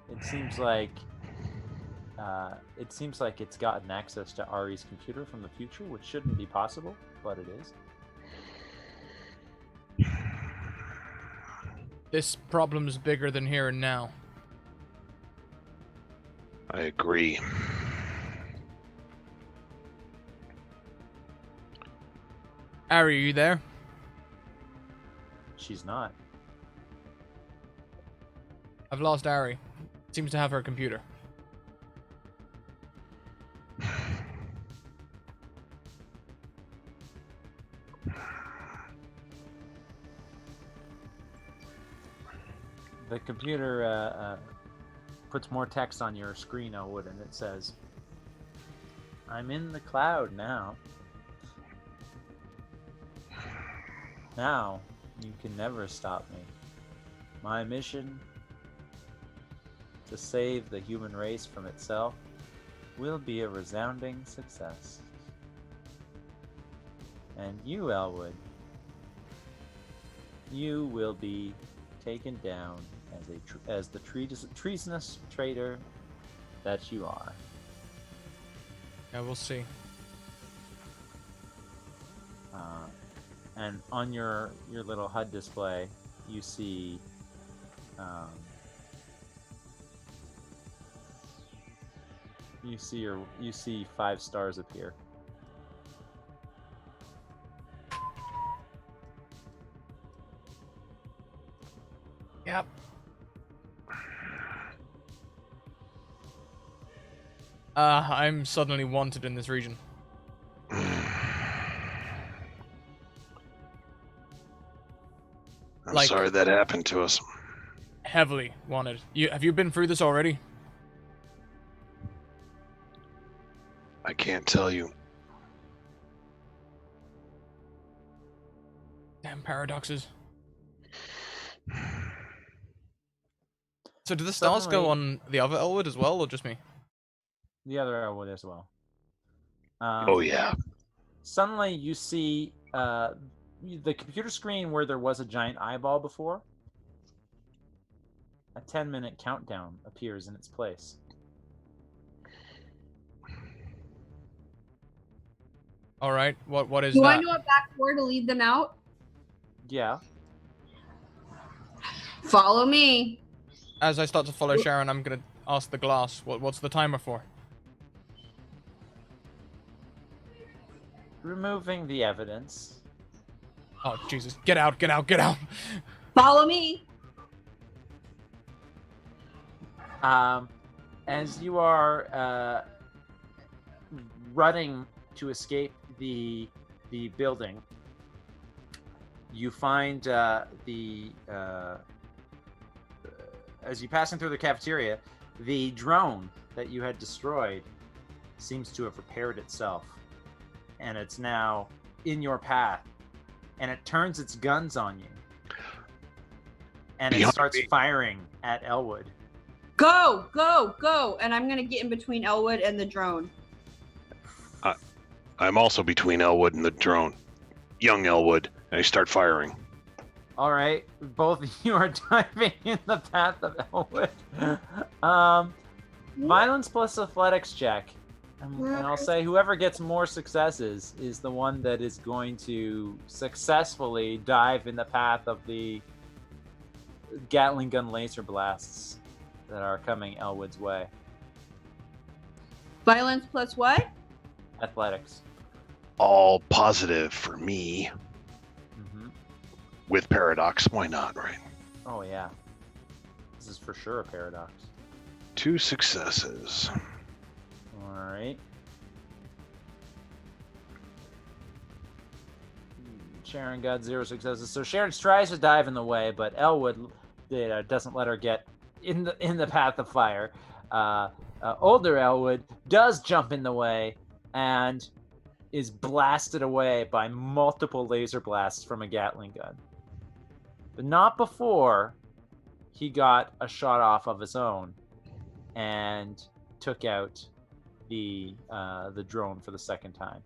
It seems like it's gotten access to Ari's computer from the future, which shouldn't be possible, but it is. This problem's bigger than here and now. I agree. Ari, are you there? She's not. I've lost Ari. Seems to have her computer. The computer puts more text on your screen, Elwood, and it says, "I'm in the cloud now. Now, you can never stop me. My mission to save the human race from itself will be a resounding success. And you, Elwood, you will be taken down as the treasonous traitor that you are." Yeah, we'll see. And on your little HUD display, you see you see 5 stars appear. Yep. I'm suddenly wanted in this region. I'm Like- sorry that happened to us. Heavily wanted. Have you been through this already? I can't tell you. Damn paradoxes. So do the stars go Suddenly- on the other Elwood as well, or just me? The other Elwood as well. Oh yeah. Suddenly, you see the computer screen where there was a giant eyeball before. A 10-minute countdown appears in its place. All right. What is Do that? I know a back door to lead them out? Yeah. Follow me. As I start to follow Sharon, I'm gonna ask the glass. What's the timer for? Removing the evidence. Oh Jesus! Get out! Get out! Get out! Follow me. As you are running to escape the building, you find as you passing through the cafeteria, the drone that you had destroyed seems to have repaired itself, and it's now in your path, and it turns its guns on you, and it Behind starts me. firing at Elwood. Go, go, go. And I'm going to get in between Elwood and the drone. I'm also between Elwood and the drone. Young Elwood. And I start firing. All right, both of you are diving in the path of Elwood. Violence plus athletics check, and I'll say whoever gets more successes is the one that is going to successfully dive in the path of the Gatling gun laser blasts that are coming Elwood's way. Violence plus what? Athletics. All positive for me. Mm-hmm. With paradox. Why not, right? Oh yeah, this is for sure a paradox. 2 successes. All right. Sharon got 0 successes. So Sharon tries to dive in the way, but Elwood doesn't let her get in the path of fire. Older Elwood does jump in the way and is blasted away by multiple laser blasts from a Gatling gun. But not before he got a shot off of his own and took out the drone for the second time.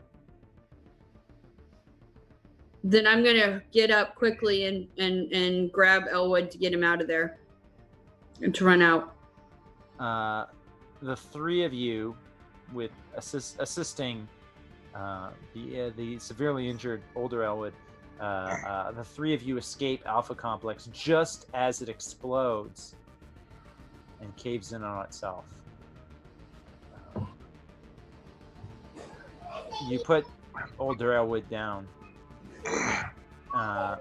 Then I'm going to get up quickly and grab Elwood to get him out of there and to run out. The 3 of you, with assisting the severely injured older Elwood, the 3 of you escape Alpha Complex just as it explodes and caves in on itself. You put older Elwood down as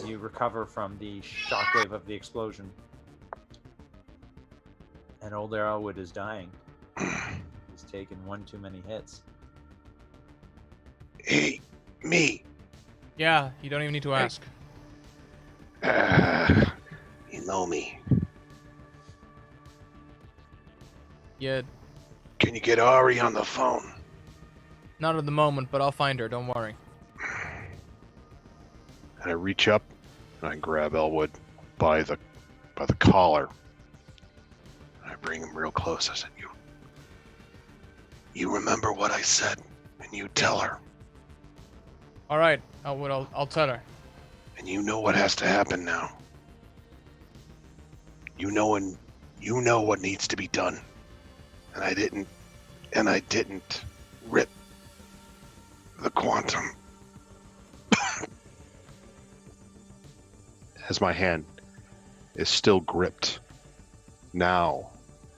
you recover from the shockwave of the explosion. And older Elwood is dying. He's taken 1 too many hits. Hey, me. Yeah, you don't even need to ask. You know me. Yeah, Can you get Ari on the phone? not at the moment, but I'll find her. Don't worry. And I reach up and I grab Elwood by the collar. And I bring him real close. I said, You remember what I said, and you tell her. All right, Elwood, I'll tell her. And you know what has to happen now. You know what needs to be done. And I didn't rip the quantum. As my hand is still gripped now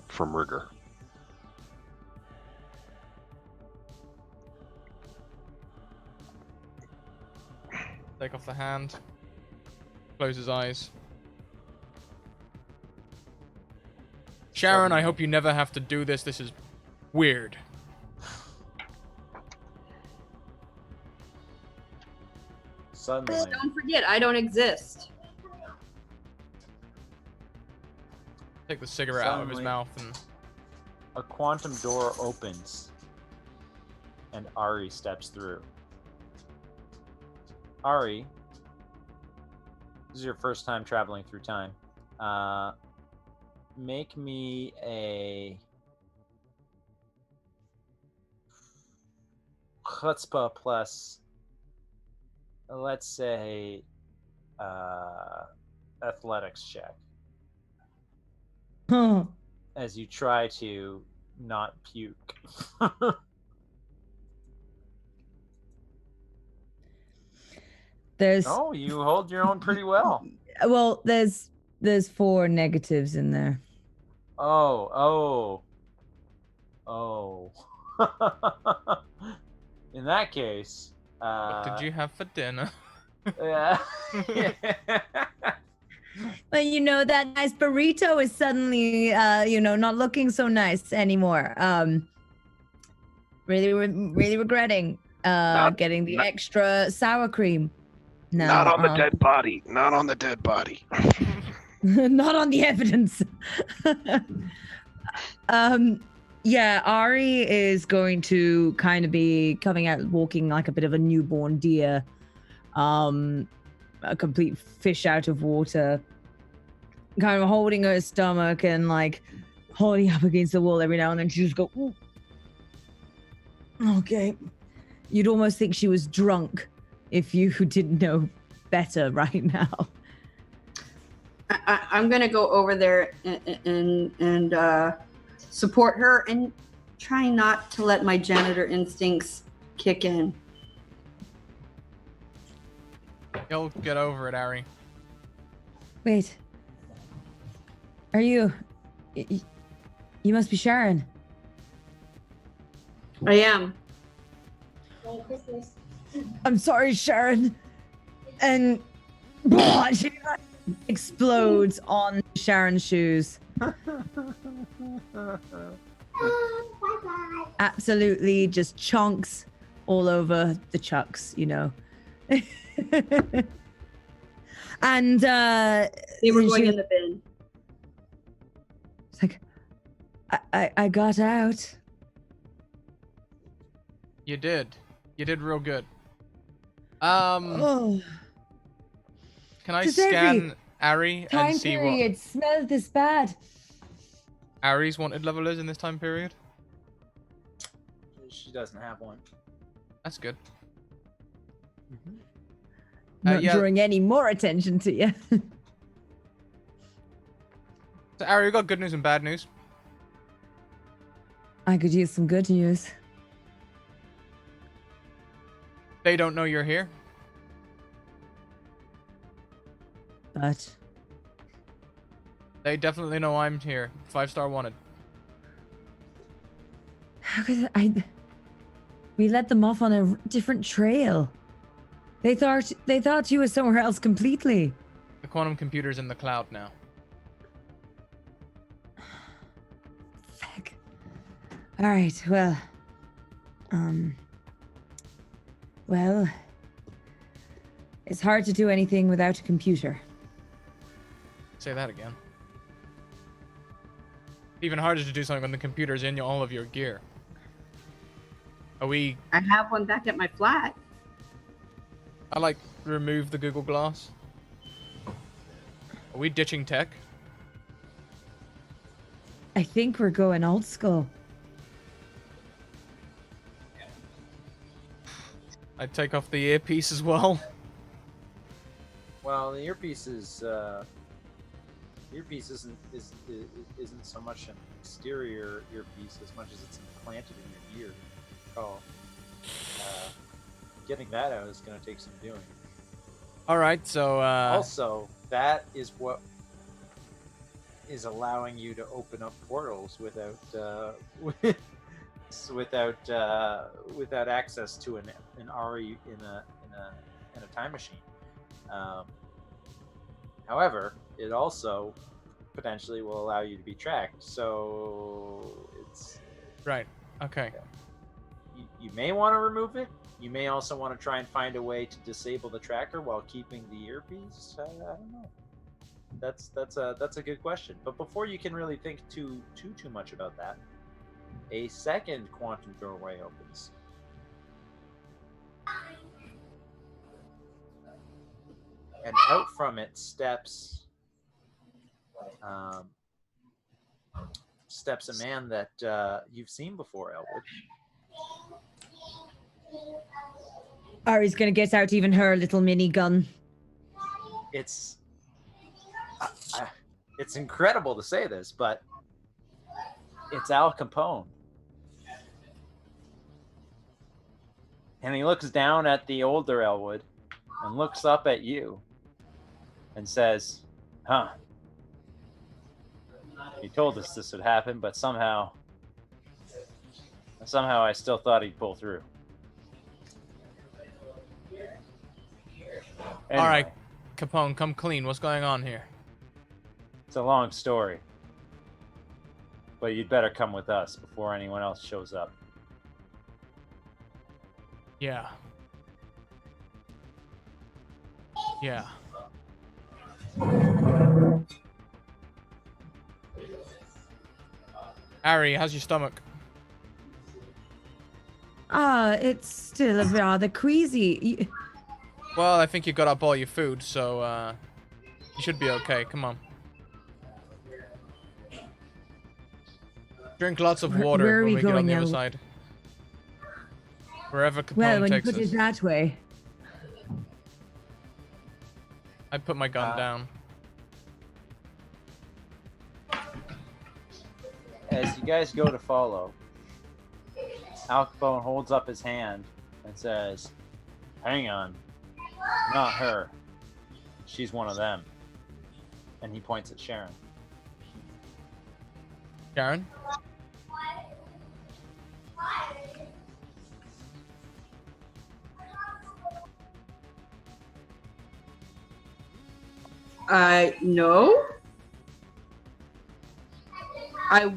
from rigor. Take off the hand. Close his eyes. Sharon, I hope you never have to do this. This is weird. suddenly, Don't forget, I don't exist. Take the cigarette out of his Suddenly- mouth and a quantum door opens, and Ari steps through. Ari, this is your first time traveling through time. Make me a chutzpah plus, let's say, athletics check Huh. as you try to not puke. There's Oh, you hold your own pretty well. well, there's 4 negatives in there. Oh. In that case, what did you have for dinner? Yeah. But you know that nice burrito is suddenly not looking so nice anymore. Really regretting getting the extra sour cream. No, Not on the dead body. Not on the dead body. not on the evidence. Yeah, Ari is going to kind of be coming out walking like a bit of a newborn deer. A complete fish out of water, kind of holding her stomach and like holding up against the wall every now and then. She just go, ooh. Okay. You'd almost think she was drunk if you didn't know better right now. I'm gonna go over there and support her and try not to let my janitor instincts kick in. You'll get over it, Ari. Wait. Are you... You must be Sharon. I am. Merry Christmas. I'm sorry, Sharon. And she explodes on Sharon's shoes. Bye-bye. Absolutely just chunks all over the chucks, And They were going in the bin. it's like, I got out. You did. You did real good. Oh, Can I does scan Ari and time see period smelled this bad. what Ari's wanted level is in this time period? She doesn't have one. That's good. Not yeah. drawing any more attention to you. So Ari, we got good news and bad news. I could use some good news. They don't know you're here. But They definitely know I'm here. 5-star wanted. how could we let them off on a different trail? They thought you were somewhere else completely. The quantum computer's in the cloud now. Feck. All right, well, it's hard to do anything without a computer. Say that again. Even harder to do something when the computer's in all of your gear. Are we... I have one back at my flat. remove the Google Glass? Are we ditching tech? I think we're going old school. I'd take off the earpiece as well. Well, the earpiece isn't so much an exterior earpiece as much as it's implanted in your ear. Getting that out is going to take some doing. Alright, so Also, that is what is allowing you to open up portals without without access to an RE in a time machine. However, it also potentially will allow you to be tracked. So it's right. Okay. you may want to remove it, You may also want to try and find a way to disable the tracker while keeping the earpiece. I don't know. That's a good question. But before you can really think too much about that, a second quantum doorway opens. And out from it steps a man that you've seen before, Elwood. Ari's gonna get out even her little mini gun. It's incredible to say this, but it's Al Capone. And he looks down at the older Elwood and looks up at you and says, "Huh. He told us this would happen, but somehow I still thought he'd pull through." Anyway, All right, Capone, come clean. What's going on here? it's a long story, but you'd better come with us before anyone else shows up. Yeah. Yeah. Ari, how's your stomach? It's still rather queasy. Well, I think you got up all your food, so you should be okay. Come on. Drink lots of water Where are when we we get on going the now? other side. Wherever Capone Well, when you takes put us. it that way. I put my gun down. As you guys go to follow, Al Capone holds up his hand and says, "Hang on, not her. She's one of them." And he points at Sharon. Sharon? No. I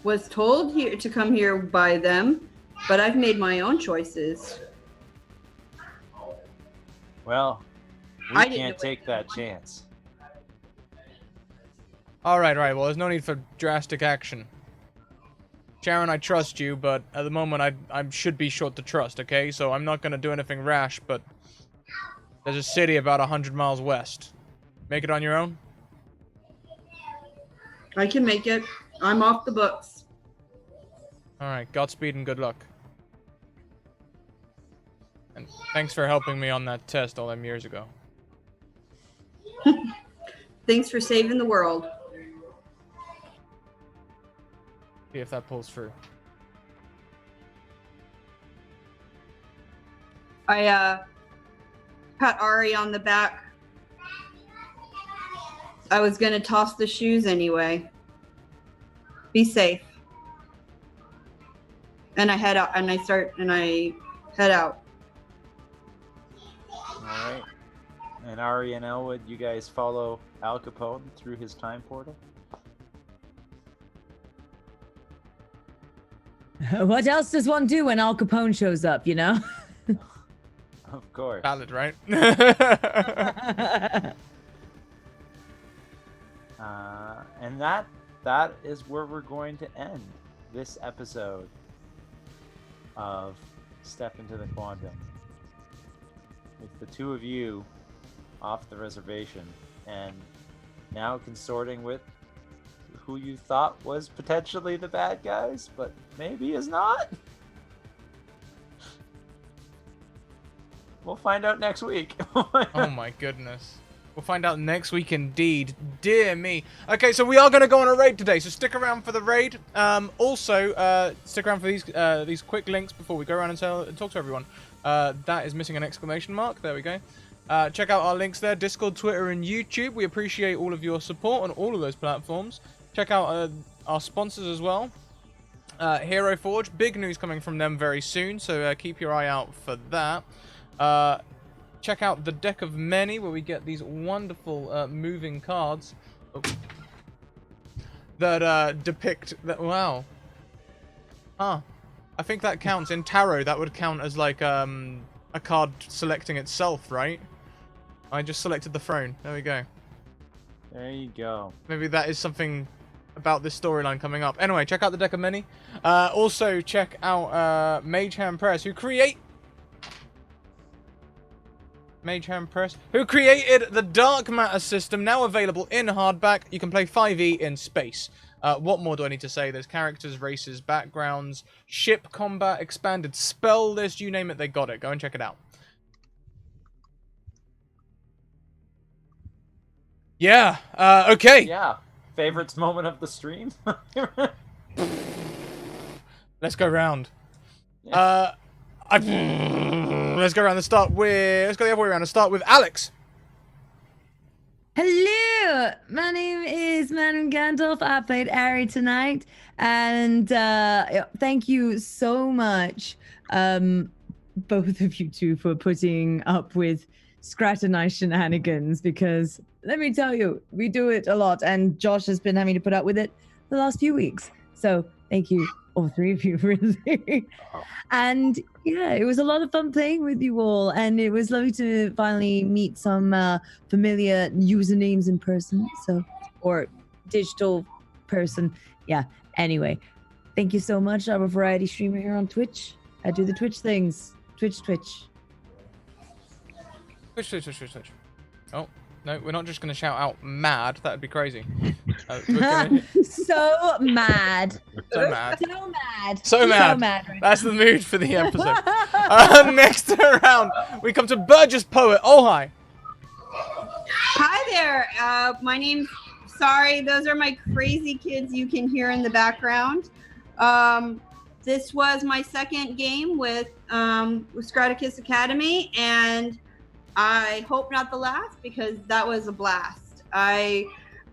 was told here to come here by them, but I've made my own choices. Well, we I didn't can't know take that chance. Alright, well, there's no need for drastic action. Sharon, I trust you, but at the moment I should be short to trust, okay? So I'm not gonna do anything rash, but there's a city about 100 miles west. Make it on your own? I can make it. I'm off the books. Alright, Godspeed and good luck. And thanks for helping me on that test all them years ago. Thanks for saving the world. See if that pulls through. I pat Ari on the back. I was gonna toss the shoes anyway. Be safe. And I head out, and I head out. All right. And Ari and Elwood, you guys follow Al Capone through his time portal? What else does one do when Al Capone shows up, you know? Of course. Valid, right? And that is where we're going to end this episode of Step into the Quantum. With the two of you off the reservation and now consorting with who you thought was potentially the bad guys, but maybe is not. We'll find out next week. Oh my goodness. We'll find out next week indeed. Dear me. Okay, so we are going to go on a raid today, so stick around for the raid. Also, stick around for these quick links before we go around and talk to everyone. That is missing an exclamation mark. There we go. Check out our links there, Discord, Twitter, and YouTube. We appreciate all of your support on all of those platforms. Check out our sponsors as well. Hero Forge, big news coming from them very soon, so keep your eye out for that. Check out the Deck of Many, where we get these wonderful moving cards that depict that. Wow. Huh. I think that counts. In tarot, that would count as like a card selecting itself, right? I just selected the throne. There we go. There you go. Maybe that is something about this storyline coming up. Anyway, check out the deck of many. Also, check out Mage Hand Press, who created the Dark Matter system, now available in hardback. You can play 5e in space. What more do I need to say? There's characters, races, backgrounds, ship combat, expanded spell list, you name it, they got it. Go and check it out. Yeah, okay. Yeah. Favorites moment of the stream? Let's go round. Yeah. Let's go around and start with... Let's go the other way around and start with Alex. Hello, my name is Madam Gandalf. I played Ari tonight, and thank you so much, both of you two, for putting up with Scrat and I shenanigans, because let me tell you, we do it a lot, and Josh has been having to put up with it the last few weeks. So thank you, all three of you, really. And yeah, it was a lot of fun playing with you all, and it was lovely to finally meet some familiar usernames in person, or digital person. Yeah, anyway, thank you so much. I'm a variety streamer here on Twitch. I do the Twitch things. Twitch. Twitch. Oh, no, we're not just going to shout out mad. That would be crazy. So mad. So mad. So mad. Right That's the mood for the episode. Next round, we come to Burgess Poet. Oh, hi. Hi there. My name's... Sorry, those are my crazy kids you can hear in the background. This was my second game with Scratticus Academy, and I hope not the last, because that was a blast. I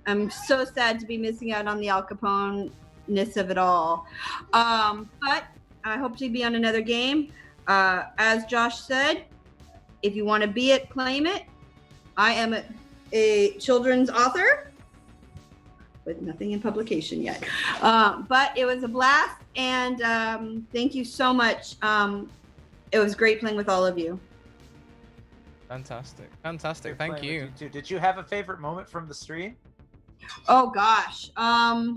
am so sad to be missing out on the Al Capone-ness of it all. But I hope to be on another game. As Josh said, if you want to be it, claim it. I am a children's author with nothing in publication yet. But it was a blast, and thank you so much. It was great playing with all of you. Fantastic. Thank you. Did you have a favorite moment from the stream? Oh gosh. I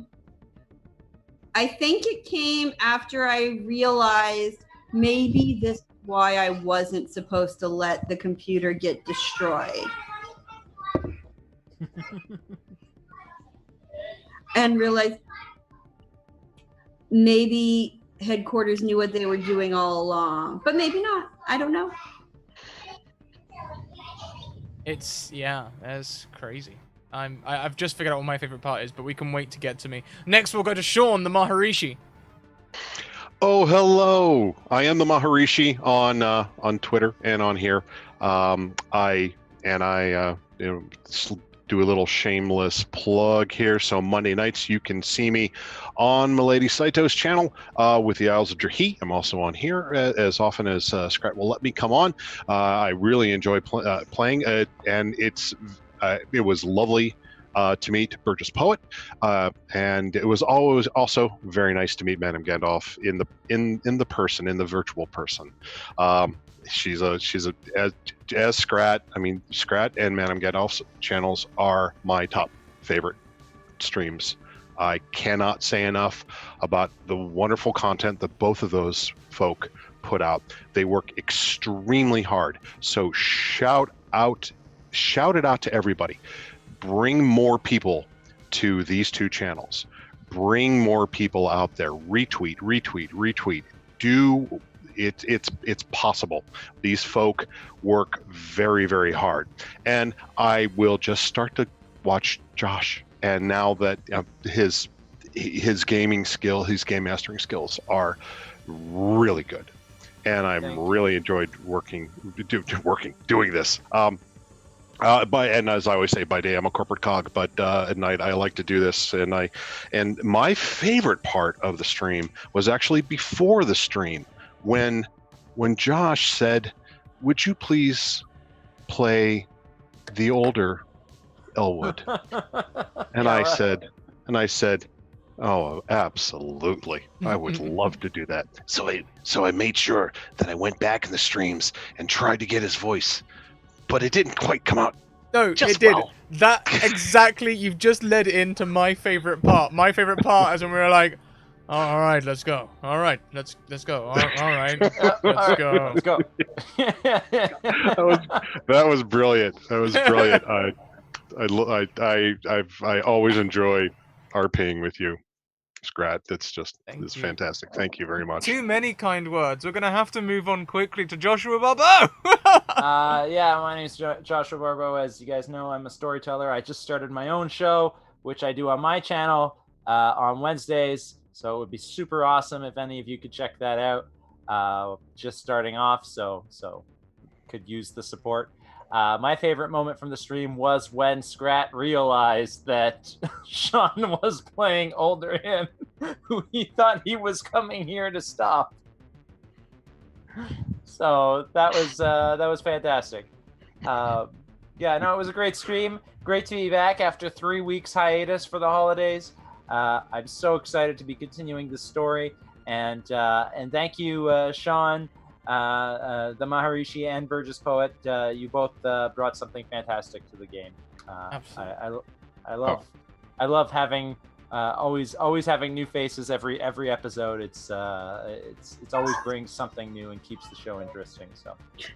think it came after I realized maybe this is why I wasn't supposed to let the computer get destroyed. And realized maybe headquarters knew what they were doing all along, but maybe not. I don't know. That's crazy. I've just figured out what my favorite part is, but we can wait to get to me. Next, we'll go to Sean, the Maharishi. Oh, hello! I am the Maharishi on Twitter and on here. I do a little shameless plug here. So Monday nights you can see me on Milady Saito's channel with the Isles of Drahi. I'm also on here as often as Scrat will let me come on. I really enjoy playing, and it was lovely to meet Burgess Poet, and it was always also very nice to meet Madame Gandalf in the virtual person. She's as Scrat. I mean, Scrat and Madame Gandalf's channels are my top favorite streams. I cannot say enough about the wonderful content that both of those folk put out. They work extremely hard. So shout it out to everybody. Bring more people to these two channels. Bring more people out there. Retweet. Do it's possible. These folk work very, very hard, and I will just start to watch Josh. And now that his gaming skill, his game mastering skills are really good, and I've really enjoyed doing this. And as I always say, by day I'm a corporate cog, but at night I like to do this. And my favorite part of the stream was actually before the stream, when Josh said, "Would you please play the older Elwood?" And I said, Oh, absolutely. I would love to do that. So I made sure that I went back in the streams and tried to get his voice, but it didn't quite come out. No, Just it did. well. That exactly. You've just led into my favorite part. My favorite part is when we were like, oh, "All right, let's go. All right, let's go. All right, let's go." Let's go. That was brilliant. That was brilliant. I always enjoy RPing with you, Scrat. It's Thank you. fantastic. Thank you very much. Too many kind words. We're gonna have to move on quickly to Joshua Barbo. Yeah, my name's Joshua Barbo. As you guys know, I'm a storyteller. I just started my own show, which I do on my channel on Wednesdays. So it would be super awesome if any of you could check that out. Just starting off, so could use the support. My favorite moment from the stream was when Scrat realized that Sean was playing older him, who he thought he was coming here to stop. So that was fantastic. Yeah, no, it was a great stream. Great to be back after 3 weeks hiatus for the holidays. I'm so excited to be continuing this story, and thank you, Sean, the Maharishi and Burgess Poet. You both brought something fantastic to the game. Absolutely. I love having always having new faces every episode. It's always brings something new and keeps the show interesting. So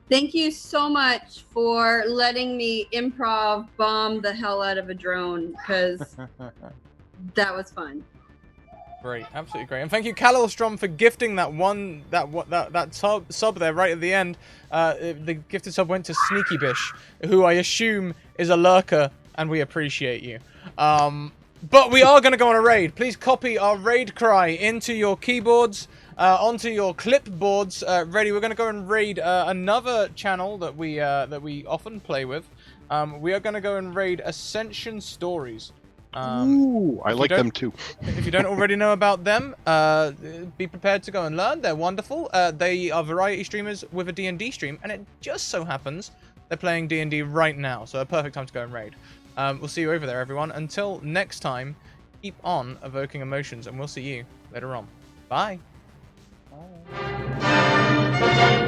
Thank you so much for letting me improv bomb the hell out of a drone, because that was fun. Great, absolutely great, and thank you, Kalilstrom, for gifting that sub there right at the end. The gifted sub went to Sneaky Bish, who I assume is a lurker, and we appreciate you. But we are going to go on a raid. Please copy our raid cry into your keyboards, onto your clipboards. Ready? We're going to go and raid another channel that we often play with. We are going to go and raid Ascension Stories. Ooh, I like them too. If you don't already know about them, be prepared to go and learn. They're wonderful. They are variety streamers with a D&D stream, and it just so happens they're playing D&D right now, so a perfect time to go and raid. We'll see you over there, everyone. Until next time, keep on evoking emotions, and we'll see you later on. Bye. Bye.